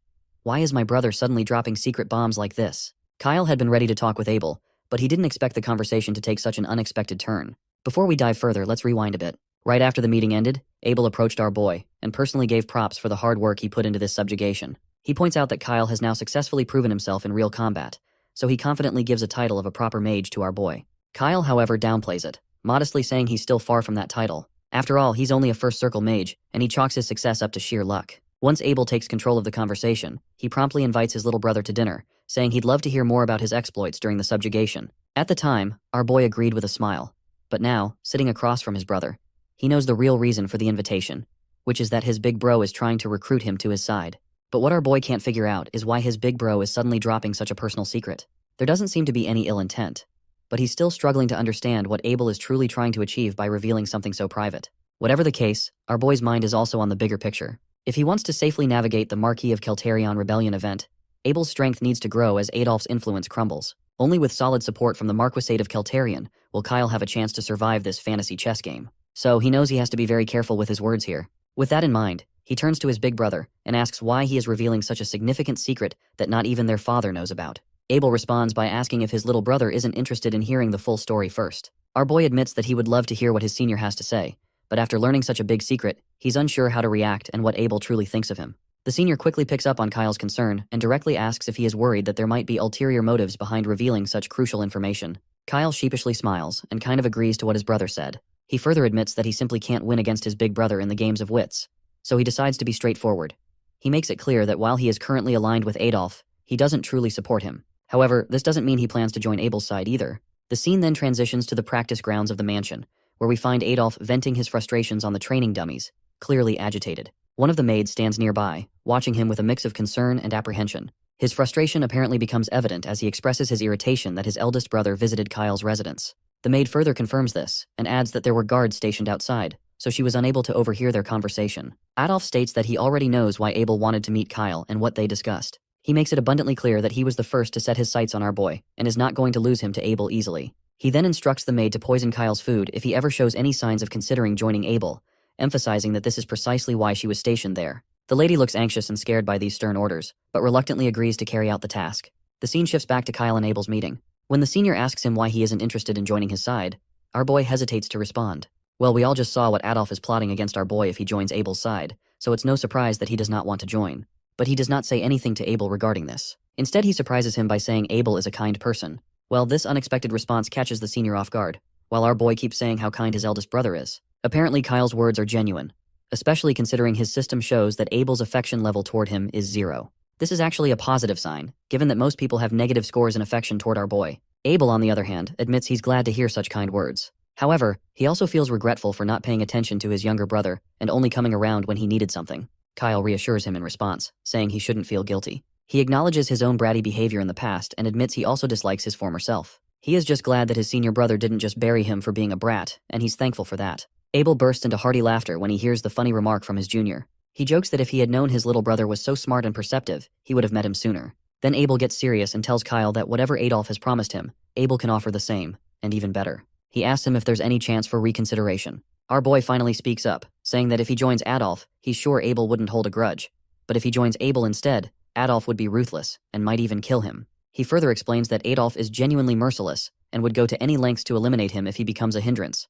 why is my brother suddenly dropping secret bombs like this? Kyle had been ready to talk with Abel, but he didn't expect the conversation to take such an unexpected turn. Before we dive further, let's rewind a bit. Right after the meeting ended, Abel approached our boy and personally gave props for the hard work he put into this subjugation. He points out that Kyle has now successfully proven himself in real combat, so he confidently gives a title of a proper mage to our boy. Kyle, however, downplays it, modestly saying he's still far from that title. After all, he's only a first circle mage, and he chalks his success up to sheer luck. Once Abel takes control of the conversation, he promptly invites his little brother to dinner, saying he'd love to hear more about his exploits during the subjugation. At the time, our boy agreed with a smile. But now, sitting across from his brother, he knows the real reason for the invitation, which is that his big bro is trying to recruit him to his side. But what our boy can't figure out is why his big bro is suddenly dropping such a personal secret. There doesn't seem to be any ill intent, but he's still struggling to understand what Abel is truly trying to achieve by revealing something so private. Whatever the case, our boy's mind is also on the bigger picture. If he wants to safely navigate the Marquis of Kelterion rebellion event, Abel's strength needs to grow as Adolf's influence crumbles. Only with solid support from the Marquisate of Kelterion will Kyle have a chance to survive this fantasy chess game. So he knows he has to be very careful with his words here. With that in mind, he turns to his big brother and asks why he is revealing such a significant secret that not even their father knows about. Abel responds by asking if his little brother isn't interested in hearing the full story first. Our boy admits that he would love to hear what his senior has to say, but after learning such a big secret, he's unsure how to react and what Abel truly thinks of him. The senior quickly picks up on Kyle's concern and directly asks if he is worried that there might be ulterior motives behind revealing such crucial information. Kyle sheepishly smiles and kind of agrees to what his brother said. He further admits that he simply can't win against his big brother in the games of wits, so he decides to be straightforward. He makes it clear that while he is currently aligned with Adolf, he doesn't truly support him. However, this doesn't mean he plans to join Abel's side either. The scene then transitions to the practice grounds of the mansion, where we find Adolf venting his frustrations on the training dummies, clearly agitated. One of the maids stands nearby, watching him with a mix of concern and apprehension. His frustration apparently becomes evident as he expresses his irritation that his eldest brother visited Kyle's residence. The maid further confirms this, and adds that there were guards stationed outside, so she was unable to overhear their conversation. Adolf states that he already knows why Abel wanted to meet Kyle and what they discussed. He makes it abundantly clear that he was the first to set his sights on our boy, and is not going to lose him to Abel easily. He then instructs the maid to poison Kyle's food if he ever shows any signs of considering joining Abel, emphasizing that this is precisely why she was stationed there. The lady looks anxious and scared by these stern orders, but reluctantly agrees to carry out the task. The scene shifts back to Kyle and Abel's meeting. When the senior asks him why he isn't interested in joining his side, our boy hesitates to respond. Well, we all just saw what Adolf is plotting against our boy if he joins Abel's side, so it's no surprise that he does not want to join. But he does not say anything to Abel regarding this. Instead, he surprises him by saying Abel is a kind person. Well, this unexpected response catches the senior off guard, while our boy keeps saying how kind his eldest brother is. Apparently, Kyle's words are genuine, especially considering his system shows that Abel's affection level toward him is 0. This is actually a positive sign, given that most people have negative scores in affection toward our boy. Abel, on the other hand, admits he's glad to hear such kind words. However, he also feels regretful for not paying attention to his younger brother and only coming around when he needed something. Kyle reassures him in response, saying he shouldn't feel guilty. He acknowledges his own bratty behavior in the past and admits he also dislikes his former self. He is just glad that his senior brother didn't just bury him for being a brat, and he's thankful for that. Abel bursts into hearty laughter when he hears the funny remark from his junior. He jokes that if he had known his little brother was so smart and perceptive, he would have met him sooner. Then Abel gets serious and tells Kyle that whatever Adolf has promised him, Abel can offer the same, and even better. He asks him if there's any chance for reconsideration. Our boy finally speaks up, saying that if he joins Adolf, he's sure Abel wouldn't hold a grudge. But if he joins Abel instead, Adolf would be ruthless, and might even kill him. He further explains that Adolf is genuinely merciless, and would go to any lengths to eliminate him if he becomes a hindrance.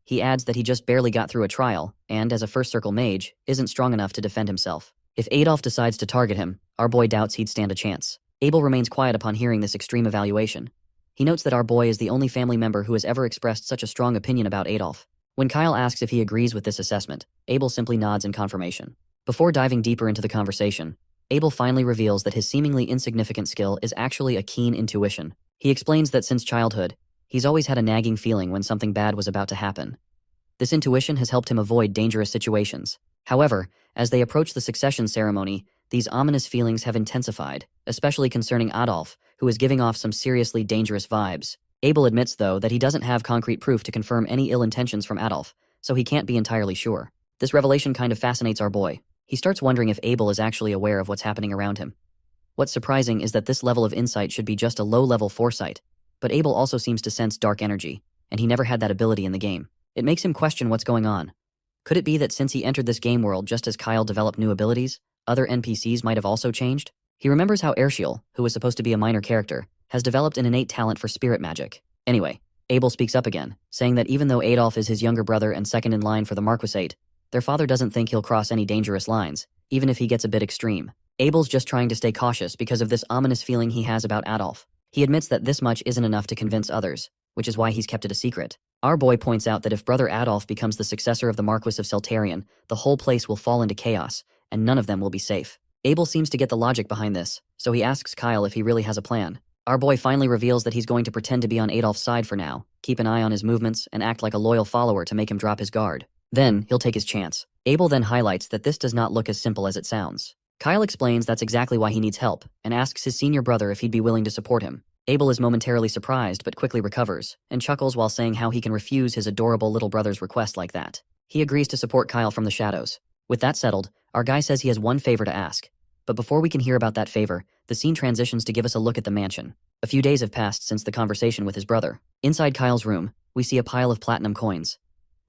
He adds that he just barely got through a trial, and, as a first circle mage, isn't strong enough to defend himself. If Adolf decides to target him, our boy doubts he'd stand a chance. Abel remains quiet upon hearing this extreme evaluation. He notes that our boy is the only family member who has ever expressed such a strong opinion about Adolf. When Kyle asks if he agrees with this assessment, Abel simply nods in confirmation. Before diving deeper into the conversation, Abel finally reveals that his seemingly insignificant skill is actually a keen intuition. He explains that since childhood, he's always had a nagging feeling when something bad was about to happen. This intuition has helped him avoid dangerous situations. However, as they approach the succession ceremony, these ominous feelings have intensified, especially concerning Adolf, who is giving off some seriously dangerous vibes. Abel admits, though, that he doesn't have concrete proof to confirm any ill intentions from Adolf, so he can't be entirely sure. This revelation kind of fascinates our boy. He starts wondering if Abel is actually aware of what's happening around him. What's surprising is that this level of insight should be just a low-level foresight, but Abel also seems to sense dark energy, and he never had that ability in the game. It makes him question what's going on. Could it be that since he entered this game world just as Kyle developed new abilities, other NPCs might have also changed? He remembers how Arshiel, who was supposed to be a minor character, has developed an innate talent for spirit magic. Anyway, Abel speaks up again, saying that even though Adolf is his younger brother and second in line for the Marquisate, their father doesn't think he'll cross any dangerous lines, even if he gets a bit extreme. Abel's just trying to stay cautious because of this ominous feeling he has about Adolf. He admits that this much isn't enough to convince others, which is why he's kept it a secret. Our boy points out that if brother Adolf becomes the successor of the Marquis of Seltarion, the whole place will fall into chaos, and none of them will be safe. Abel seems to get the logic behind this, so he asks Kyle if he really has a plan. Our boy finally reveals that he's going to pretend to be on Adolf's side for now, keep an eye on his movements, and act like a loyal follower to make him drop his guard. Then, he'll take his chance. Abel then highlights that this does not look as simple as it sounds. Kyle explains that's exactly why he needs help, and asks his senior brother if he'd be willing to support him. Abel is momentarily surprised but quickly recovers, and chuckles while saying how he can refuse his adorable little brother's request like that. He agrees to support Kyle from the shadows. With that settled, our guy says he has one favor to ask. But before we can hear about that favor, the scene transitions to give us a look at the mansion. A few days have passed since the conversation with his brother. Inside Kyle's room, we see a pile of platinum coins.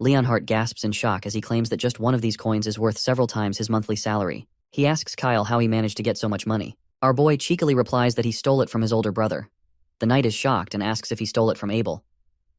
Leonhardt gasps in shock as he claims that just one of these coins is worth several times his monthly salary. He asks Kyle how he managed to get so much money. Our boy cheekily replies that he stole it from his older brother. The knight is shocked and asks if he stole it from Abel.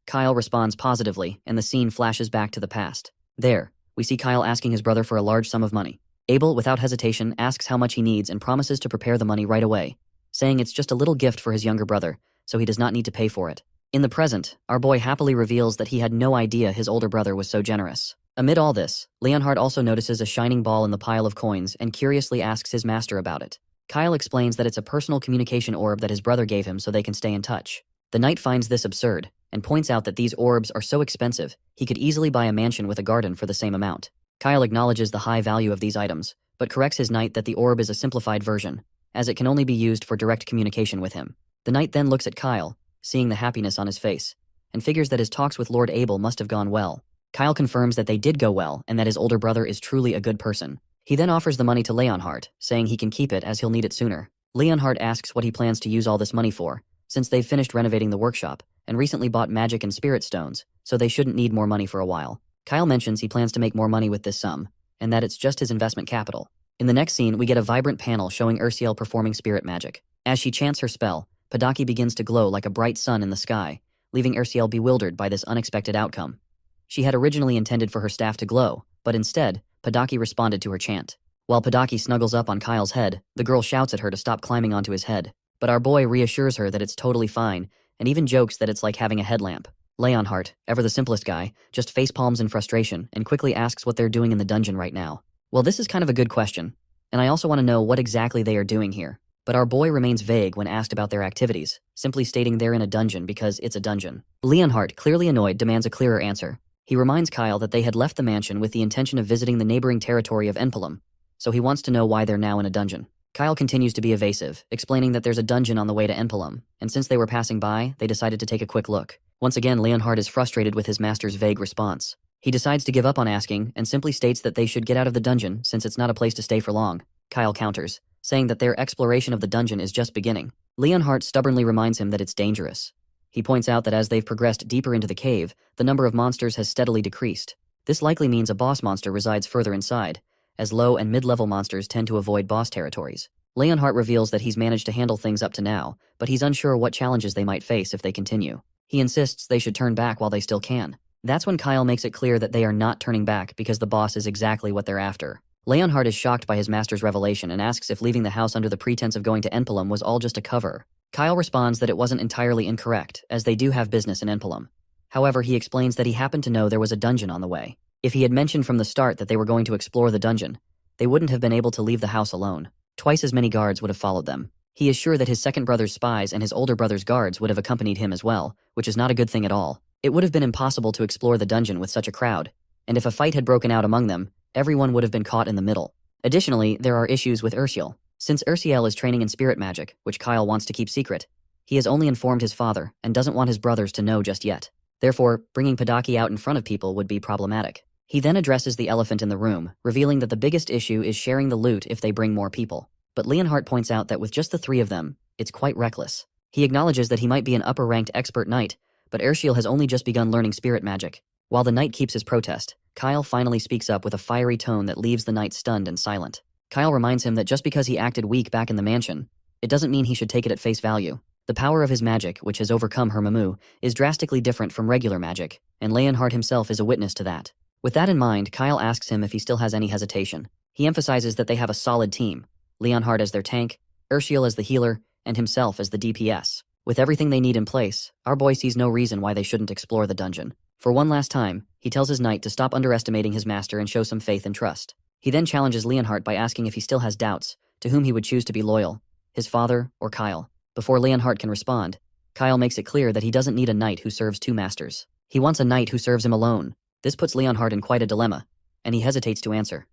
Kyle responds positively, and the scene flashes back to the past. There, we see Kyle asking his brother for a large sum of money. Abel, without hesitation, asks how much he needs and promises to prepare the money right away, saying it's just a little gift for his younger brother, so he does not need to pay for it. In the present, our boy happily reveals that he had no idea his older brother was so generous. Amid all this, Leonhardt also notices a shining ball in the pile of coins and curiously asks his master about it. Kyle explains that it's a personal communication orb that his brother gave him so they can stay in touch. The knight finds this absurd, and points out that these orbs are so expensive, he could easily buy a mansion with a garden for the same amount. Kyle acknowledges the high value of these items, but corrects his knight that the orb is a simplified version, as it can only be used for direct communication with him. The knight then looks at Kyle, seeing the happiness on his face, and figures that his talks with Lord Abel must have gone well. Kyle confirms that they did go well and that his older brother is truly a good person. He then offers the money to Leonhardt, saying he can keep it as he'll need it sooner. Leonhardt asks what he plans to use all this money for, since they've finished renovating the workshop and recently bought magic and spirit stones, so they shouldn't need more money for a while. Kyle mentions he plans to make more money with this sum, and that it's just his investment capital. In the next scene, we get a vibrant panel showing Ursiel performing spirit magic. As she chants her spell, Padaki begins to glow like a bright sun in the sky, leaving Ursiel bewildered by this unexpected outcome. She had originally intended for her staff to glow, but instead, Padaki responded to her chant. While Padaki snuggles up on Kyle's head, the girl shouts at her to stop climbing onto his head. But our boy reassures her that it's totally fine, and even jokes that it's like having a headlamp. Leonhardt, ever the simplest guy, just facepalms in frustration and quickly asks what they're doing in the dungeon right now. Well, this is kind of a good question, and I also want to know what exactly they are doing here. But our boy remains vague when asked about their activities, simply stating they're in a dungeon because it's a dungeon. Leonhardt, clearly annoyed, demands a clearer answer. He reminds Kyle that they had left the mansion with the intention of visiting the neighboring territory of Enpalum, so he wants to know why they're now in a dungeon. Kyle continues to be evasive, explaining that there's a dungeon on the way to Enpalum, and since they were passing by, they decided to take a quick look. Once again, Leonhardt is frustrated with his master's vague response. He decides to give up on asking and simply states that they should get out of the dungeon since it's not a place to stay for long. Kyle counters, saying that their exploration of the dungeon is just beginning. Leonhardt stubbornly reminds him that it's dangerous. He points out that as they've progressed deeper into the cave, the number of monsters has steadily decreased. This likely means a boss monster resides further inside, as low and mid-level monsters tend to avoid boss territories. Leonhardt reveals that he's managed to handle things up to now, but he's unsure what challenges they might face if they continue. He insists they should turn back while they still can. That's when Kyle makes it clear that they are not turning back because the boss is exactly what they're after. Leonhardt is shocked by his master's revelation and asks if leaving the house under the pretense of going to Enpalum was all just a cover. Kyle responds that it wasn't entirely incorrect, as they do have business in Enpalum. However, he explains that he happened to know there was a dungeon on the way. If he had mentioned from the start that they were going to explore the dungeon, they wouldn't have been able to leave the house alone. Twice as many guards would have followed them. He is sure that his second brother's spies and his older brother's guards would have accompanied him as well, which is not a good thing at all. It would have been impossible to explore the dungeon with such a crowd, and if a fight had broken out among them, everyone would have been caught in the middle. Additionally, there are issues with Ursiel. Since Ursiel is training in spirit magic, which Kyle wants to keep secret, he has only informed his father and doesn't want his brothers to know just yet. Therefore, bringing Padaki out in front of people would be problematic. He then addresses the elephant in the room, revealing that the biggest issue is sharing the loot if they bring more people. But Leonhardt points out that with just the three of them, it's quite reckless. He acknowledges that he might be an upper-ranked expert knight, but Ursiel has only just begun learning spirit magic. While the knight keeps his protest, Kyle finally speaks up with a fiery tone that leaves the knight stunned and silent. Kyle reminds him that just because he acted weak back in the mansion, it doesn't mean he should take it at face value. The power of his magic, which has overcome her Mamu, is drastically different from regular magic, and Leonhardt himself is a witness to that. With that in mind, Kyle asks him if he still has any hesitation. He emphasizes that they have a solid team, Leonhardt as their tank, Ursiel as the healer, and himself as the DPS. With everything they need in place, our boy sees no reason why they shouldn't explore the dungeon. For one last time, he tells his knight to stop underestimating his master and show some faith and trust. He then challenges Leonhardt by asking if he still has doubts, to whom he would choose to be loyal, his father or Kyle. Before Leonhardt can respond, Kyle makes it clear that he doesn't need a knight who serves two masters. He wants a knight who serves him alone. This puts Leonhardt in quite a dilemma, and he hesitates to answer.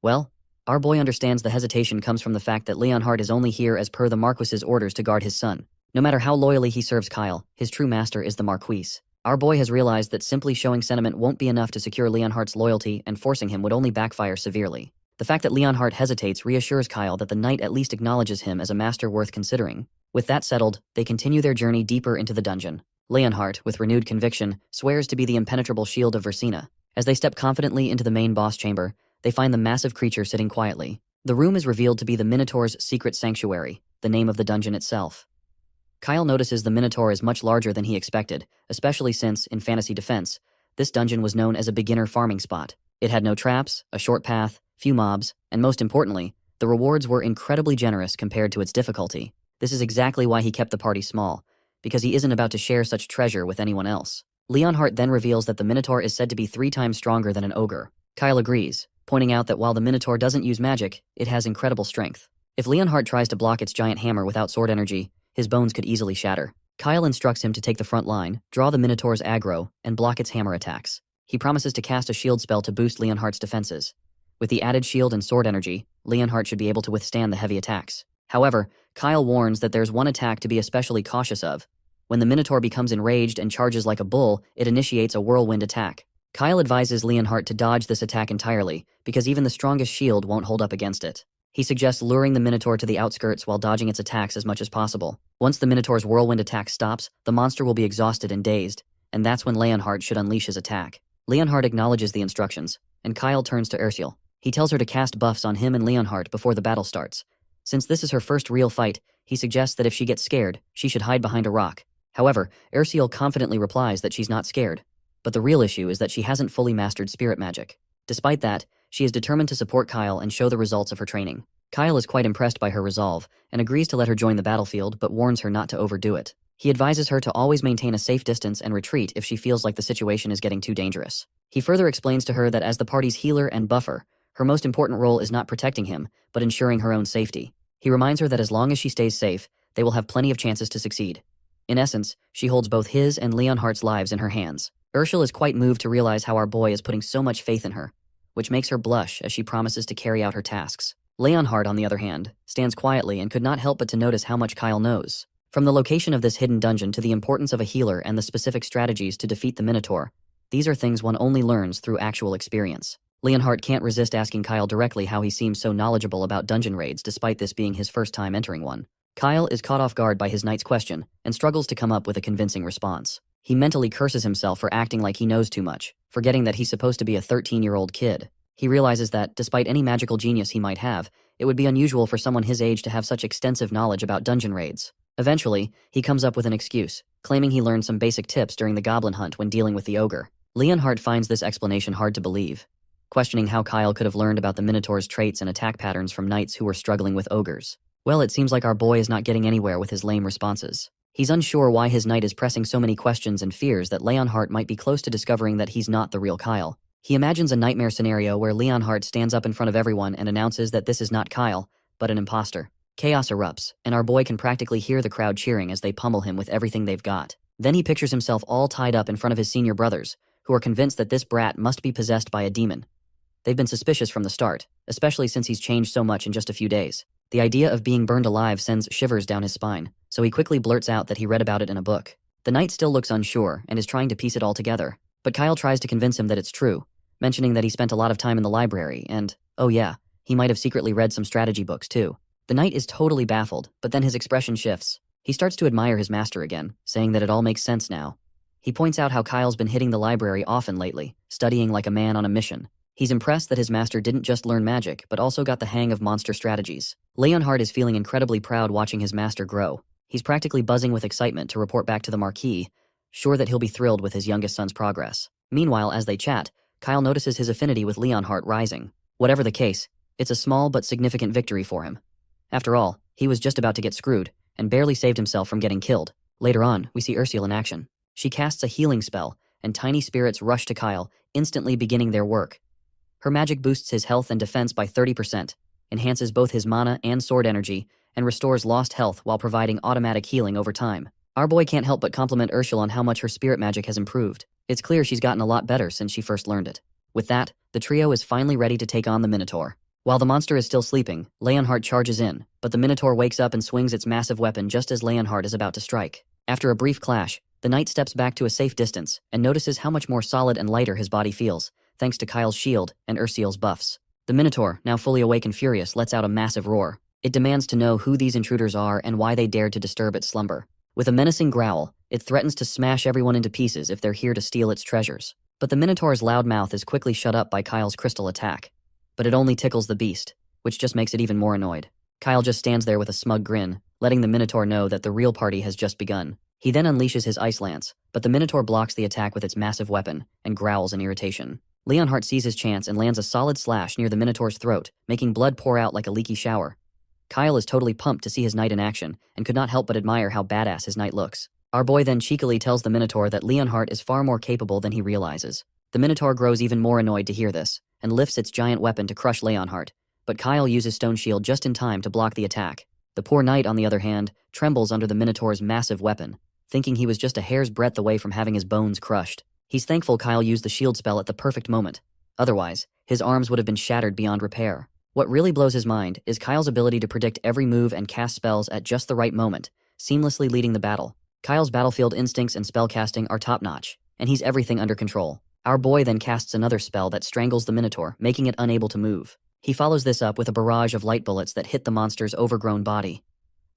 Well, our boy understands the hesitation comes from the fact that Leonhardt is only here as per the Marquis's orders to guard his son. No matter how loyally he serves Kyle, his true master is the Marquis. Our boy has realized that simply showing sentiment won't be enough to secure Leonhardt's loyalty, and forcing him would only backfire severely. The fact that Leonhardt hesitates reassures Kyle that the knight at least acknowledges him as a master worth considering. With that settled, they continue their journey deeper into the dungeon. Leonhardt, with renewed conviction, swears to be the impenetrable shield of Versina. As they step confidently into the main boss chamber, they find the massive creature sitting quietly. The room is revealed to be the Minotaur's secret sanctuary, the name of the dungeon itself. Kyle notices the Minotaur is much larger than he expected, especially since, in Fantasy Defense, this dungeon was known as a beginner farming spot. It had no traps, a short path, few mobs, and most importantly, the rewards were incredibly generous compared to its difficulty. This is exactly why he kept the party small, because he isn't about to share such treasure with anyone else. Leonhardt then reveals that the Minotaur is said to be 3 times stronger than an ogre. Kyle agrees, pointing out that while the Minotaur doesn't use magic, it has incredible strength. If Leonhardt tries to block its giant hammer without sword energy, his bones could easily shatter. Kyle instructs him to take the front line, draw the Minotaur's aggro, and block its hammer attacks. He promises to cast a shield spell to boost Leonhardt's defenses. With the added shield and sword energy, Leonhardt should be able to withstand the heavy attacks. However, Kyle warns that there's one attack to be especially cautious of. When the Minotaur becomes enraged and charges like a bull, it initiates a whirlwind attack. Kyle advises Leonhardt to dodge this attack entirely, because even the strongest shield won't hold up against it. He suggests luring the Minotaur to the outskirts while dodging its attacks as much as possible. Once the Minotaur's whirlwind attack stops, the monster will be exhausted and dazed, and that's when Leonhardt should unleash his attack. Leonhardt acknowledges the instructions, and Kyle turns to Ursiel. He tells her to cast buffs on him and Leonhardt before the battle starts. Since this is her first real fight, he suggests that if she gets scared, she should hide behind a rock. However, Ursiel confidently replies that she's not scared. But the real issue is that she hasn't fully mastered spirit magic. Despite that, she is determined to support Kyle and show the results of her training. Kyle is quite impressed by her resolve, and agrees to let her join the battlefield but warns her not to overdo it. He advises her to always maintain a safe distance and retreat if she feels like the situation is getting too dangerous. He further explains to her that as the party's healer and buffer, her most important role is not protecting him, but ensuring her own safety. He reminds her that as long as she stays safe, they will have plenty of chances to succeed. In essence, she holds both his and Leonhardt's lives in her hands. Ursiel is quite moved to realize how our boy is putting so much faith in her, which makes her blush as she promises to carry out her tasks. Leonhardt, on the other hand, stands quietly and could not help but to notice how much Kyle knows. From the location of this hidden dungeon to the importance of a healer and the specific strategies to defeat the Minotaur, These are things one only learns through actual experience. Leonhardt can't resist asking Kyle directly how he seems so knowledgeable about dungeon raids despite this being his first time entering one. Kyle is caught off guard by his knight's question and struggles to come up with a convincing response. He mentally curses himself for acting like he knows too much, forgetting that he's supposed to be a 13-year-old kid. He realizes that, despite any magical genius he might have, it would be unusual for someone his age to have such extensive knowledge about dungeon raids. Eventually, he comes up with an excuse, claiming he learned some basic tips during the goblin hunt when dealing with the ogre. Leonhardt finds this explanation hard to believe, questioning how Kyle could have learned about the Minotaur's traits and attack patterns from knights who were struggling with ogres. Well, it seems like our boy is not getting anywhere with his lame responses. He's unsure why his knight is pressing so many questions and fears that Leonhardt might be close to discovering that he's not the real Kyle. He imagines a nightmare scenario where Leonhardt stands up in front of everyone and announces that this is not Kyle, but an imposter. Chaos erupts, and our boy can practically hear the crowd cheering as they pummel him with everything they've got. Then he pictures himself all tied up in front of his senior brothers, who are convinced that this brat must be possessed by a demon. They've been suspicious from the start, especially since he's changed so much in just a few days. The idea of being burned alive sends shivers down his spine, so he quickly blurts out that he read about it in a book. The knight still looks unsure and is trying to piece it all together, but Kyle tries to convince him that it's true, mentioning that he spent a lot of time in the library and, oh yeah, he might have secretly read some strategy books too. The knight is totally baffled, but then his expression shifts. He starts to admire his master again, saying that it all makes sense now. He points out how Kyle's been hitting the library often lately, studying like a man on a mission. He's impressed that his master didn't just learn magic, but also got the hang of monster strategies. Leonhardt is feeling incredibly proud watching his master grow. He's practically buzzing with excitement to report back to the Marquis, sure that he'll be thrilled with his youngest son's progress. Meanwhile, as they chat, Kyle notices his affinity with Leonhardt rising. Whatever the case, it's a small but significant victory for him. After all, he was just about to get screwed, and barely saved himself from getting killed. Later on, we see Ursula in action. She casts a healing spell, and tiny spirits rush to Kyle, instantly beginning their work. Her magic boosts his health and defense by 30%, enhances both his mana and sword energy, and restores lost health while providing automatic healing over time. Our boy can't help but compliment Ursula on how much her spirit magic has improved. It's clear she's gotten a lot better since she first learned it. With that, the trio is finally ready to take on the Minotaur. While the monster is still sleeping, Leonhardt charges in, but the Minotaur wakes up and swings its massive weapon just as Leonhardt is about to strike. After a brief clash, the knight steps back to a safe distance and notices how much more solid and lighter his body feels, thanks to Kyle's shield and Ursula's buffs. The Minotaur, now fully awake and furious, lets out a massive roar. It demands to know who these intruders are and why they dared to disturb its slumber. With a menacing growl, it threatens to smash everyone into pieces if they're here to steal its treasures. But the Minotaur's loud mouth is quickly shut up by Kyle's crystal attack. But it only tickles the beast, which just makes it even more annoyed. Kyle just stands there with a smug grin, letting the Minotaur know that the real party has just begun. He then unleashes his ice lance, but the Minotaur blocks the attack with its massive weapon and growls in irritation. Leonhardt sees his chance and lands a solid slash near the Minotaur's throat, making blood pour out like a leaky shower. Kyle is totally pumped to see his knight in action and could not help but admire how badass his knight looks. Our boy then cheekily tells the Minotaur that Leonhardt is far more capable than he realizes. The Minotaur grows even more annoyed to hear this, and lifts its giant weapon to crush Leonhardt, but Kyle uses Stone Shield just in time to block the attack. The poor knight, on the other hand, trembles under the Minotaur's massive weapon, thinking he was just a hair's breadth away from having his bones crushed. He's thankful Kyle used the shield spell at the perfect moment. Otherwise, his arms would have been shattered beyond repair. What really blows his mind is Kyle's ability to predict every move and cast spells at just the right moment, seamlessly leading the battle. Kyle's battlefield instincts and spellcasting are top-notch, and he's everything under control. Our boy then casts another spell that strangles the Minotaur, making it unable to move. He follows this up with a barrage of light bullets that hit the monster's overgrown body.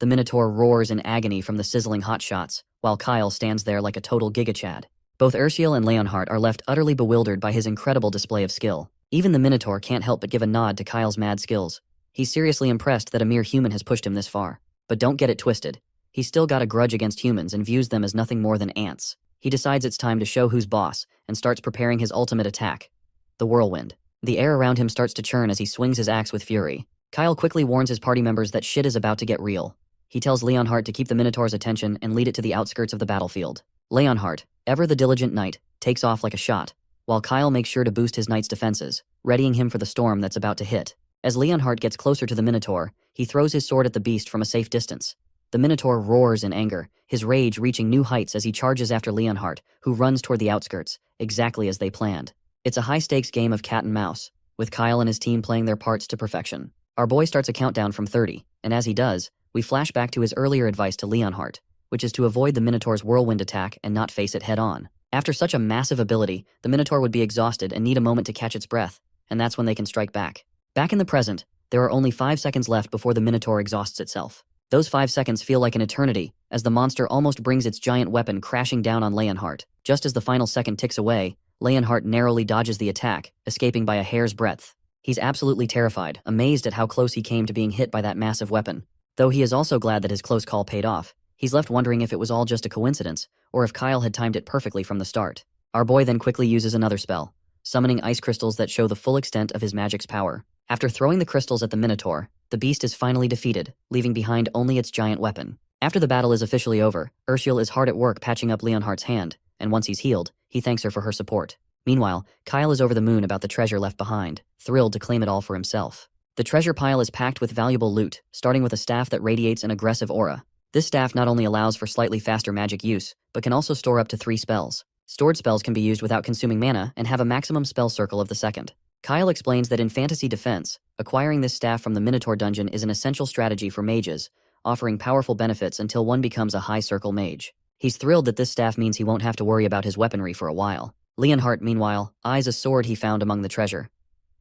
The Minotaur roars in agony from the sizzling hot shots, while Kyle stands there like a total gigachad. Both Ursula and Leonhardt are left utterly bewildered by his incredible display of skill. Even the Minotaur can't help but give a nod to Kyle's mad skills. He's seriously impressed that a mere human has pushed him this far. But don't get it twisted. He's still got a grudge against humans and views them as nothing more than ants. He decides it's time to show who's boss and starts preparing his ultimate attack, the whirlwind. The air around him starts to churn as he swings his axe with fury. Kyle quickly warns his party members that shit is about to get real. He tells Leonhardt to keep the Minotaur's attention and lead it to the outskirts of the battlefield. Leonhardt, ever the diligent knight, takes off like a shot, while Kyle makes sure to boost his knight's defenses, readying him for the storm that's about to hit. As Leonhardt gets closer to the Minotaur, he throws his sword at the beast from a safe distance. The Minotaur roars in anger, his rage reaching new heights as he charges after Leonhardt, who runs toward the outskirts, exactly as they planned. It's a high-stakes game of cat and mouse, with Kyle and his team playing their parts to perfection. Our boy starts a countdown from 30, and as he does, we flash back to his earlier advice to Leonhardt, which is to avoid the Minotaur's whirlwind attack and not face it head-on. After such a massive ability, the Minotaur would be exhausted and need a moment to catch its breath, and that's when they can strike back. Back in the present, there are only 5 seconds left before the Minotaur exhausts itself. Those 5 seconds feel like an eternity, as the monster almost brings its giant weapon crashing down on Leonhardt. Just as the final second ticks away, Leonhardt narrowly dodges the attack, escaping by a hair's breadth. He's absolutely terrified, amazed at how close he came to being hit by that massive weapon. Though he is also glad that his close call paid off, he's left wondering if it was all just a coincidence, or if Kyle had timed it perfectly from the start. Our boy then quickly uses another spell, summoning ice crystals that show the full extent of his magic's power. After throwing the crystals at the Minotaur, the beast is finally defeated, leaving behind only its giant weapon. After the battle is officially over, Ursula is hard at work patching up Leonhardt's hand, and once he's healed, he thanks her for her support. Meanwhile, Kyle is over the moon about the treasure left behind, thrilled to claim it all for himself. The treasure pile is packed with valuable loot, starting with a staff that radiates an aggressive aura. This staff not only allows for slightly faster magic use, but can also store up to 3 spells. Stored spells can be used without consuming mana and have a maximum spell circle of the second. Kyle explains that in fantasy defense, acquiring this staff from the Minotaur dungeon is an essential strategy for mages, offering powerful benefits until one becomes a high circle mage. He's thrilled that this staff means he won't have to worry about his weaponry for a while. Leonhardt, meanwhile, eyes a sword he found among the treasure.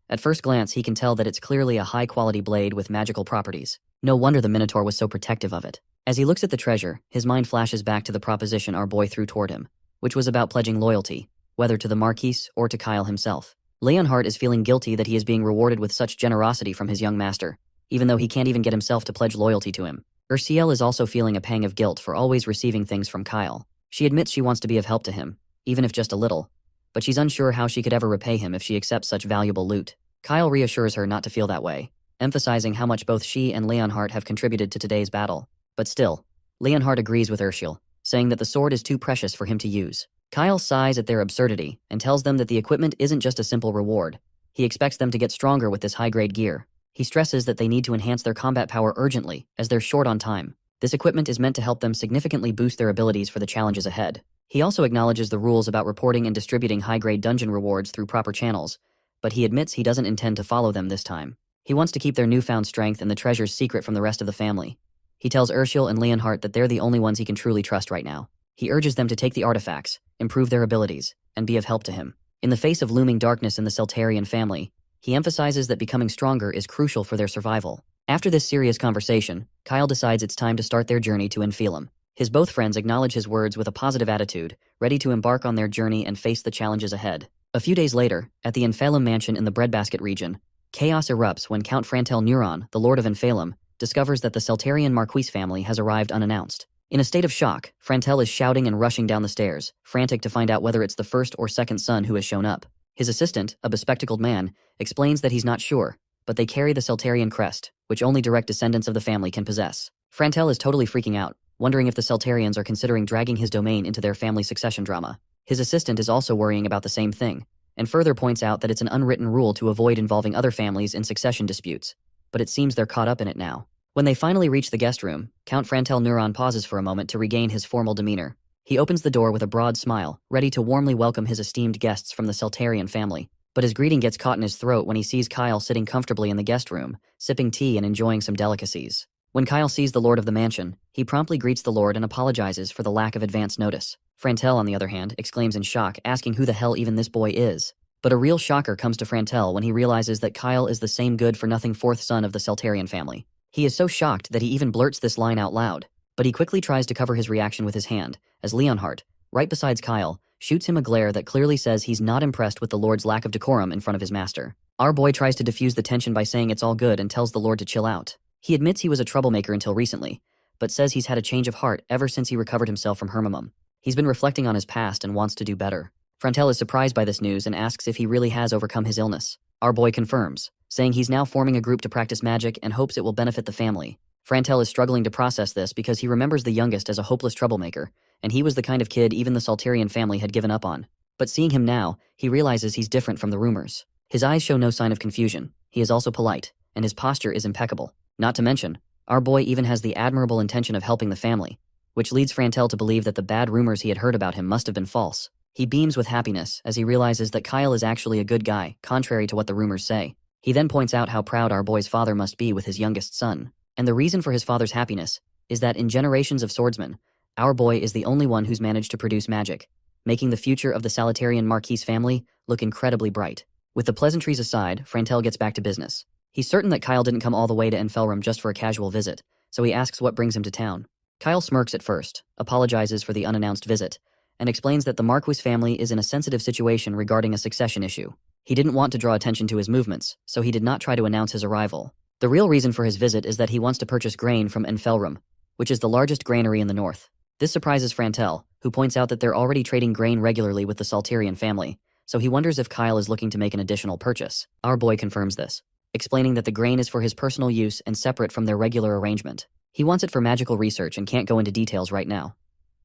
At first glance, he can tell that it's clearly a high-quality blade with magical properties. No wonder the Minotaur was so protective of it. As he looks at the treasure, his mind flashes back to the proposition our boy threw toward him, which was about pledging loyalty, whether to the Marquise or to Kyle himself. Leonhardt is feeling guilty that he is being rewarded with such generosity from his young master, even though he can't even get himself to pledge loyalty to him. Ursula is also feeling a pang of guilt for always receiving things from Kyle. She admits she wants to be of help to him, even if just a little, but she's unsure how she could ever repay him if she accepts such valuable loot. Kyle reassures her not to feel that way, emphasizing how much both she and Leonhardt have contributed to today's battle. But still, Leonhardt agrees with Ursula, saying that the sword is too precious for him to use. Kyle sighs at their absurdity and tells them that the equipment isn't just a simple reward. He expects them to get stronger with this high-grade gear. He stresses that they need to enhance their combat power urgently, as they're short on time. This equipment is meant to help them significantly boost their abilities for the challenges ahead. He also acknowledges the rules about reporting and distributing high-grade dungeon rewards through proper channels, but he admits he doesn't intend to follow them this time. He wants to keep their newfound strength and the treasures secret from the rest of the family. He tells Ursula and Leonhardt that they're the only ones he can truly trust right now. He urges them to take the artifacts, improve their abilities, and be of help to him. In the face of looming darkness in the Seltarian family, he emphasizes that becoming stronger is crucial for their survival. After this serious conversation, Kyle decides it's time to start their journey to Infilum. His both friends acknowledge his words with a positive attitude, ready to embark on their journey and face the challenges ahead. A few days later, at the Infilum mansion in the Breadbasket region, chaos erupts when Count Frantel Neuron, the Lord of Infilum, discovers that the Seltarian Marquise family has arrived unannounced. In a state of shock, Frantel is shouting and rushing down the stairs, frantic to find out whether it's the first or second son who has shown up. His assistant, a bespectacled man, explains that he's not sure, but they carry the Seltarian crest, which only direct descendants of the family can possess. Frantel is totally freaking out, wondering if the Seltarians are considering dragging his domain into their family succession drama. His assistant is also worrying about the same thing, and further points out that it's an unwritten rule to avoid involving other families in succession disputes, but it seems they're caught up in it now. When they finally reach the guest room, Count Frantel Neuron pauses for a moment to regain his formal demeanor. He opens the door with a broad smile, ready to warmly welcome his esteemed guests from the Seltarian family. But his greeting gets caught in his throat when he sees Kyle sitting comfortably in the guest room, sipping tea and enjoying some delicacies. When Kyle sees the Lord of the mansion, he promptly greets the Lord and apologizes for the lack of advance notice. Frantel, on the other hand, exclaims in shock, asking who the hell even this boy is. But a real shocker comes to Frantel when he realizes that Kyle is the same good-for-nothing fourth son of the Seltarian family. He is so shocked that he even blurts this line out loud, but he quickly tries to cover his reaction with his hand, as Leonhardt, right beside Kyle, shoots him a glare that clearly says he's not impressed with the Lord's lack of decorum in front of his master. Our boy tries to diffuse the tension by saying it's all good and tells the Lord to chill out. He admits he was a troublemaker until recently, but says he's had a change of heart ever since he recovered himself from Hermimum. He's been reflecting on his past and wants to do better. Frantel is surprised by this news and asks if he really has overcome his illness. Our boy confirms, saying he's now forming a group to practice magic and hopes it will benefit the family. Frantel is struggling to process this because he remembers the youngest as a hopeless troublemaker, and he was the kind of kid even the Seltarian family had given up on. But seeing him now, he realizes he's different from the rumors. His eyes show no sign of confusion. He is also polite, and his posture is impeccable. Not to mention, our boy even has the admirable intention of helping the family, which leads Frantel to believe that the bad rumors he had heard about him must have been false. He beams with happiness as he realizes that Kyle is actually a good guy, contrary to what the rumors say. He then points out how proud our boy's father must be with his youngest son. And the reason for his father's happiness is that in generations of swordsmen, our boy is the only one who's managed to produce magic, making the future of the Solitarian Marquis family look incredibly bright. With the pleasantries aside, Frantel gets back to business. He's certain that Kyle didn't come all the way to Enfelrum just for a casual visit, so he asks what brings him to town. Kyle smirks at first, apologizes for the unannounced visit, and explains that the Marquis family is in a sensitive situation regarding a succession issue. He didn't want to draw attention to his movements, so he did not try to announce his arrival. The real reason for his visit is that he wants to purchase grain from Enfelrum, which is the largest granary in the north. This surprises Frantel, who points out that they're already trading grain regularly with the Salterian family, so he wonders if Kyle is looking to make an additional purchase. Our boy confirms this, explaining that the grain is for his personal use and separate from their regular arrangement. He wants it for magical research and can't go into details right now.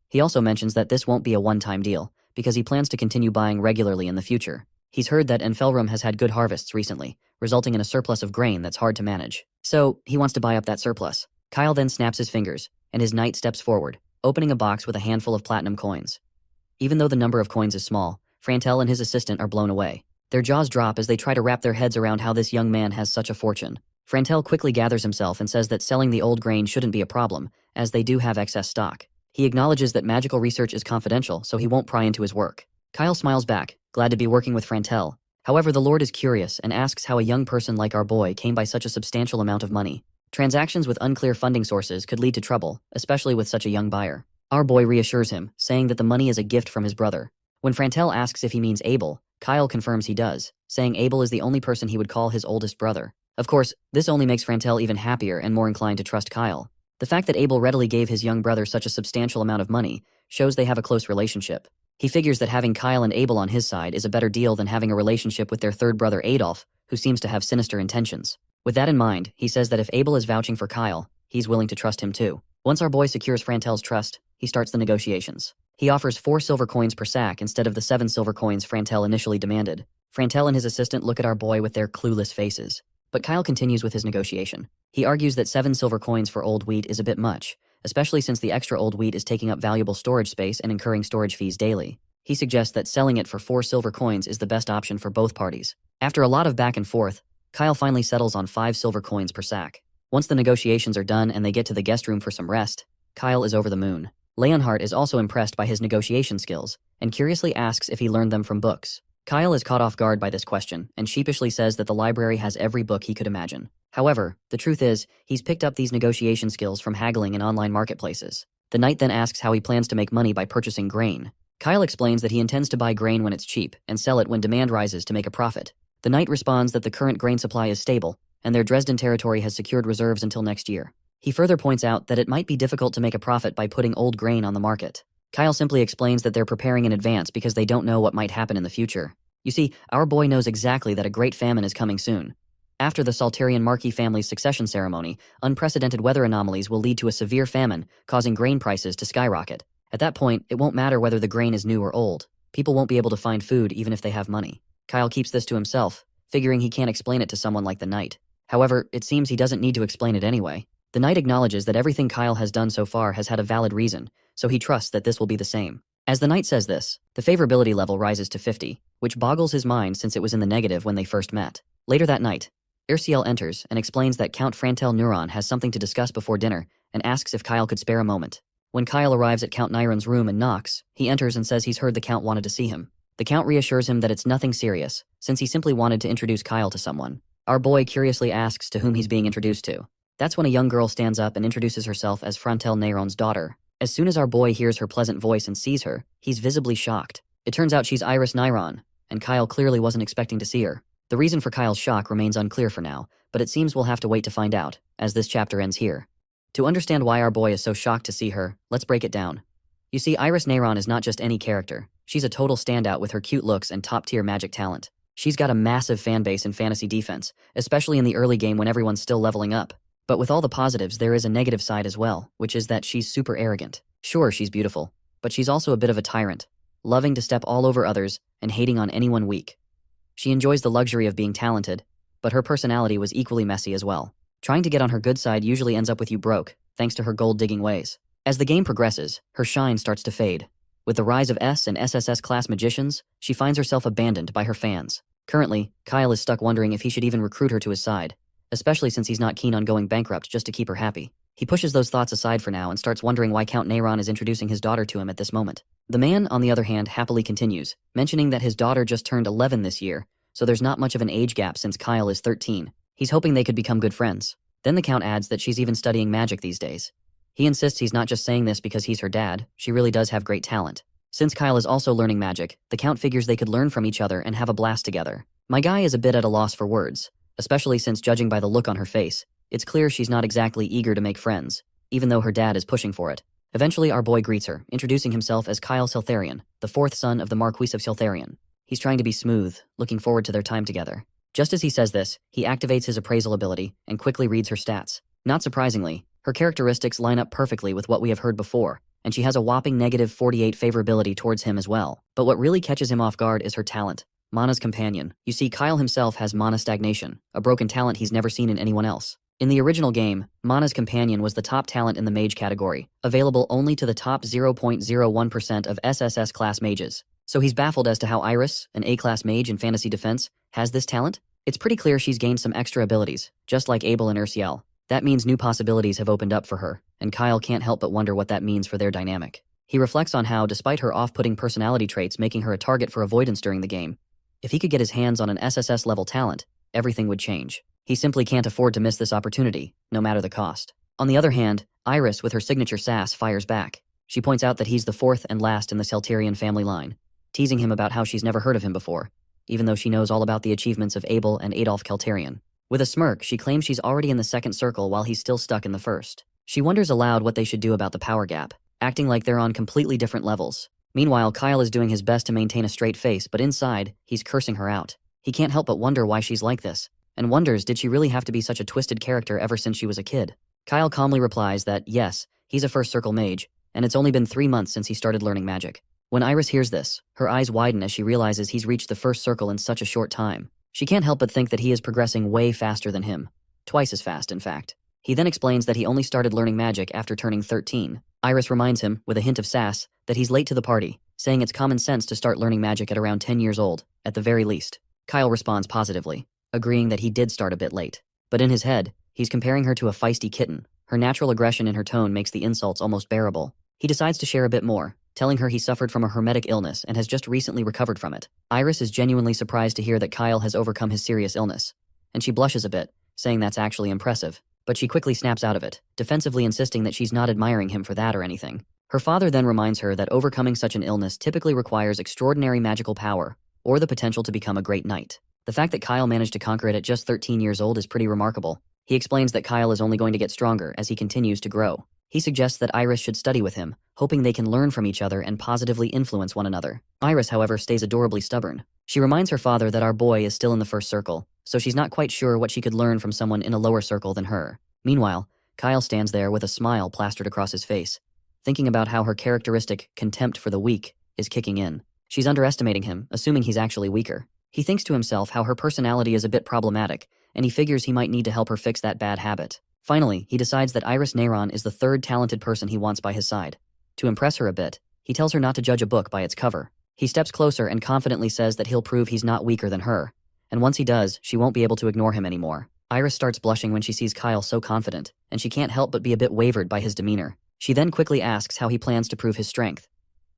He also mentions that this won't be a one-time deal, because he plans to continue buying regularly in the future. He's heard that Enfelrum has had good harvests recently, resulting in a surplus of grain that's hard to manage. So, he wants to buy up that surplus. Kyle then snaps his fingers, and his knight steps forward, opening a box with a handful of platinum coins. Even though the number of coins is small, Frantel and his assistant are blown away. Their jaws drop as they try to wrap their heads around how this young man has such a fortune. Frantel quickly gathers himself and says that selling the old grain shouldn't be a problem, as they do have excess stock. He acknowledges that magical research is confidential, so he won't pry into his work. Kyle smiles back, glad to be working with Frantel. However, the Lord is curious and asks how a young person like our boy came by such a substantial amount of money. Transactions with unclear funding sources could lead to trouble, especially with such a young buyer. Our boy reassures him, saying that the money is a gift from his brother. When Frantel asks if he means Abel, Kyle confirms he does, saying Abel is the only person he would call his oldest brother. Of course, this only makes Frantel even happier and more inclined to trust Kyle. The fact that Abel readily gave his young brother such a substantial amount of money shows they have a close relationship. He figures that having Kyle and Abel on his side is a better deal than having a relationship with their third brother Adolf, who seems to have sinister intentions. With that in mind, he says that if Abel is vouching for Kyle, he's willing to trust him too. Once our boy secures Frantel's trust, he starts the negotiations. He offers 4 silver coins per sack instead of the 7 silver coins Frantel initially demanded. Frantel and his assistant look at our boy with their clueless faces. But Kyle continues with his negotiation. He argues that 7 silver coins for old wheat is a bit much, especially since the extra old wheat is taking up valuable storage space and incurring storage fees daily. He suggests that selling it for 4 silver coins is the best option for both parties. After a lot of back and forth, Kyle finally settles on 5 silver coins per sack. Once the negotiations are done and they get to the guest room for some rest, Kyle is over the moon. Leonhardt is also impressed by his negotiation skills and curiously asks if he learned them from books. Kyle is caught off guard by this question and sheepishly says that the library has every book he could imagine. However, the truth is, he's picked up these negotiation skills from haggling in online marketplaces. The knight then asks how he plans to make money by purchasing grain. Kyle explains that he intends to buy grain when it's cheap and sell it when demand rises to make a profit. The knight responds that the current grain supply is stable and their Dresden territory has secured reserves until next year. He further points out that it might be difficult to make a profit by putting old grain on the market. Kyle simply explains that they're preparing in advance because they don't know what might happen in the future. You see, our boy knows exactly that a great famine is coming soon. After the Salterian Marquis family's succession ceremony, unprecedented weather anomalies will lead to a severe famine, causing grain prices to skyrocket. At that point, it won't matter whether the grain is new or old. People won't be able to find food even if they have money. Kyle keeps this to himself, figuring he can't explain it to someone like the knight. However, it seems he doesn't need to explain it anyway. The knight acknowledges that everything Kyle has done so far has had a valid reason, so he trusts that this will be the same. As the knight says this, the favorability level rises to 50, which boggles his mind since it was in the negative when they first met. Later that night, Ursiel enters and explains that Count Frantel Neuron has something to discuss before dinner and asks if Kyle could spare a moment. When Kyle arrives at Count Nyron's room and knocks, he enters and says he's heard the Count wanted to see him. The Count reassures him that it's nothing serious, since he simply wanted to introduce Kyle to someone. Our boy curiously asks to whom he's being introduced to. That's when a young girl stands up and introduces herself as Frantel Neuron's daughter. As soon as our boy hears her pleasant voice and sees her, he's visibly shocked. It turns out she's Iris Nyron, and Kyle clearly wasn't expecting to see her. The reason for Kyle's shock remains unclear for now, but it seems we'll have to wait to find out, as this chapter ends here. To understand why our boy is so shocked to see her, let's break it down. You see, Iris Nyron is not just any character. She's a total standout with her cute looks and top-tier magic talent. She's got a massive fanbase in fantasy defense, especially in the early game when everyone's still leveling up. But with all the positives, there is a negative side as well, which is that she's super arrogant. Sure, she's beautiful, but she's also a bit of a tyrant, loving to step all over others and hating on anyone weak. She enjoys the luxury of being talented, but her personality was equally messy as well. Trying to get on her good side usually ends up with you broke, thanks to her gold-digging ways. As the game progresses, her shine starts to fade. With the rise of S and SSS class magicians, she finds herself abandoned by her fans. Currently, Kyle is stuck wondering if he should even recruit her to his side, especially since he's not keen on going bankrupt just to keep her happy. He pushes those thoughts aside for now and starts wondering why Count Neyron is introducing his daughter to him at this moment. The man, on the other hand, happily continues, mentioning that his daughter just turned 11 this year, so there's not much of an age gap since Kyle is 13. He's hoping they could become good friends. Then the Count adds that she's even studying magic these days. He insists he's not just saying this because he's her dad, she really does have great talent. Since Kyle is also learning magic, the Count figures they could learn from each other and have a blast together. My guy is a bit at a loss for words, especially since judging by the look on her face, it's clear she's not exactly eager to make friends, even though her dad is pushing for it. Eventually our boy greets her, introducing himself as Kyle Seltharion, the fourth son of the Marquis of Seltharion. He's trying to be smooth, looking forward to their time together. Just as he says this, he activates his appraisal ability and quickly reads her stats. Not surprisingly, her characteristics line up perfectly with what we have heard before, and she has a whopping -48 favorability towards him as well. But what really catches him off guard is her talent, Mana's companion. You see, Kyle himself has Mana Stagnation, a broken talent he's never seen in anyone else. In the original game, Mana's companion was the top talent in the mage category, available only to the top 0.01% of SSS class mages. So he's baffled as to how Iris, an A-class mage in fantasy defense, has this talent. It's pretty clear she's gained some extra abilities, just like Abel and Ursiel. That means new possibilities have opened up for her, and Kyle can't help but wonder what that means for their dynamic. He reflects on how, despite her off-putting personality traits making her a target for avoidance during the game, if he could get his hands on an SSS-level talent, everything would change. He simply can't afford to miss this opportunity, no matter the cost. On the other hand, Iris, with her signature sass, fires back. She points out that he's the fourth and last in the Seltharion family line, teasing him about how she's never heard of him before, even though she knows all about the achievements of Abel and Adolf Keltarion. With a smirk, she claims she's already in the second circle while he's still stuck in the first. She wonders aloud what they should do about the power gap, acting like they're on completely different levels. Meanwhile, Kyle is doing his best to maintain a straight face, but inside, he's cursing her out. He can't help but wonder why she's like this, and wonders did she really have to be such a twisted character ever since she was a kid. Kyle calmly replies that, yes, he's a first circle mage, and it's only been 3 months since he started learning magic. When Iris hears this, her eyes widen as she realizes he's reached the first circle in such a short time. She can't help but think that he is progressing way faster than him. Twice as fast, in fact. He then explains that he only started learning magic after turning 13. Iris reminds him, with a hint of sass, that he's late to the party, saying it's common sense to start learning magic at around 10 years old, at the very least. Kyle responds positively, agreeing that he did start a bit late. But in his head, he's comparing her to a feisty kitten. Her natural aggression in her tone makes the insults almost bearable. He decides to share a bit more, telling her he suffered from a hermetic illness and has just recently recovered from it. Iris is genuinely surprised to hear that Kyle has overcome his serious illness, and she blushes a bit, saying that's actually impressive. But she quickly snaps out of it, defensively insisting that she's not admiring him for that or anything. Her father then reminds her that overcoming such an illness typically requires extraordinary magical power, or the potential to become a great knight. The fact that Kyle managed to conquer it at just 13 years old is pretty remarkable. He explains that Kyle is only going to get stronger as he continues to grow. He suggests that Iris should study with him, hoping they can learn from each other and positively influence one another. Iris, however, stays adorably stubborn. She reminds her father that our boy is still in the first circle, so she's not quite sure what she could learn from someone in a lower circle than her. Meanwhile, Kyle stands there with a smile plastered across his face, thinking about how her characteristic contempt for the weak is kicking in. She's underestimating him, assuming he's actually weaker. He thinks to himself how her personality is a bit problematic, and he figures he might need to help her fix that bad habit. Finally, he decides that Iris Neyron is the third talented person he wants by his side. To impress her a bit, he tells her not to judge a book by its cover. He steps closer and confidently says that he'll prove he's not weaker than her, and once he does, she won't be able to ignore him anymore. Iris starts blushing when she sees Kyle so confident, and she can't help but be a bit wavered by his demeanor. She then quickly asks how he plans to prove his strength.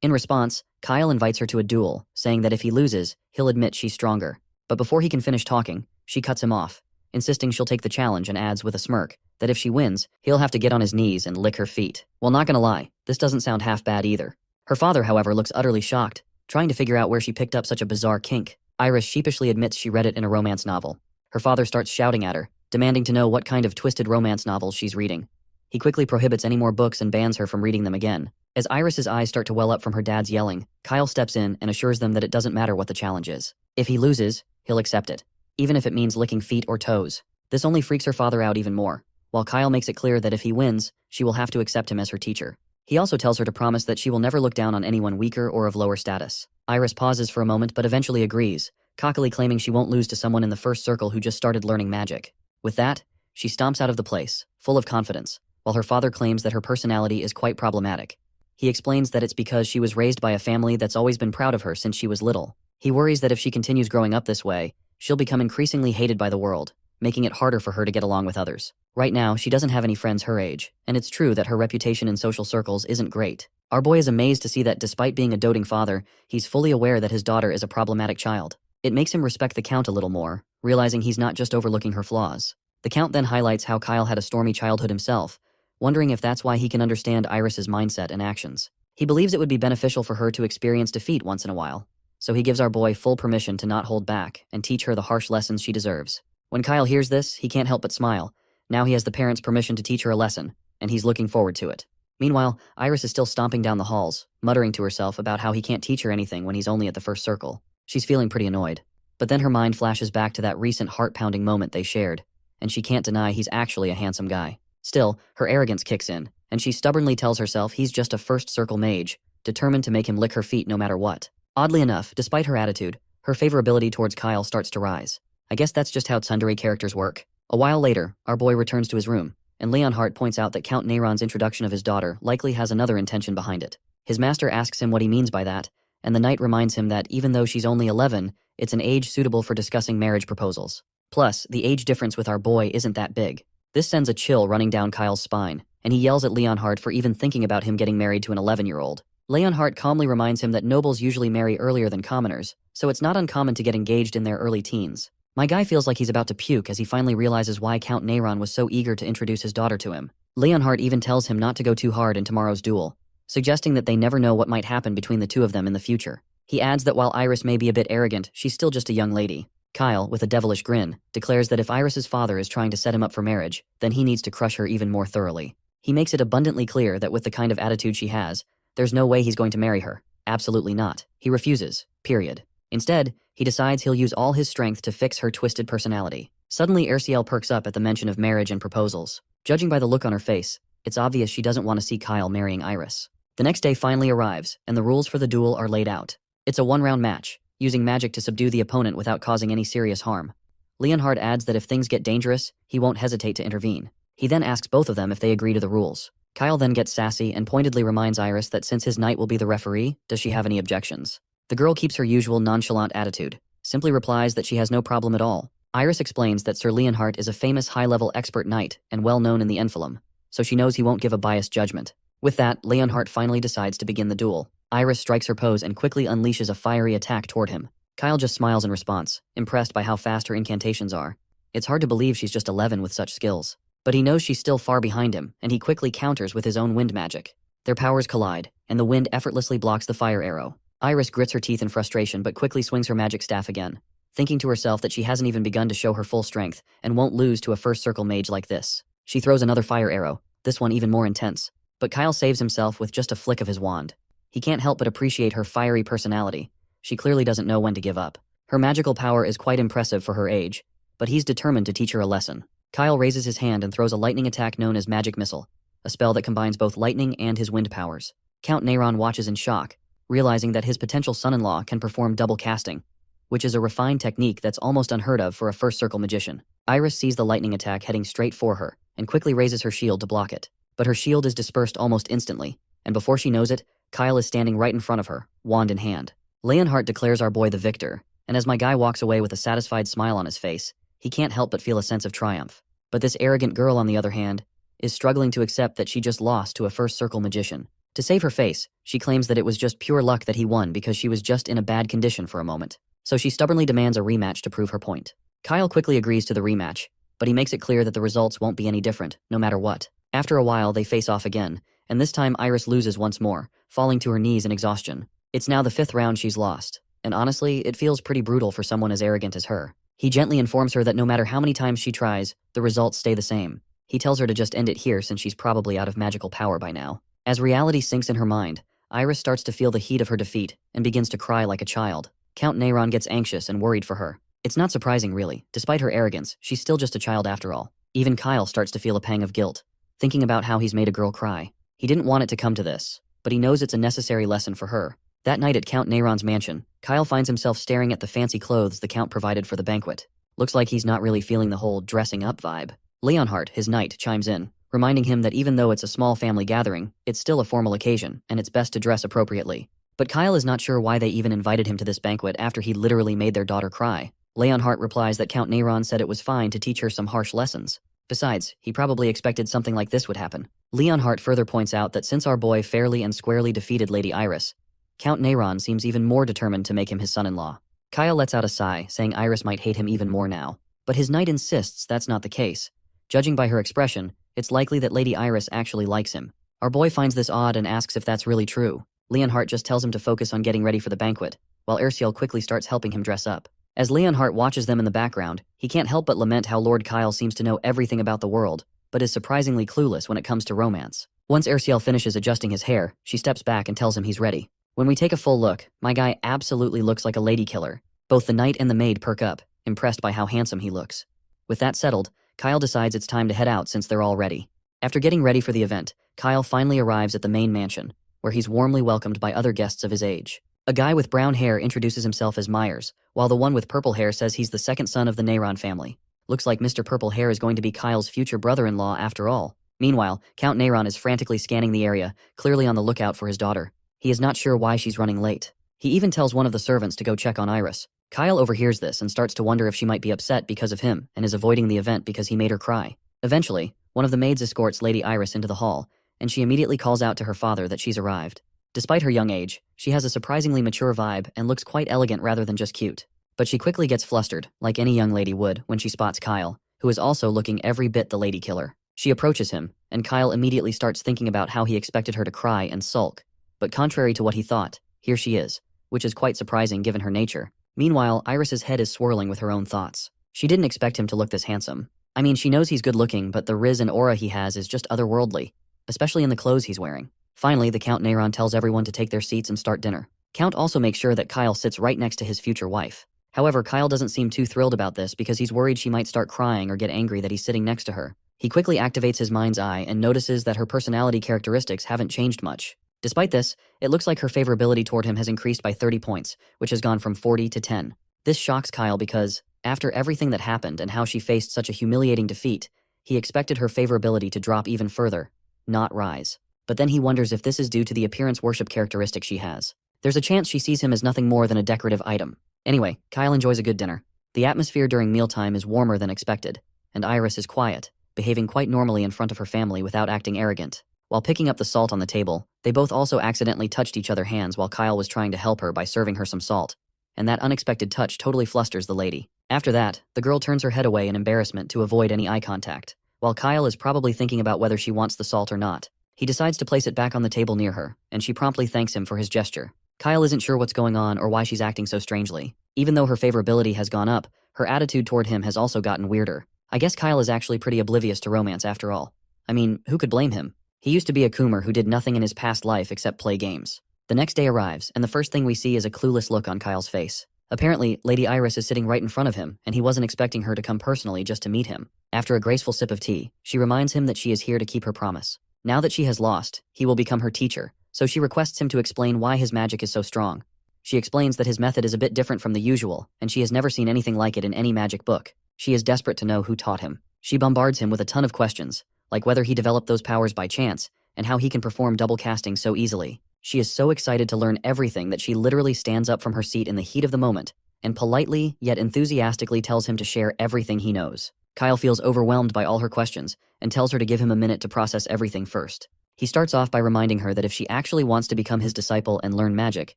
In response, Kyle invites her to a duel, saying that if he loses, he'll admit she's stronger. But before he can finish talking, she cuts him off, insisting she'll take the challenge, and adds with a smirk that if she wins, he'll have to get on his knees and lick her feet. Well, not gonna lie, this doesn't sound half bad either. Her father, however, looks utterly shocked, trying to figure out where she picked up such a bizarre kink. Iris sheepishly admits she read it in a romance novel. Her father starts shouting at her, demanding to know what kind of twisted romance novels she's reading. He quickly prohibits any more books and bans her from reading them again. As Iris's eyes start to well up from her dad's yelling, Kyle steps in and assures them that it doesn't matter what the challenge is. If he loses, he'll accept it, even if it means licking feet or toes. This only freaks her father out even more, while Kyle makes it clear that if he wins, she will have to accept him as her teacher. He also tells her to promise that she will never look down on anyone weaker or of lower status. Iris pauses for a moment but eventually agrees, cockily claiming she won't lose to someone in the first circle who just started learning magic. With that, she stomps out of the place, full of confidence, while her father claims that her personality is quite problematic. He explains that it's because she was raised by a family that's always been proud of her since she was little. He worries that if she continues growing up this way, she'll become increasingly hated by the world, making it harder for her to get along with others. Right now, she doesn't have any friends her age, and it's true that her reputation in social circles isn't great. Our boy is amazed to see that despite being a doting father, he's fully aware that his daughter is a problematic child. It makes him respect the Count a little more, realizing he's not just overlooking her flaws. The Count then highlights how Kyle had a stormy childhood himself, wondering if that's why he can understand Iris's mindset and actions. He believes it would be beneficial for her to experience defeat once in a while, so he gives our boy full permission to not hold back and teach her the harsh lessons she deserves. When Kyle hears this, he can't help but smile. Now he has the parents' permission to teach her a lesson, and he's looking forward to it. Meanwhile, Iris is still stomping down the halls, muttering to herself about how he can't teach her anything when he's only at the first circle. She's feeling pretty annoyed. But then her mind flashes back to that recent heart-pounding moment they shared, and she can't deny he's actually a handsome guy. Still, her arrogance kicks in, and she stubbornly tells herself he's just a first circle mage, determined to make him lick her feet no matter what. Oddly enough, despite her attitude, her favorability towards Kyle starts to rise. I guess that's just how tsundere characters work. A while later, our boy returns to his room, and Leonhardt points out that Count Neyron's introduction of his daughter likely has another intention behind it. His master asks him what he means by that, and the knight reminds him that even though she's only 11, it's an age suitable for discussing marriage proposals. Plus, the age difference with our boy isn't that big. This sends a chill running down Kyle's spine, and he yells at Leonhardt for even thinking about him getting married to an 11-year-old. Leonhardt calmly reminds him that nobles usually marry earlier than commoners, so it's not uncommon to get engaged in their early teens. My guy feels like he's about to puke as he finally realizes why Count Neyron was so eager to introduce his daughter to him. Leonhardt even tells him not to go too hard in tomorrow's duel, suggesting that they never know what might happen between the two of them in the future. He adds that while Iris may be a bit arrogant, she's still just a young lady. Kyle, with a devilish grin, declares that if Iris's father is trying to set him up for marriage, then he needs to crush her even more thoroughly. He makes it abundantly clear that with the kind of attitude she has, there's no way he's going to marry her. Absolutely not. He refuses. Period. Instead, he decides he'll use all his strength to fix her twisted personality. Suddenly, Erciel perks up at the mention of marriage and proposals. Judging by the look on her face, it's obvious she doesn't want to see Kyle marrying Iris. The next day finally arrives, and the rules for the duel are laid out. It's a one-round match, using magic to subdue the opponent without causing any serious harm. Leonhardt adds that if things get dangerous, he won't hesitate to intervene. He then asks both of them if they agree to the rules. Kyle then gets sassy and pointedly reminds Iris that since his knight will be the referee, does she have any objections? The girl keeps her usual nonchalant attitude, simply replies that she has no problem at all. Iris explains that Sir Leonhardt is a famous high-level expert knight and well-known in the Enfilum, so she knows he won't give a biased judgment. With that, Leonhardt finally decides to begin the duel. Iris strikes her pose and quickly unleashes a fiery attack toward him. Kyle just smiles in response, impressed by how fast her incantations are. It's hard to believe she's just 11 with such skills. But he knows she's still far behind him, and he quickly counters with his own wind magic. Their powers collide, and the wind effortlessly blocks the fire arrow. Iris grits her teeth in frustration but quickly swings her magic staff again, thinking to herself that she hasn't even begun to show her full strength and won't lose to a first circle mage like this. She throws another fire arrow, this one even more intense. But Kyle saves himself with just a flick of his wand. He can't help but appreciate her fiery personality. She clearly doesn't know when to give up. Her magical power is quite impressive for her age, but he's determined to teach her a lesson. Kyle raises his hand and throws a lightning attack known as Magic Missile, a spell that combines both lightning and his wind powers. Count Neyron watches in shock, realizing that his potential son-in-law can perform double casting, which is a refined technique that's almost unheard of for a first circle magician. Iris sees the lightning attack heading straight for her and quickly raises her shield to block it. But her shield is dispersed almost instantly, and before she knows it, Kyle is standing right in front of her, wand in hand. Leonhardt declares our boy the victor, and as my guy walks away with a satisfied smile on his face, he can't help but feel a sense of triumph. But this arrogant girl, on the other hand, is struggling to accept that she just lost to a first circle magician. To save her face, she claims that it was just pure luck that he won because she was just in a bad condition for a moment. So she stubbornly demands a rematch to prove her point. Kyle quickly agrees to the rematch, but he makes it clear that the results won't be any different, no matter what. After a while, they face off again, and this time Iris loses once more, falling to her knees in exhaustion. It's now the 5th round she's lost, and honestly, it feels pretty brutal for someone as arrogant as her. He gently informs her that no matter how many times she tries, the results stay the same. He tells her to just end it here since she's probably out of magical power by now. As reality sinks in her mind, Iris starts to feel the heat of her defeat and begins to cry like a child. Count Neyron gets anxious and worried for her. It's not surprising, really. Despite her arrogance, she's still just a child after all. Even Kyle starts to feel a pang of guilt, thinking about how he's made a girl cry. He didn't want it to come to this, but he knows it's a necessary lesson for her. That night at Count Neyron's mansion, Kyle finds himself staring at the fancy clothes the Count provided for the banquet. Looks like he's not really feeling the whole dressing up vibe. Leonhardt, his knight, chimes in, reminding him that even though it's a small family gathering, it's still a formal occasion, and it's best to dress appropriately. But Kyle is not sure why they even invited him to this banquet after he literally made their daughter cry. Leonhardt replies that Count Neyron said it was fine to teach her some harsh lessons. Besides, he probably expected something like this would happen. Leonhardt further points out that since our boy fairly and squarely defeated Lady Iris, Count Neyron seems even more determined to make him his son-in-law. Kyle lets out a sigh, saying Iris might hate him even more now. But his knight insists that's not the case. Judging by her expression, it's likely that Lady Iris actually likes him. Our boy finds this odd and asks if that's really true. Leonhardt just tells him to focus on getting ready for the banquet, while Erciel quickly starts helping him dress up. As Leonhardt watches them in the background, he can't help but lament how Lord Kyle seems to know everything about the world, but is surprisingly clueless when it comes to romance. Once Erciel finishes adjusting his hair, she steps back and tells him he's ready. When we take a full look, my guy absolutely looks like a lady killer. Both the knight and the maid perk up, impressed by how handsome he looks. With that settled, Kyle decides it's time to head out since they're all ready. After getting ready for the event, Kyle finally arrives at the main mansion, where he's warmly welcomed by other guests of his age. A guy with brown hair introduces himself as Myers, while the one with purple hair says he's the second son of the Neyron family. Looks like Mr. Purple Hair is going to be Kyle's future brother-in-law after all. Meanwhile, Count Neyron is frantically scanning the area, clearly on the lookout for his daughter. He is not sure why she's running late. He even tells one of the servants to go check on Iris. Kyle overhears this and starts to wonder if she might be upset because of him and is avoiding the event because he made her cry. Eventually, one of the maids escorts Lady Iris into the hall, and she immediately calls out to her father that she's arrived. Despite her young age, she has a surprisingly mature vibe and looks quite elegant rather than just cute. But she quickly gets flustered, like any young lady would, when she spots Kyle, who is also looking every bit the lady killer. She approaches him, and Kyle immediately starts thinking about how he expected her to cry and sulk. But contrary to what he thought, here she is, which is quite surprising given her nature. Meanwhile, Iris's head is swirling with her own thoughts. She didn't expect him to look this handsome. I mean, she knows he's good looking, but the riz and aura he has is just otherworldly, especially in the clothes he's wearing. Finally, the Count Neyron tells everyone to take their seats and start dinner. Count also makes sure that Kyle sits right next to his future wife. However, Kyle doesn't seem too thrilled about this because he's worried she might start crying or get angry that he's sitting next to her. He quickly activates his mind's eye and notices that her personality characteristics haven't changed much. Despite this, it looks like her favorability toward him has increased by 30 points, which has gone from 40 to 10. This shocks Kyle because, after everything that happened and how she faced such a humiliating defeat, he expected her favorability to drop even further, not rise. But then he wonders if this is due to the appearance worship characteristic she has. There's a chance she sees him as nothing more than a decorative item. Anyway, Kyle enjoys a good dinner. The atmosphere during mealtime is warmer than expected, and Iris is quiet, behaving quite normally in front of her family without acting arrogant. While picking up the salt on the table, they both also accidentally touched each other's hands while Kyle was trying to help her by serving her some salt, and that unexpected touch totally flusters the lady. After that, the girl turns her head away in embarrassment to avoid any eye contact, while Kyle is probably thinking about whether she wants the salt or not. He decides to place it back on the table near her, and she promptly thanks him for his gesture. Kyle isn't sure what's going on or why she's acting so strangely. Even though her favorability has gone up, her attitude toward him has also gotten weirder. I guess Kyle is actually pretty oblivious to romance after all. I mean, who could blame him? He used to be a coomer who did nothing in his past life except play games. The next day arrives, and the first thing we see is a clueless look on Kyle's face. Apparently, Lady Iris is sitting right in front of him, and he wasn't expecting her to come personally just to meet him. After a graceful sip of tea, she reminds him that she is here to keep her promise. Now that she has lost, he will become her teacher, so she requests him to explain why his magic is so strong. She explains that his method is a bit different from the usual, and she has never seen anything like it in any magic book. She is desperate to know who taught him. She bombards him with a ton of questions, like whether he developed those powers by chance, and how he can perform double casting so easily. She is so excited to learn everything that she literally stands up from her seat in the heat of the moment, and politely, yet enthusiastically tells him to share everything he knows. Kyle feels overwhelmed by all her questions, and tells her to give him a minute to process everything first. He starts off by reminding her that if she actually wants to become his disciple and learn magic,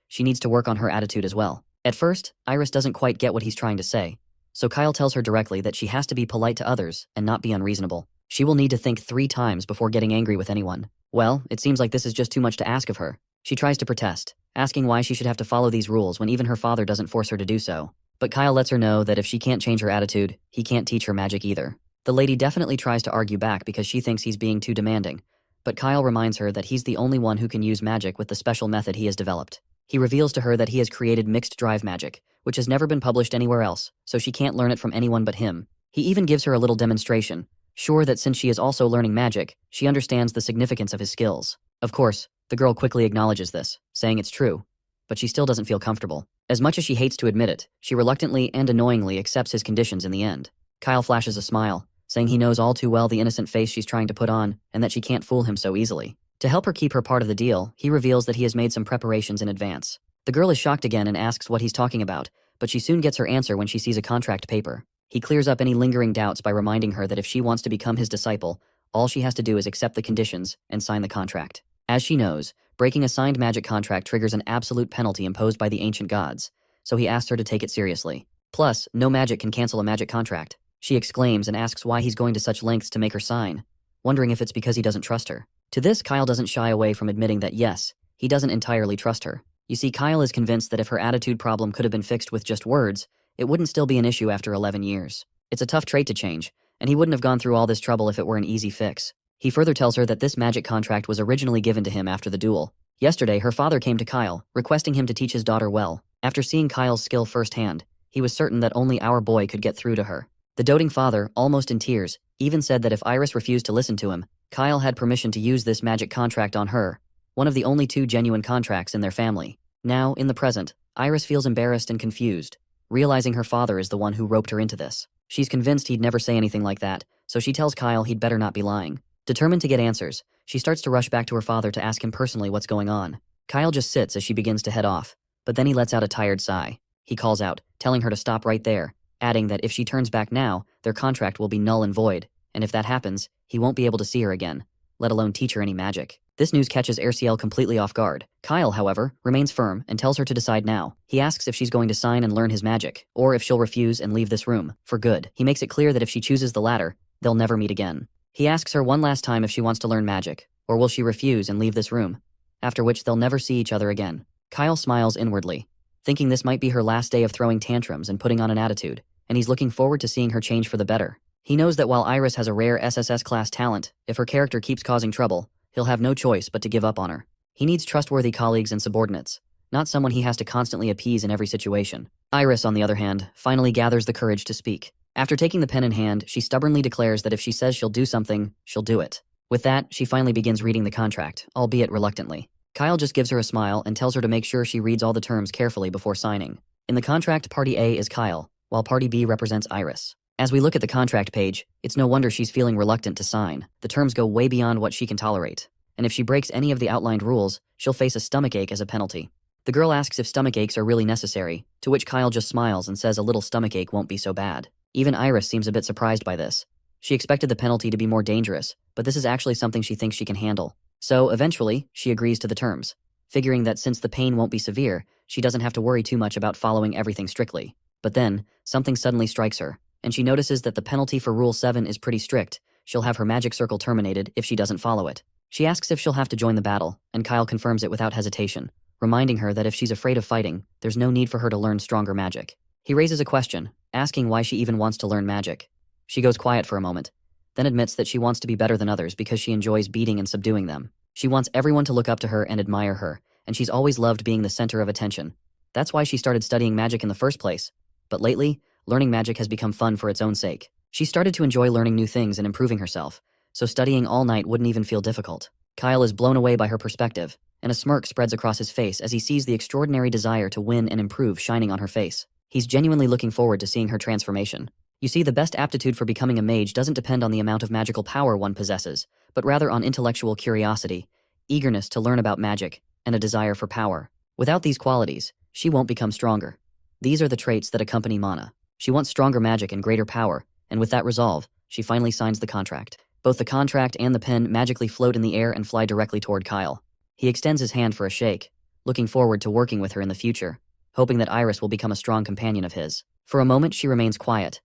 she needs to work on her attitude as well. At first, Iris doesn't quite get what he's trying to say, so Kyle tells her directly that she has to be polite to others and not be unreasonable. She will need to think 3 times before getting angry with anyone. Well, it seems like this is just too much to ask of her. She tries to protest, asking why she should have to follow these rules when even her father doesn't force her to do so. But Kyle lets her know that if she can't change her attitude, he can't teach her magic either. The lady definitely tries to argue back because she thinks he's being too demanding, but Kyle reminds her that he's the only one who can use magic with the special method he has developed. He reveals to her that he has created mixed drive magic, which has never been published anywhere else, so she can't learn it from anyone but him. He even gives her a little demonstration, sure that since she is also learning magic, she understands the significance of his skills. Of course, the girl quickly acknowledges this, saying it's true, but she still doesn't feel comfortable. As much as she hates to admit it, she reluctantly and annoyingly accepts his conditions in the end. Kyle flashes a smile, saying he knows all too well the innocent face she's trying to put on and that she can't fool him so easily. To help her keep her part of the deal, he reveals that he has made some preparations in advance. The girl is shocked again and asks what he's talking about, but she soon gets her answer when she sees a contract paper. He clears up any lingering doubts by reminding her that if she wants to become his disciple, all she has to do is accept the conditions and sign the contract. As she knows, breaking a signed magic contract triggers an absolute penalty imposed by the ancient gods, so he asks her to take it seriously. Plus, no magic can cancel a magic contract. She exclaims and asks why he's going to such lengths to make her sign, wondering if it's because he doesn't trust her. To this, Kyle doesn't shy away from admitting that yes, he doesn't entirely trust her. You see, Kyle is convinced that if her attitude problem could have been fixed with just words, it wouldn't still be an issue after 11 years. It's a tough trait to change, and he wouldn't have gone through all this trouble if it were an easy fix. He further tells her that this magic contract was originally given to him after the duel. Yesterday, her father came to Kyle, requesting him to teach his daughter well. After seeing Kyle's skill firsthand, he was certain that only our boy could get through to her. The doting father, almost in tears, even said that if Iris refused to listen to him, Kyle had permission to use this magic contract on her, one of the only 2 genuine contracts in their family. Now, in the present, Iris feels embarrassed and confused, realizing her father is the one who roped her into this. She's convinced he'd never say anything like that, so she tells Kyle he'd better not be lying. Determined to get answers, she starts to rush back to her father to ask him personally what's going on. Kyle just sits as she begins to head off, but then he lets out a tired sigh. He calls out, telling her to stop right there, adding that if she turns back now, their contract will be null and void, and if that happens, he won't be able to see her again, let alone teach her any magic. This news catches Erciel completely off guard. Kyle, however, remains firm and tells her to decide now. He asks if she's going to sign and learn his magic, or if she'll refuse and leave this room, for good. He makes it clear that if she chooses the latter, they'll never meet again. He asks her one last time if she wants to learn magic, or will she refuse and leave this room, after which they'll never see each other again. Kyle smiles inwardly, thinking this might be her last day of throwing tantrums and putting on an attitude, and he's looking forward to seeing her change for the better. He knows that while Iris has a rare SSS-class talent, if her character keeps causing trouble, he'll have no choice but to give up on her. He needs trustworthy colleagues and subordinates, not someone he has to constantly appease in every situation. Iris, on the other hand, finally gathers the courage to speak. After taking the pen in hand, she stubbornly declares that if she says she'll do something, she'll do it. With that, she finally begins reading the contract, albeit reluctantly. Kyle just gives her a smile and tells her to make sure she reads all the terms carefully before signing. In the contract, Party A is Kyle, while Party B represents Iris. As we look at the contract page, it's no wonder she's feeling reluctant to sign. The terms go way beyond what she can tolerate, and if she breaks any of the outlined rules, she'll face a stomachache as a penalty. The girl asks if stomachaches are really necessary, to which Kyle just smiles and says a little stomachache won't be so bad. Even Iris seems a bit surprised by this. She expected the penalty to be more dangerous, but this is actually something she thinks she can handle. So, eventually, she agrees to the terms, figuring that since the pain won't be severe, she doesn't have to worry too much about following everything strictly. But then, something suddenly strikes her, and she notices that the penalty for Rule 7 is pretty strict. She'll have her magic circle terminated if she doesn't follow it. She asks if she'll have to join the battle, and Kyle confirms it without hesitation, reminding her that if she's afraid of fighting, there's no need for her to learn stronger magic. He raises a question, asking why she even wants to learn magic. She goes quiet for a moment, then admits that she wants to be better than others because she enjoys beating and subduing them. She wants everyone to look up to her and admire her, and she's always loved being the center of attention. That's why she started studying magic in the first place. But lately, learning magic has become fun for its own sake. She started to enjoy learning new things and improving herself, so studying all night wouldn't even feel difficult. Kyle is blown away by her perspective, and a smirk spreads across his face as he sees the extraordinary desire to win and improve shining on her face. He's genuinely looking forward to seeing her transformation. You see, the best aptitude for becoming a mage doesn't depend on the amount of magical power one possesses, but rather on intellectual curiosity, eagerness to learn about magic, and a desire for power. Without these qualities, she won't become stronger. These are the traits that accompany Mana. She wants stronger magic and greater power, and with that resolve, she finally signs the contract. Both the contract and the pen magically float in the air and fly directly toward Kyle. He extends his hand for a shake, looking forward to working with her in the future, hoping that Iris will become a strong companion of his. For a moment, she remains quiet,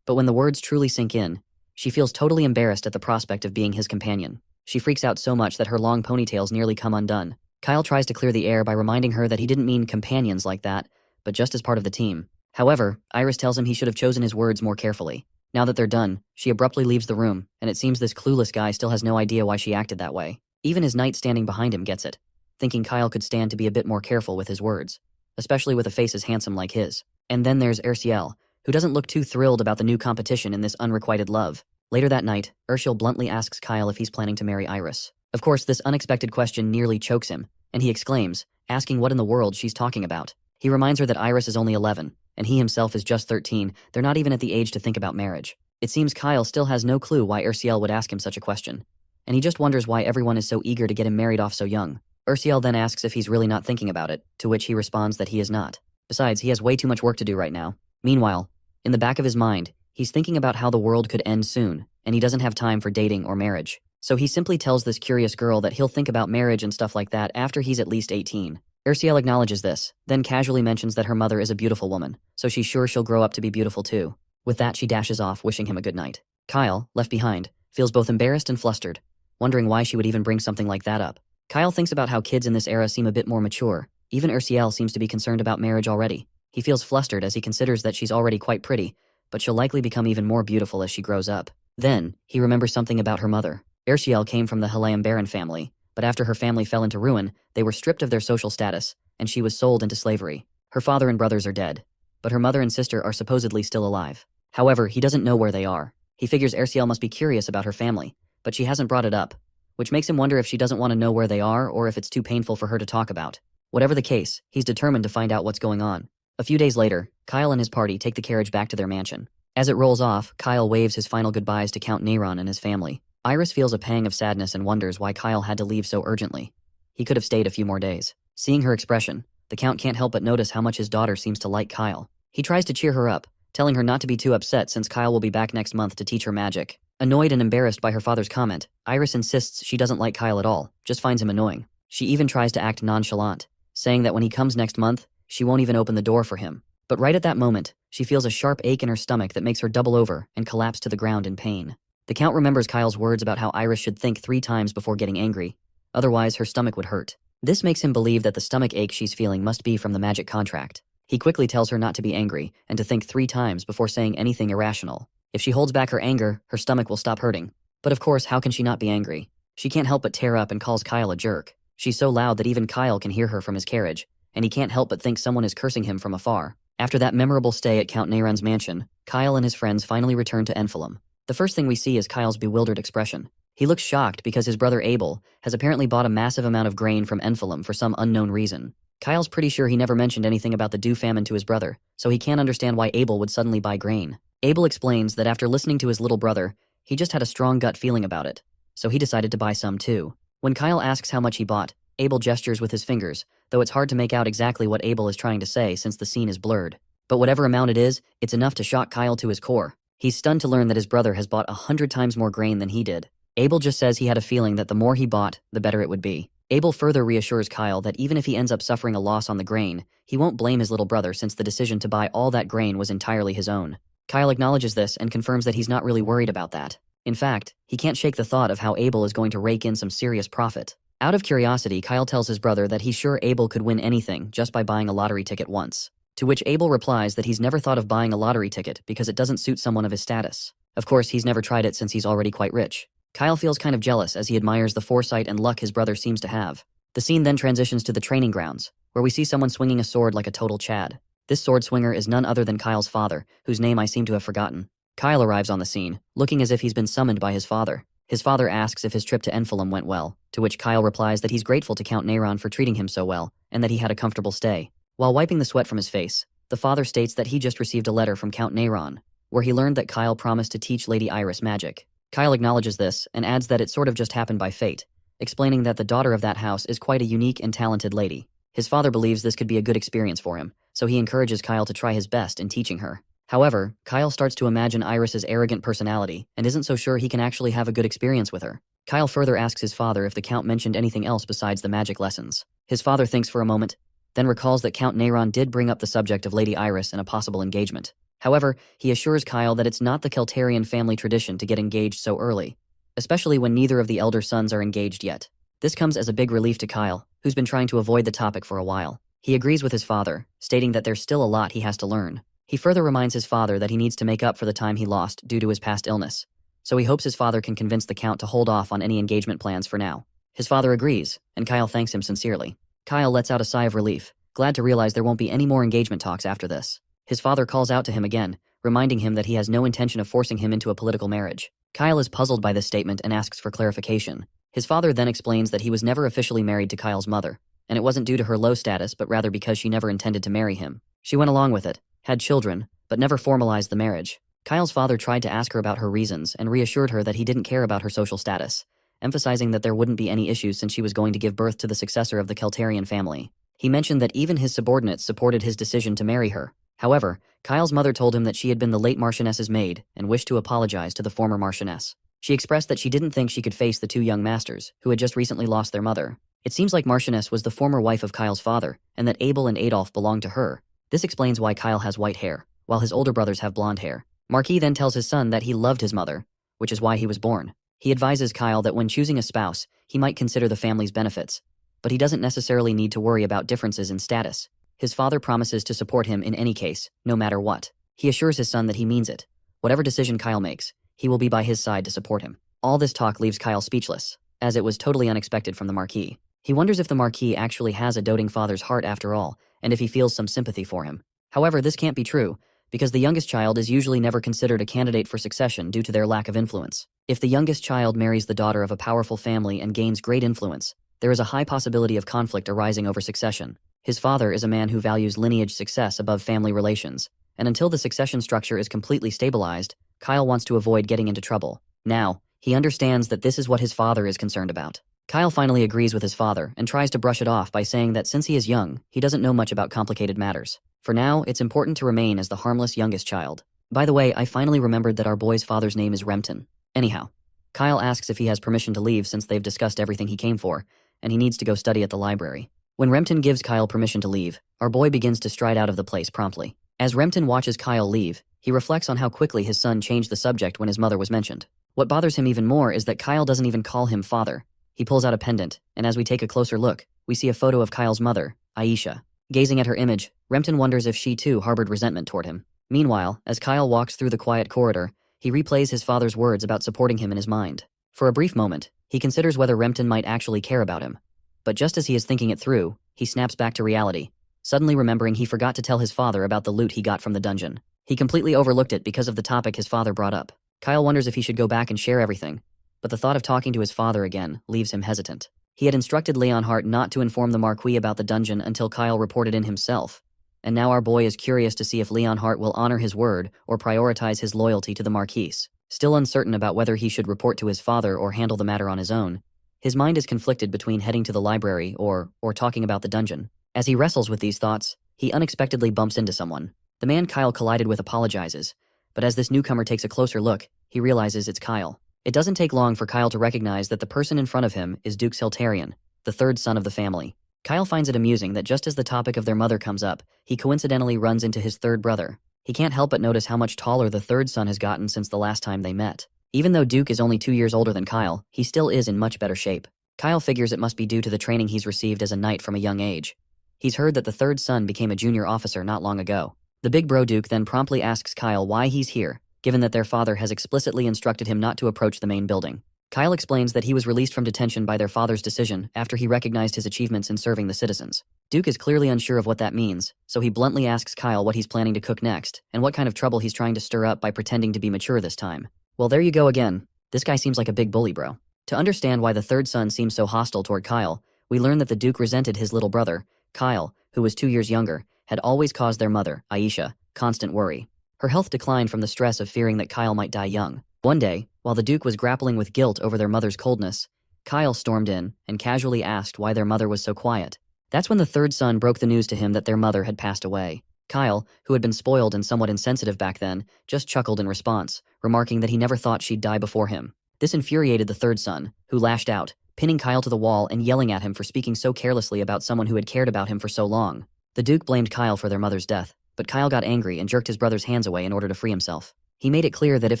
but when the words truly sink in, she feels totally embarrassed at the prospect of being his companion. She freaks out so much that her long ponytails nearly come undone. Kyle tries to clear the air by reminding her that he didn't mean companions like that, but just as part of the team. However, Iris tells him he should have chosen his words more carefully. Now that they're done, she abruptly leaves the room, and it seems this clueless guy still has no idea why she acted that way. Even his knight standing behind him gets it, thinking Kyle could stand to be a bit more careful with his words, especially with a face as handsome like his. And then there's Erciel, who doesn't look too thrilled about the new competition in this unrequited love. Later that night, Erciel bluntly asks Kyle if he's planning to marry Iris. Of course, this unexpected question nearly chokes him, and he exclaims, asking what in the world she's talking about. He reminds her that Iris is only 11, and he himself is just 13. They're not even at the age to think about marriage. It seems Kyle still has no clue why Erciel would ask him such a question, and he just wonders why everyone is so eager to get him married off so young. Erciel then asks if he's really not thinking about it, to which he responds that he is not. Besides, he has way too much work to do right now. Meanwhile, in the back of his mind, He's thinking about how the world could end soon, and he doesn't have time for dating or marriage. So he simply tells this curious girl that he'll think about marriage and stuff like that after he's at least 18. Ursiel acknowledges this, then casually mentions that her mother is a beautiful woman, so she's sure she'll grow up to be beautiful too. With that, she dashes off, wishing him a good night. Kyle, left behind, feels both embarrassed and flustered, wondering why she would even bring something like that up. Kyle thinks about how kids in this era seem a bit more mature. Even Ursiel seems to be concerned about marriage already. He feels flustered as he considers that she's already quite pretty, but she'll likely become even more beautiful as she grows up. Then, he remembers something about her mother. Ursiel came from the Halaam Baron family, but after her family fell into ruin, they were stripped of their social status, and she was sold into slavery. Her father and brothers are dead, but her mother and sister are supposedly still alive. However, he doesn't know where they are. He figures Ursiel must be curious about her family, but she hasn't brought it up, which makes him wonder if she doesn't want to know where they are or if it's too painful for her to talk about. Whatever the case, he's determined to find out what's going on. A few days later, Kyle and his party take the carriage back to their mansion. As it rolls off, Kyle waves his final goodbyes to Count Neyron and his family. Iris feels a pang of sadness and wonders why Kyle had to leave so urgently. He could have stayed a few more days. Seeing her expression, the Count can't help but notice how much his daughter seems to like Kyle. He tries to cheer her up, telling her not to be too upset since Kyle will be back next month to teach her magic. Annoyed and embarrassed by her father's comment, Iris insists she doesn't like Kyle at all, just finds him annoying. She even tries to act nonchalant, saying that when he comes next month, she won't even open the door for him. But right at that moment, she feels a sharp ache in her stomach that makes her double over and collapse to the ground in pain. The Count remembers Kyle's words about how Iris should think 3 times before getting angry, otherwise her stomach would hurt. This makes him believe that the stomach ache she's feeling must be from the magic contract. He quickly tells her not to be angry and to think 3 times before saying anything irrational. If she holds back her anger, her stomach will stop hurting. But of course, how can she not be angry? She can't help but tear up and calls Kyle a jerk. She's so loud that even Kyle can hear her from his carriage, and he can't help but think someone is cursing him from afar. After that memorable stay at Count Neyron's mansion, Kyle and his friends finally return to Enfilim. The first thing we see is Kyle's bewildered expression. He looks shocked because his brother Abel has apparently bought a massive amount of grain from Enfilim for some unknown reason. Kyle's pretty sure he never mentioned anything about the dew famine to his brother, so he can't understand why Abel would suddenly buy grain. Abel explains that after listening to his little brother, he just had a strong gut feeling about it, so he decided to buy some too. When Kyle asks how much he bought, Abel gestures with his fingers, though it's hard to make out exactly what Abel is trying to say since the scene is blurred. But whatever amount it is, it's enough to shock Kyle to his core. He's stunned to learn that his brother has bought 100 times more grain than he did. Abel just says he had a feeling that the more he bought, the better it would be. Abel further reassures Kyle that even if he ends up suffering a loss on the grain, he won't blame his little brother since the decision to buy all that grain was entirely his own. Kyle acknowledges this and confirms that he's not really worried about that. In fact, he can't shake the thought of how Abel is going to rake in some serious profit. Out of curiosity, Kyle tells his brother that he's sure Abel could win anything just by buying a lottery ticket once. To which Abel replies that he's never thought of buying a lottery ticket because it doesn't suit someone of his status. Of course, he's never tried it since he's already quite rich. Kyle feels kind of jealous as he admires the foresight and luck his brother seems to have. The scene then transitions to the training grounds, where we see someone swinging a sword like a total Chad. This sword swinger is none other than Kyle's father, whose name I seem to have forgotten. Kyle arrives on the scene, looking as if he's been summoned by his father. His father asks if his trip to Enfilim went well, to which Kyle replies that he's grateful to Count Neyron for treating him so well, and that he had a comfortable stay. While wiping the sweat from his face, the father states that he just received a letter from Count Neyron, where he learned that Kyle promised to teach Lady Iris magic. Kyle acknowledges this and adds that it sort of just happened by fate, explaining that the daughter of that house is quite a unique and talented lady. His father believes this could be a good experience for him, so he encourages Kyle to try his best in teaching her. However, Kyle starts to imagine Iris's arrogant personality and isn't so sure he can actually have a good experience with her. Kyle further asks his father if the Count mentioned anything else besides the magic lessons. His father thinks for a moment, then recalls that Count Neyron did bring up the subject of Lady Iris and a possible engagement. However, he assures Kyle that it's not the Keltarian family tradition to get engaged so early, especially when neither of the elder sons are engaged yet. This comes as a big relief to Kyle, who's been trying to avoid the topic for a while. He agrees with his father, stating that there's still a lot he has to learn. He further reminds his father that he needs to make up for the time he lost due to his past illness, so he hopes his father can convince the Count to hold off on any engagement plans for now. His father agrees, and Kyle thanks him sincerely. Kyle lets out a sigh of relief, glad to realize there won't be any more engagement talks after this. His father calls out to him again, reminding him that he has no intention of forcing him into a political marriage. Kyle is puzzled by this statement and asks for clarification. His father then explains that he was never officially married to Kyle's mother, and it wasn't due to her low status but rather because she never intended to marry him. She went along with it, had children, but never formalized the marriage. Kyle's father tried to ask her about her reasons and reassured her that he didn't care about her social status, emphasizing that there wouldn't be any issues since she was going to give birth to the successor of the Keltarian family. He mentioned that even his subordinates supported his decision to marry her. However, Kyle's mother told him that she had been the late Marchioness's maid and wished to apologize to the former Marchioness. She expressed that she didn't think she could face the two young masters, who had just recently lost their mother. It seems like Marchioness was the former wife of Kyle's father, and that Abel and Adolf belonged to her. This explains why Kyle has white hair, while his older brothers have blonde hair. Marquis then tells his son that he loved his mother, which is why he was born. He advises Kyle that when choosing a spouse, he might consider the family's benefits, but he doesn't necessarily need to worry about differences in status. His father promises to support him in any case, no matter what. He assures his son that he means it. Whatever decision Kyle makes, he will be by his side to support him. All this talk leaves Kyle speechless, as it was totally unexpected from the Marquis. He wonders if the Marquis actually has a doting father's heart after all, and if he feels some sympathy for him. However, this can't be true, because the youngest child is usually never considered a candidate for succession due to their lack of influence. If the youngest child marries the daughter of a powerful family and gains great influence, there is a high possibility of conflict arising over succession. His father is a man who values lineage success above family relations, and until the succession structure is completely stabilized, Kyle wants to avoid getting into trouble. Now, he understands that this is what his father is concerned about. Kyle finally agrees with his father and tries to brush it off by saying that since he is young, he doesn't know much about complicated matters. For now, it's important to remain as the harmless youngest child. By the way, I finally remembered that our boy's father's name is Remton. Anyhow, Kyle asks if he has permission to leave since they've discussed everything he came for, and he needs to go study at the library. When Remton gives Kyle permission to leave, our boy begins to stride out of the place promptly. As Remton watches Kyle leave, he reflects on how quickly his son changed the subject when his mother was mentioned. What bothers him even more is that Kyle doesn't even call him father. He pulls out a pendant, and as we take a closer look, we see a photo of Kyle's mother, Aisha. Gazing at her image, Remton wonders if she too harbored resentment toward him. Meanwhile, as Kyle walks through the quiet corridor, he replays his father's words about supporting him in his mind. For a brief moment, he considers whether Remton might actually care about him. But just as he is thinking it through, he snaps back to reality, suddenly remembering he forgot to tell his father about the loot he got from the dungeon. He completely overlooked it because of the topic his father brought up. Kyle wonders if he should go back and share everything, but the thought of talking to his father again leaves him hesitant. He had instructed Leonhardt not to inform the Marquis about the dungeon until Kyle reported in himself, and now our boy is curious to see if Leonhardt will honor his word or prioritize his loyalty to the Marquis. Still uncertain about whether he should report to his father or handle the matter on his own, his mind is conflicted between heading to the library or talking about the dungeon. As he wrestles with these thoughts, he unexpectedly bumps into someone. The man Kyle collided with apologizes, but as this newcomer takes a closer look, he realizes it's Kyle. It doesn't take long for Kyle to recognize that the person in front of him is Duke Siltarian, the third son of the family. Kyle finds it amusing that just as the topic of their mother comes up, he coincidentally runs into his third brother. He can't help but notice how much taller the third son has gotten since the last time they met. Even though Duke is only 2 years older than Kyle, he still is in much better shape. Kyle figures it must be due to the training he's received as a knight from a young age. He's heard that the third son became a junior officer not long ago. The big bro Duke then promptly asks Kyle why he's here, given that their father has explicitly instructed him not to approach the main building. Kyle explains that he was released from detention by their father's decision after he recognized his achievements in serving the citizens. Duke is clearly unsure of what that means, so he bluntly asks Kyle what he's planning to cook next, and what kind of trouble he's trying to stir up by pretending to be mature this time. Well, there you go again. This guy seems like a big bully, bro. To understand why the third son seems so hostile toward Kyle, we learn that the Duke resented his little brother, Kyle, who was 2 years younger, had always caused their mother, Aisha, constant worry. Her health declined from the stress of fearing that Kyle might die young. One day, while the Duke was grappling with guilt over their mother's coldness, Kyle stormed in and casually asked why their mother was so quiet. That's when the third son broke the news to him that their mother had passed away. Kyle, who had been spoiled and somewhat insensitive back then, just chuckled in response, remarking that he never thought she'd die before him. This infuriated the third son, who lashed out, pinning Kyle to the wall and yelling at him for speaking so carelessly about someone who had cared about him for so long. The Duke blamed Kyle for their mother's death, but Kyle got angry and jerked his brother's hands away in order to free himself. He made it clear that if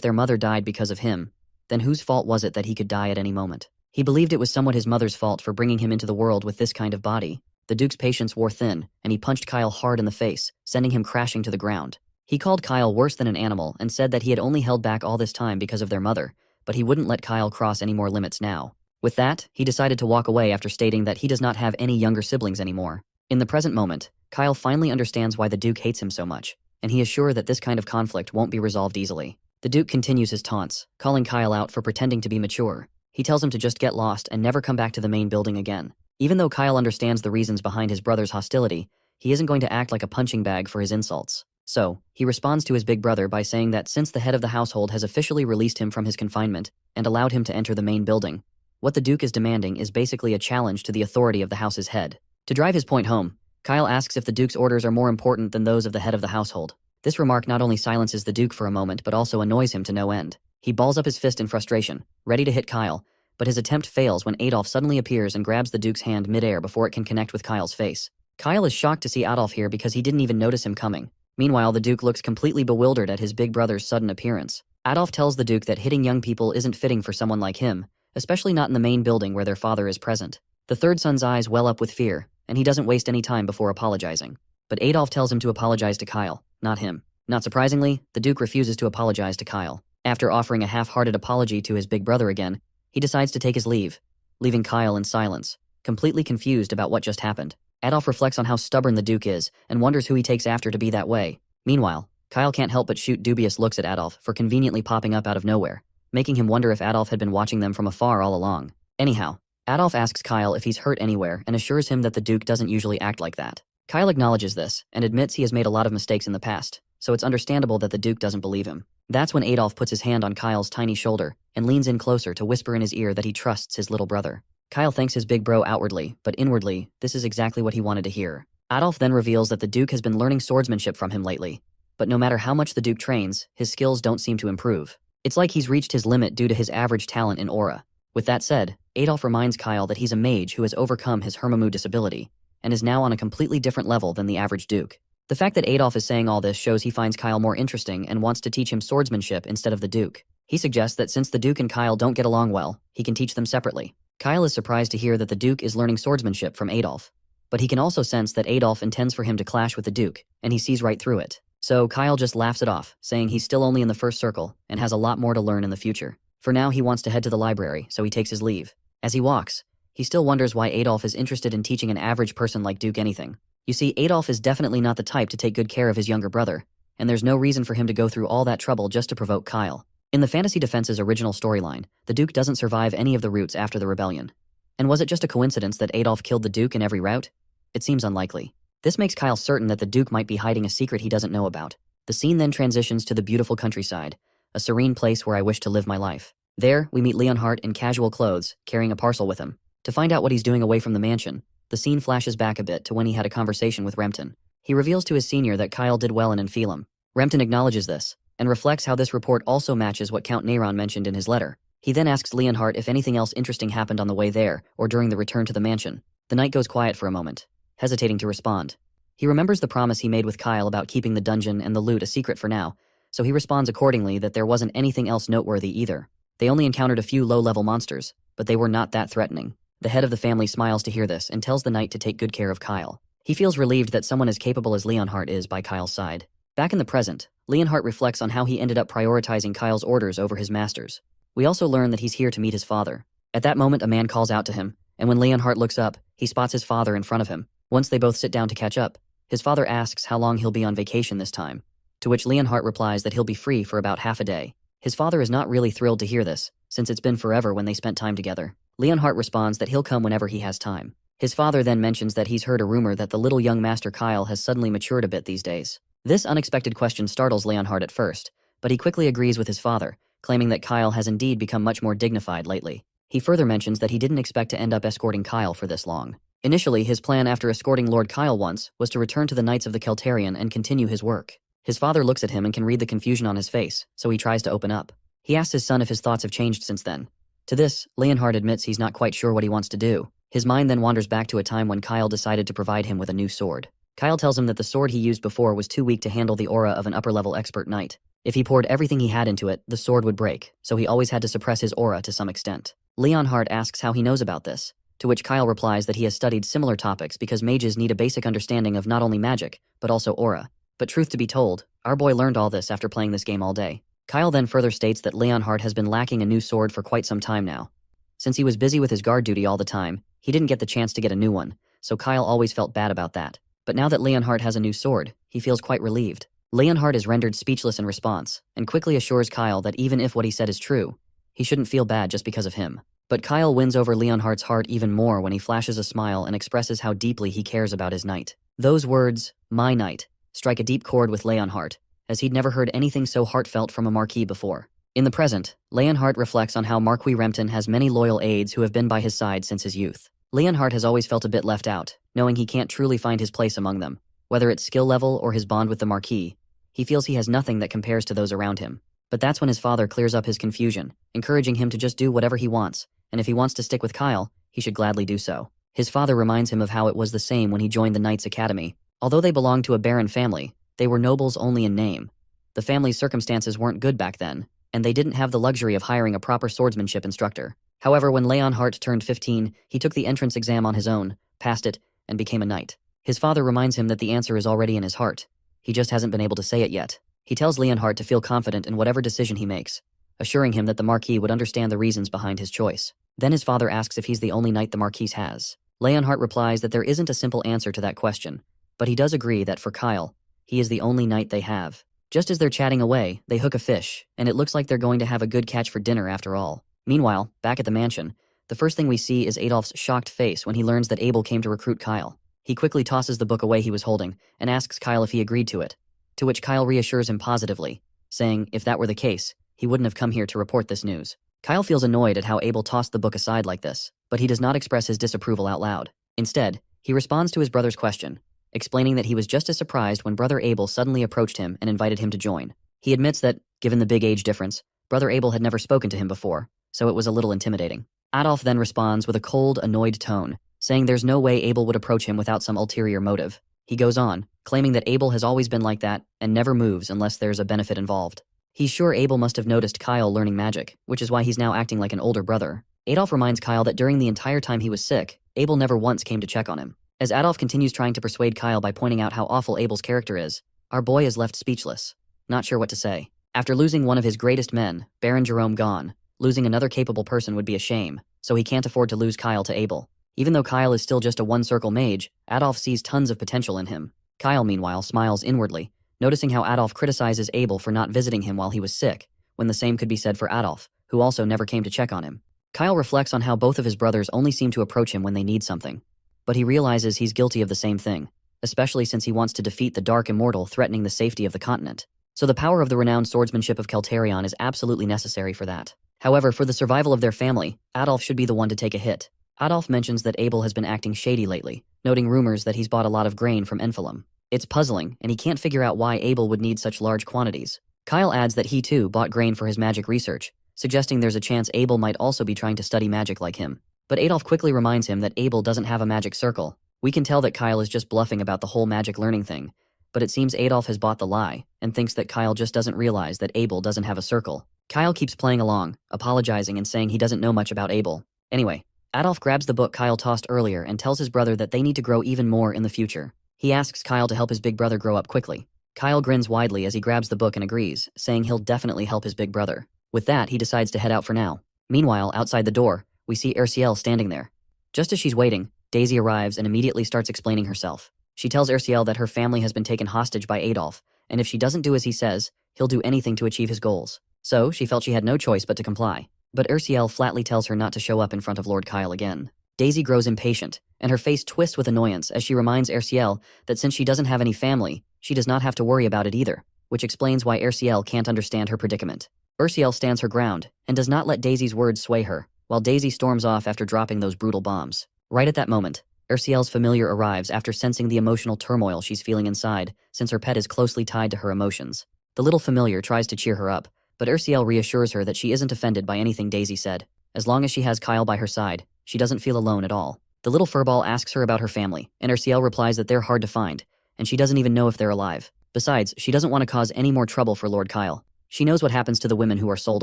their mother died because of him, then whose fault was it that he could die at any moment? He believed it was somewhat his mother's fault for bringing him into the world with this kind of body. The Duke's patience wore thin, and he punched Kyle hard in the face, sending him crashing to the ground. He called Kyle worse than an animal and said that he had only held back all this time because of their mother, but he wouldn't let Kyle cross any more limits now. With that, he decided to walk away after stating that he does not have any younger siblings anymore. In the present moment, Kyle finally understands why the Duke hates him so much, and he is sure that this kind of conflict won't be resolved easily. The Duke continues his taunts, calling Kyle out for pretending to be mature. He tells him to just get lost and never come back to the main building again. Even though Kyle understands the reasons behind his brother's hostility, he isn't going to act like a punching bag for his insults. So, he responds to his big brother by saying that since the head of the household has officially released him from his confinement and allowed him to enter the main building, what the Duke is demanding is basically a challenge to the authority of the house's head. To drive his point home, Kyle asks if the Duke's orders are more important than those of the head of the household. This remark not only silences the Duke for a moment but also annoys him to no end. He balls up his fist in frustration, ready to hit Kyle, but his attempt fails when Adolf suddenly appears and grabs the Duke's hand midair before it can connect with Kyle's face. Kyle is shocked to see Adolf here because he didn't even notice him coming. Meanwhile, the Duke looks completely bewildered at his big brother's sudden appearance. Adolf tells the Duke that hitting young people isn't fitting for someone like him, especially not in the main building where their father is present. The third son's eyes well up with fear, and he doesn't waste any time before apologizing. But Adolf tells him to apologize to Kyle, not him. Not surprisingly, the Duke refuses to apologize to Kyle. After offering a half-hearted apology to his big brother again, he decides to take his leave, leaving Kyle in silence, completely confused about what just happened. Adolf reflects on how stubborn the Duke is and wonders who he takes after to be that way. Meanwhile, Kyle can't help but shoot dubious looks at Adolf for conveniently popping up out of nowhere, making him wonder if Adolf had been watching them from afar all along. Anyhow, Adolf asks Kyle if he's hurt anywhere and assures him that the Duke doesn't usually act like that. Kyle acknowledges this and admits he has made a lot of mistakes in the past, so it's understandable that the Duke doesn't believe him. That's when Adolf puts his hand on Kyle's tiny shoulder and leans in closer to whisper in his ear that he trusts his little brother. Kyle thanks his big bro outwardly, but inwardly, this is exactly what he wanted to hear. Adolf then reveals that the Duke has been learning swordsmanship from him lately, but no matter how much the Duke trains, his skills don't seem to improve. It's like he's reached his limit due to his average talent in aura. With that said, Adolf reminds Kyle that he's a mage who has overcome his Hermamu disability and is now on a completely different level than the average Duke. The fact that Adolf is saying all this shows he finds Kyle more interesting and wants to teach him swordsmanship instead of the Duke. He suggests that since the Duke and Kyle don't get along well, he can teach them separately. Kyle is surprised to hear that the Duke is learning swordsmanship from Adolf, but he can also sense that Adolf intends for him to clash with the Duke, and he sees right through it. So Kyle just laughs it off, saying he's still only in the first circle and has a lot more to learn in the future. For now, he wants to head to the library, so he takes his leave. As he walks, he still wonders why Adolf is interested in teaching an average person like Duke anything. You see, Adolf is definitely not the type to take good care of his younger brother, and there's no reason for him to go through all that trouble just to provoke Kyle. In the Fantasy Defense's original storyline, the Duke doesn't survive any of the routes after the rebellion. And was it just a coincidence that Adolf killed the Duke in every route? It seems unlikely. This makes Kyle certain that the Duke might be hiding a secret he doesn't know about. The scene then transitions to the beautiful countryside, a serene place where I wish to live my life. There, we meet Leonhardt in casual clothes, carrying a parcel with him. To find out what he's doing away from the mansion, the scene flashes back a bit to when he had a conversation with Rempton. He reveals to his senior that Kyle did well in Enfilum. Rempton acknowledges this, and reflects how this report also matches what Count Neyron mentioned in his letter. He then asks Leonhardt if anything else interesting happened on the way there or during the return to the mansion. The knight goes quiet for a moment, hesitating to respond. He remembers the promise he made with Kyle about keeping the dungeon and the loot a secret for now, so he responds accordingly that there wasn't anything else noteworthy either. They only encountered a few low-level monsters, but they were not that threatening. The head of the family smiles to hear this and tells the knight to take good care of Kyle. He feels relieved that someone as capable as Leonhardt is by Kyle's side. Back in the present, Leonhardt reflects on how he ended up prioritizing Kyle's orders over his master's. We also learn that he's here to meet his father. At that moment, a man calls out to him, and when Leonhardt looks up, he spots his father in front of him. Once they both sit down to catch up, his father asks how long he'll be on vacation this time, to which Leonhardt replies that he'll be free for about half a day. His father is not really thrilled to hear this, since it's been forever when they spent time together. Leonhardt responds that he'll come whenever he has time. His father then mentions that he's heard a rumor that the little young Master Kyle has suddenly matured a bit these days. This unexpected question startles Leonhardt at first, but he quickly agrees with his father, claiming that Kyle has indeed become much more dignified lately. He further mentions that he didn't expect to end up escorting Kyle for this long. Initially, his plan after escorting Lord Kyle once was to return to the Knights of the Keltarian and continue his work. His father looks at him and can read the confusion on his face, so he tries to open up. He asks his son if his thoughts have changed since then. To this, Leonhardt admits he's not quite sure what he wants to do. His mind then wanders back to a time when Kyle decided to provide him with a new sword. Kyle tells him that the sword he used before was too weak to handle the aura of an upper-level expert knight. If he poured everything he had into it, the sword would break, so he always had to suppress his aura to some extent. Leonhardt asks how he knows about this, to which Kyle replies that he has studied similar topics because mages need a basic understanding of not only magic, but also aura. But truth to be told, our boy learned all this after playing this game all day. Kyle then further states that Leonhardt has been lacking a new sword for quite some time now. Since he was busy with his guard duty all the time, he didn't get the chance to get a new one, so Kyle always felt bad about that. But now that Leonhardt has a new sword, he feels quite relieved. Leonhardt is rendered speechless in response, and quickly assures Kyle that even if what he said is true, he shouldn't feel bad just because of him. But Kyle wins over Leonhardt's heart even more when he flashes a smile and expresses how deeply he cares about his knight. Those words, "my knight," strike a deep chord with Leonhardt, as he'd never heard anything so heartfelt from a Marquis before. In the present, Leonhardt reflects on how Marquis Rempton has many loyal aides who have been by his side since his youth. Leonhardt has always felt a bit left out, knowing he can't truly find his place among them. Whether it's skill level or his bond with the Marquis, he feels he has nothing that compares to those around him. But that's when his father clears up his confusion, encouraging him to just do whatever he wants, and if he wants to stick with Kyle, he should gladly do so. His father reminds him of how it was the same when he joined the Knights Academy. Although they belonged to a baron family, they were nobles only in name. The family's circumstances weren't good back then, and they didn't have the luxury of hiring a proper swordsmanship instructor. However, when Leonhardt turned 15, he took the entrance exam on his own, passed it, and became a knight. His father reminds him that the answer is already in his heart. He just hasn't been able to say it yet. He tells Leonhardt to feel confident in whatever decision he makes, assuring him that the Marquis would understand the reasons behind his choice. Then his father asks if he's the only knight the Marquis has. Leonhardt replies that there isn't a simple answer to that question, but he does agree that for Kyle, he is the only knight they have. Just as they're chatting away, they hook a fish, and it looks like they're going to have a good catch for dinner after all. Meanwhile, back at the mansion, the first thing we see is Adolf's shocked face when he learns that Abel came to recruit Kyle. He quickly tosses the book away he was holding and asks Kyle if he agreed to it, to which Kyle reassures him positively, saying if that were the case, he wouldn't have come here to report this news. Kyle feels annoyed at how Abel tossed the book aside like this, but he does not express his disapproval out loud. Instead, he responds to his brother's question, explaining that he was just as surprised when brother Abel suddenly approached him and invited him to join. He admits that, given the big age difference, brother Abel had never spoken to him before, so it was a little intimidating. Adolf then responds with a cold, annoyed tone, saying there's no way Abel would approach him without some ulterior motive. He goes on, claiming that Abel has always been like that and never moves unless there's a benefit involved. He's sure Abel must have noticed Kyle learning magic, which is why he's now acting like an older brother. Adolf reminds Kyle that during the entire time he was sick, Abel never once came to check on him. As Adolf continues trying to persuade Kyle by pointing out how awful Abel's character is, our boy is left speechless, not sure what to say. After losing one of his greatest men, Baron Jerome gone, losing another capable person would be a shame, so he can't afford to lose Kyle to Abel. Even though Kyle is still just a one-circle mage, Adolf sees tons of potential in him. Kyle, meanwhile, smiles inwardly, noticing how Adolf criticizes Abel for not visiting him while he was sick, when the same could be said for Adolf, who also never came to check on him. Kyle reflects on how both of his brothers only seem to approach him when they need something. But he realizes he's guilty of the same thing, especially since he wants to defeat the Dark Immortal threatening the safety of the continent. So the power of the renowned swordsmanship of Kelterion is absolutely necessary for that. However, for the survival of their family, Adolf should be the one to take a hit. Adolf mentions that Abel has been acting shady lately, noting rumors that he's bought a lot of grain from Enfilum. It's puzzling, and he can't figure out why Abel would need such large quantities. Kyle adds that he too bought grain for his magic research, suggesting there's a chance Abel might also be trying to study magic like him. But Adolf quickly reminds him that Abel doesn't have a magic circle. We can tell that Kyle is just bluffing about the whole magic learning thing, but it seems Adolf has bought the lie and thinks that Kyle just doesn't realize that Abel doesn't have a circle. Kyle keeps playing along, apologizing and saying he doesn't know much about Abel. Anyway, Adolf grabs the book Kyle tossed earlier and tells his brother that they need to grow even more in the future. He asks Kyle to help his big brother grow up quickly. Kyle grins widely as he grabs the book and agrees, saying he'll definitely help his big brother. With that, he decides to head out for now. Meanwhile, outside the door, we see Erciel standing there. Just as she's waiting, Daisy arrives and immediately starts explaining herself. She tells Erciel that her family has been taken hostage by Adolf, and if she doesn't do as he says, he'll do anything to achieve his goals. So, she felt she had no choice but to comply. But Erciel flatly tells her not to show up in front of Lord Kyle again. Daisy grows impatient, and her face twists with annoyance as she reminds Erciel that since she doesn't have any family, she does not have to worry about it either, which explains why Erciel can't understand her predicament. Erciel stands her ground, and does not let Daisy's words sway her, while Daisy storms off after dropping those brutal bombs. Right at that moment, Erciel's familiar arrives after sensing the emotional turmoil she's feeling inside, since her pet is closely tied to her emotions. The little familiar tries to cheer her up, but Erciel reassures her that she isn't offended by anything Daisy said. As long as she has Kyle by her side, she doesn't feel alone at all. The little furball asks her about her family, and Erciel replies that they're hard to find, and she doesn't even know if they're alive. Besides, she doesn't want to cause any more trouble for Lord Kyle. She knows what happens to the women who are sold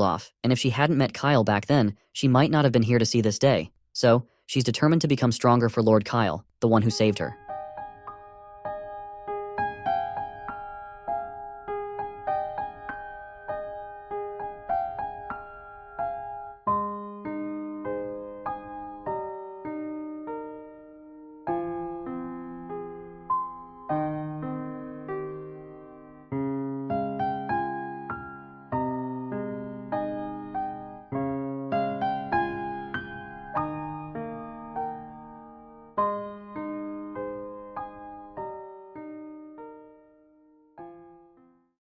off, and if she hadn't met Kyle back then, she might not have been here to see this day. So, she's determined to become stronger for Lord Kyle, the one who saved her.